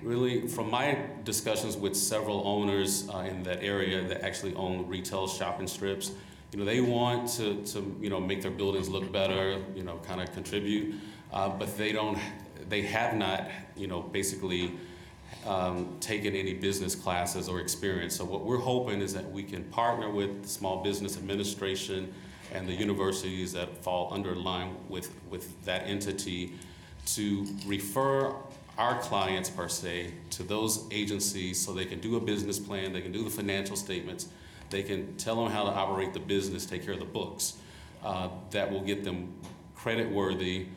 Really, from my discussions with several owners in that area that actually own retail shopping strips, they want to make their buildings look better, kind of contribute, but they have not, basically taken any business classes or experience. So what we're hoping is that we can partner with the Small Business Administration and the universities that fall under line with that entity to refer our clients, per se, to those agencies so they can do a business plan, they can do the financial statements, they can tell them how to operate the business, take care of the books. That will get them credit worthy.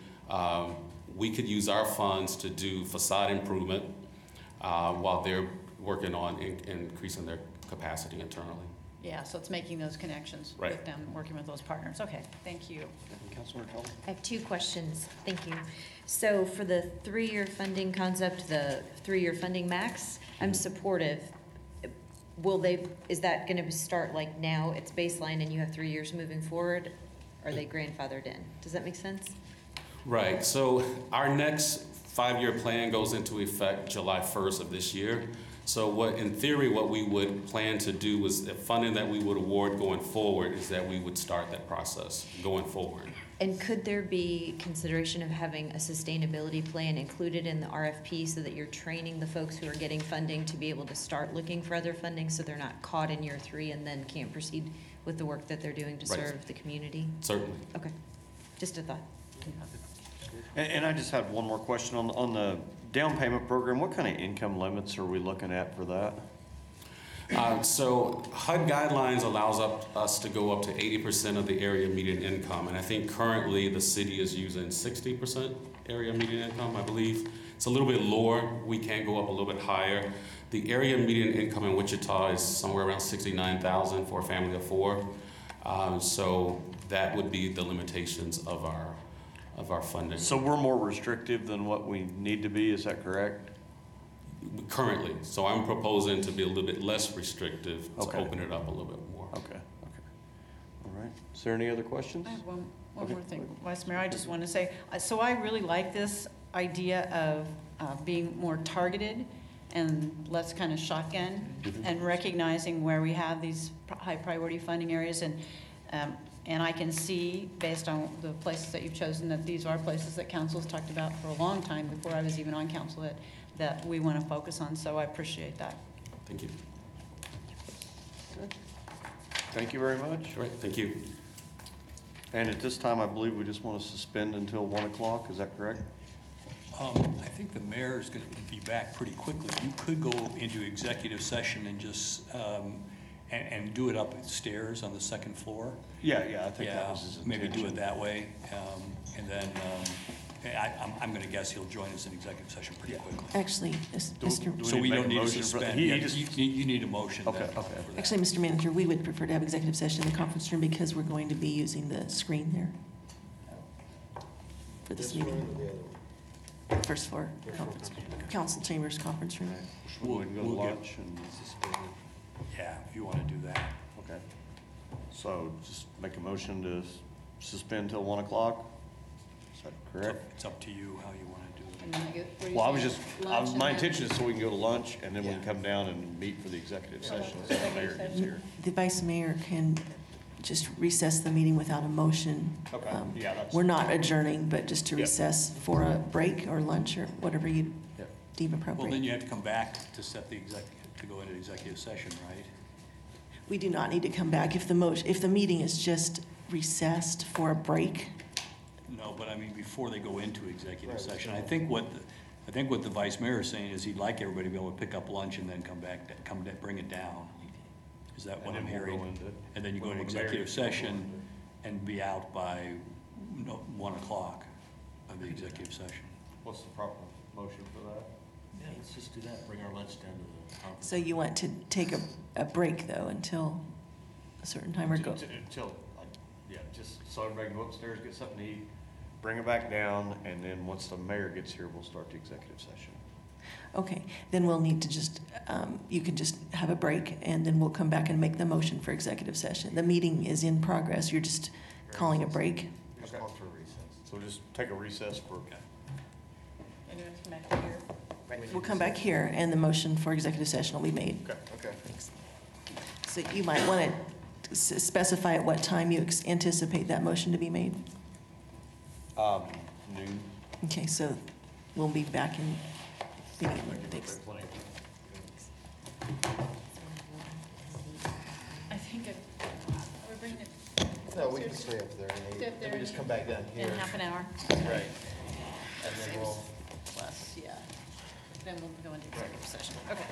We could use our funds to do facade improvement while they're working on increasing their capacity internally. yeah, so it's making those connections Right. with them, working with those partners. Okay, thank you. Councilor Cullen? I have 2 questions. Thank you. So for the 3-year funding concept, the 3-year funding max, I'm supportive. Is that going to start like now, it's baseline and you have 3 years moving forward? Are they grandfathered in? Does that make sense? Right, so our next 5-year plan goes into effect July 1st of this year. So in theory, what we would plan to do is the funding that we would award going forward is that we would start that process going forward. And could there be consideration of having a sustainability plan included in the RFP so that you're training the folks who are getting funding to be able to start looking for other funding so they're not caught in year 3 and then can't proceed with the work that they're doing to Right. serve the community? Certainly. Okay, just a thought. And I just had one more question on the down payment program. What kind of income limits are we looking at for that? So HUD guidelines allows us to go up to 80% of the area median income. And I think currently the city is using 60% area median income, I believe. It's a little bit lower. We can go up a little bit higher. The area median income in Wichita is somewhere around $69,000 for a family of 4. So that would be the limitations of our funding. So we're more restrictive than what we need to be, is that correct? Currently. So I'm proposing to be a little bit less restrictive, to Okay. open it up a little bit more. Okay. All right. Is there any other questions? I have one Okay. more thing, Vice Mayor. I just want to say, so I really like this idea of being more targeted and less kind of shotgun, and recognizing where we have these high priority funding areas. And And I can see, based on the places that you've chosen, that these are places that council's talked about for a long time, before I was even on council, that we want to focus on, so I appreciate that. Thank you. Thank you very much. All right, thank you. And at this time, I believe we just want to suspend until 1 o'clock, is that correct? I think the mayor is going to be back pretty quickly. You could go into executive session and just, and do it upstairs on the second floor. Yeah, I think that was his intention. Maybe do it that way. And then, I'm going to guess he'll join us in executive session pretty quickly. Actually, Mr. So we don't need to motion for- suspend. he Yeah, just- you need a motion. Okay, then okay. for that. Actually, Mr. Manager, we would prefer to have executive session in the conference room because we're going to be using the screen there for this meeting. First floor, conference, council chambers conference room. Should we go to We'll get- lunch and? Yeah, if you want to do that. Okay. So just make a motion to suspend till 1 o'clock? Is that correct? It's up to you how you want to do it. Well, I was just, my intention is so we can go to lunch and then we can come down and meet for the executive session. So the mayor gets here. The vice mayor can just recess the meeting without a motion. Okay, yeah, that's. We're not adjourning, but just to Yeah. recess for a break or lunch or whatever you Yeah. deem Well, then appropriate. you have to come back to set the to go into executive session, right? We do not need to come back if the meeting is just recessed for a break. No, but I mean, before they go into executive session, I think what the vice mayor is saying is he'd like everybody to be able to pick up lunch and then come back, bring it down. Is that what And I'm then we'll go hearing? into it. And then you go When into the mayor executive gets back session and be out by 1 o'clock of the executive session. What's the proper motion for that? Yeah, let's just do that, bring our lunch down to the conference. So you want to take a break though until a certain time or go? Until, yeah, just so everybody can go upstairs, get something to eat, bring it back down, and then once the mayor gets here, we'll start the executive session. Okay, then we'll need to just, you can just have a break and then we'll come back and make the motion for executive session. The meeting is in progress, you're just calling a break. Okay. So we'll just take a recess for. We'll come back here and the motion for executive session will be made. Okay. Thanks. So you might want to specify at what time you anticipate that motion to be made? Noon. Okay, so we'll be back in meeting. Thanks. I think we're bringing it. No, we can stay up there and then we just come back down here. In half an hour. Right. And then we'll. Less, yeah. Then we'll go into executive session. Okay.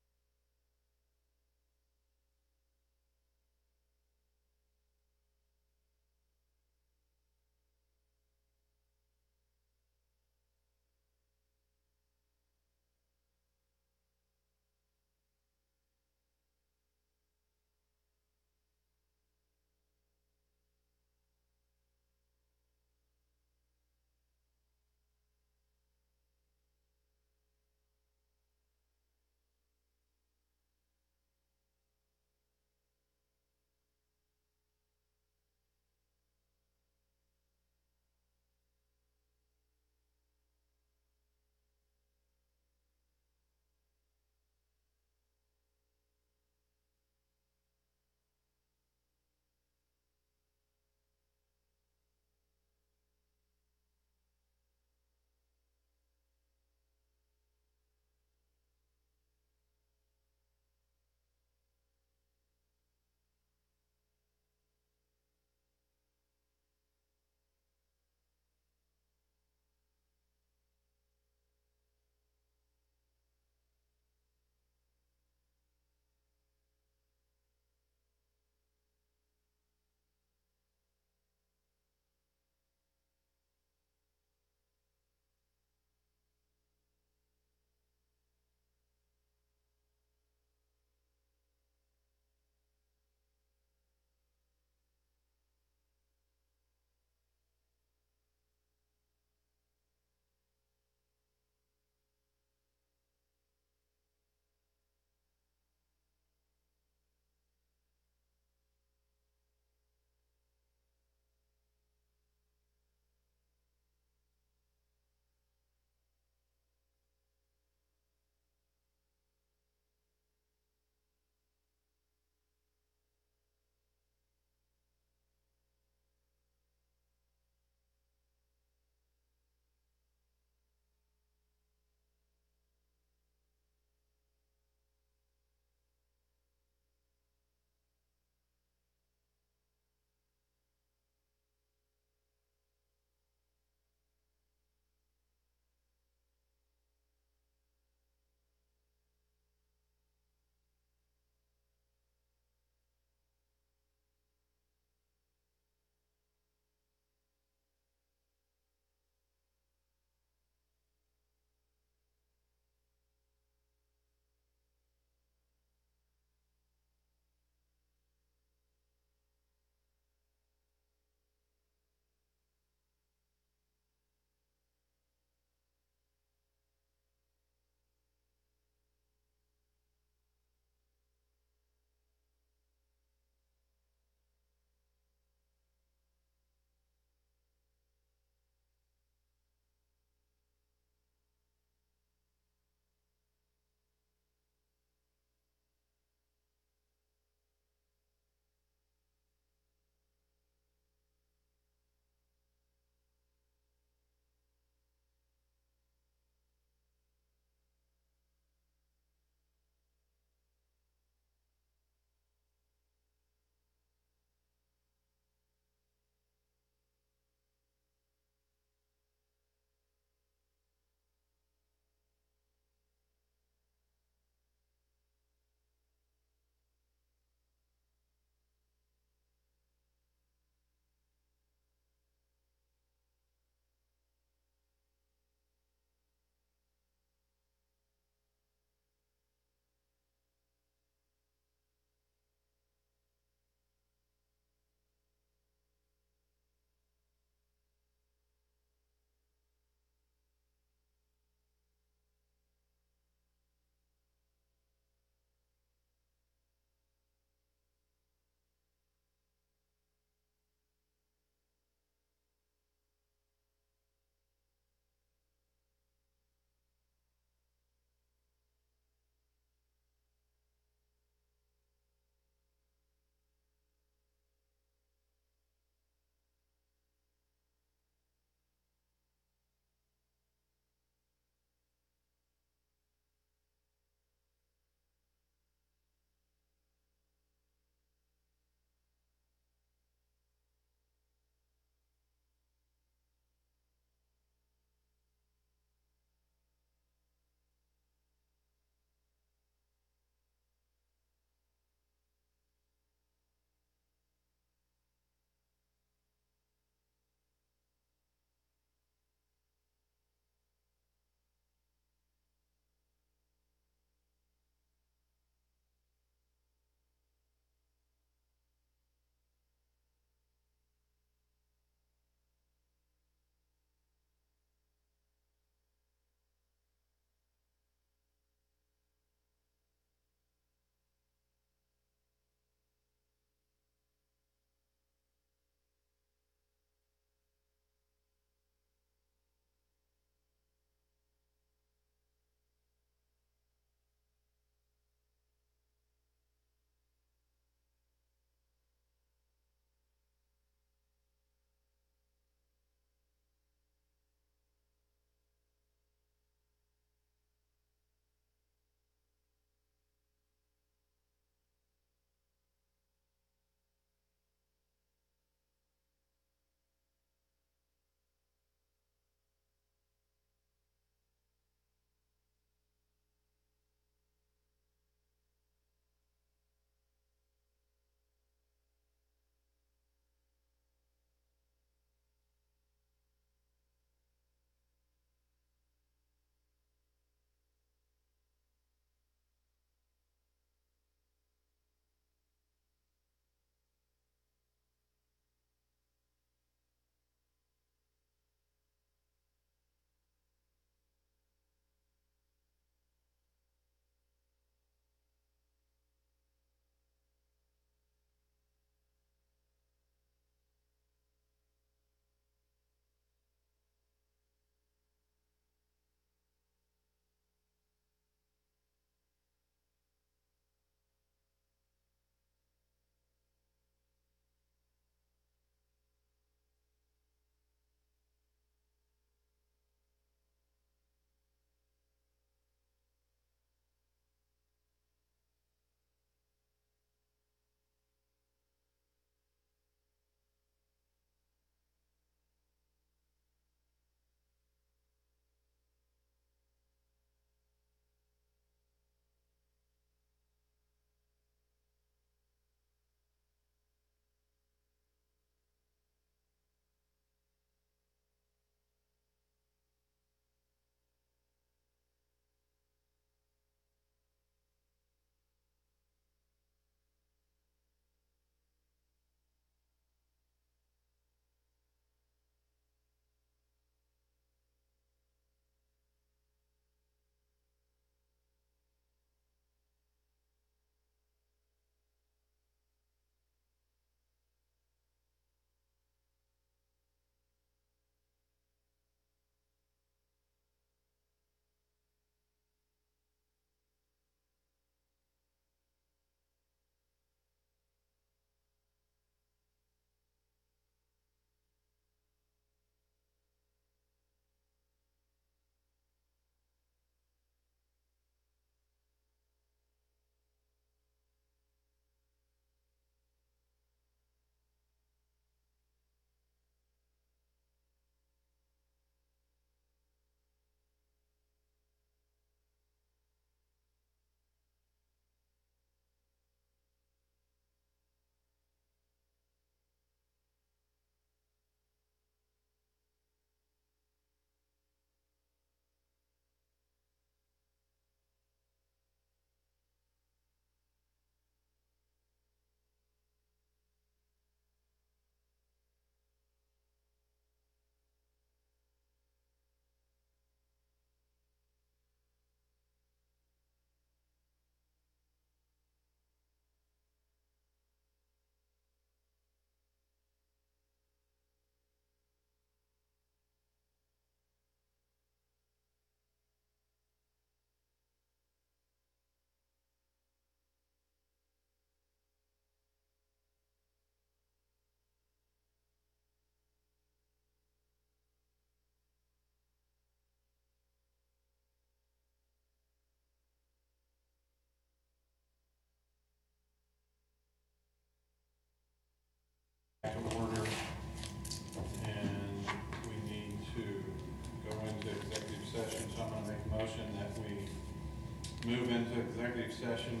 move into executive session.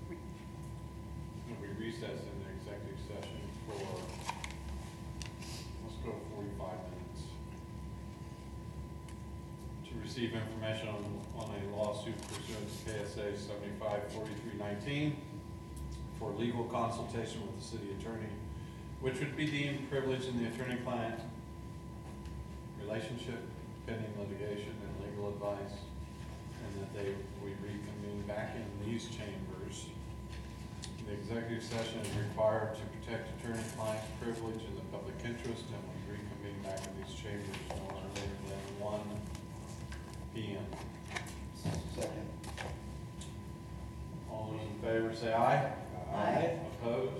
We recess into executive session for, let's go 45 minutes. To receive information on a lawsuit pursuant to KSA 754319 for legal consultation with the city attorney, which would be deemed privileged in the attorney-client relationship, pending litigation and legal advice, and that we reconvene back in these chambers. The executive session is required to protect attorney-client privilege in the public interest, and we reconvene back in these chambers no later than 1 p.m. Second. All those in favor say aye. Aye. Opposed?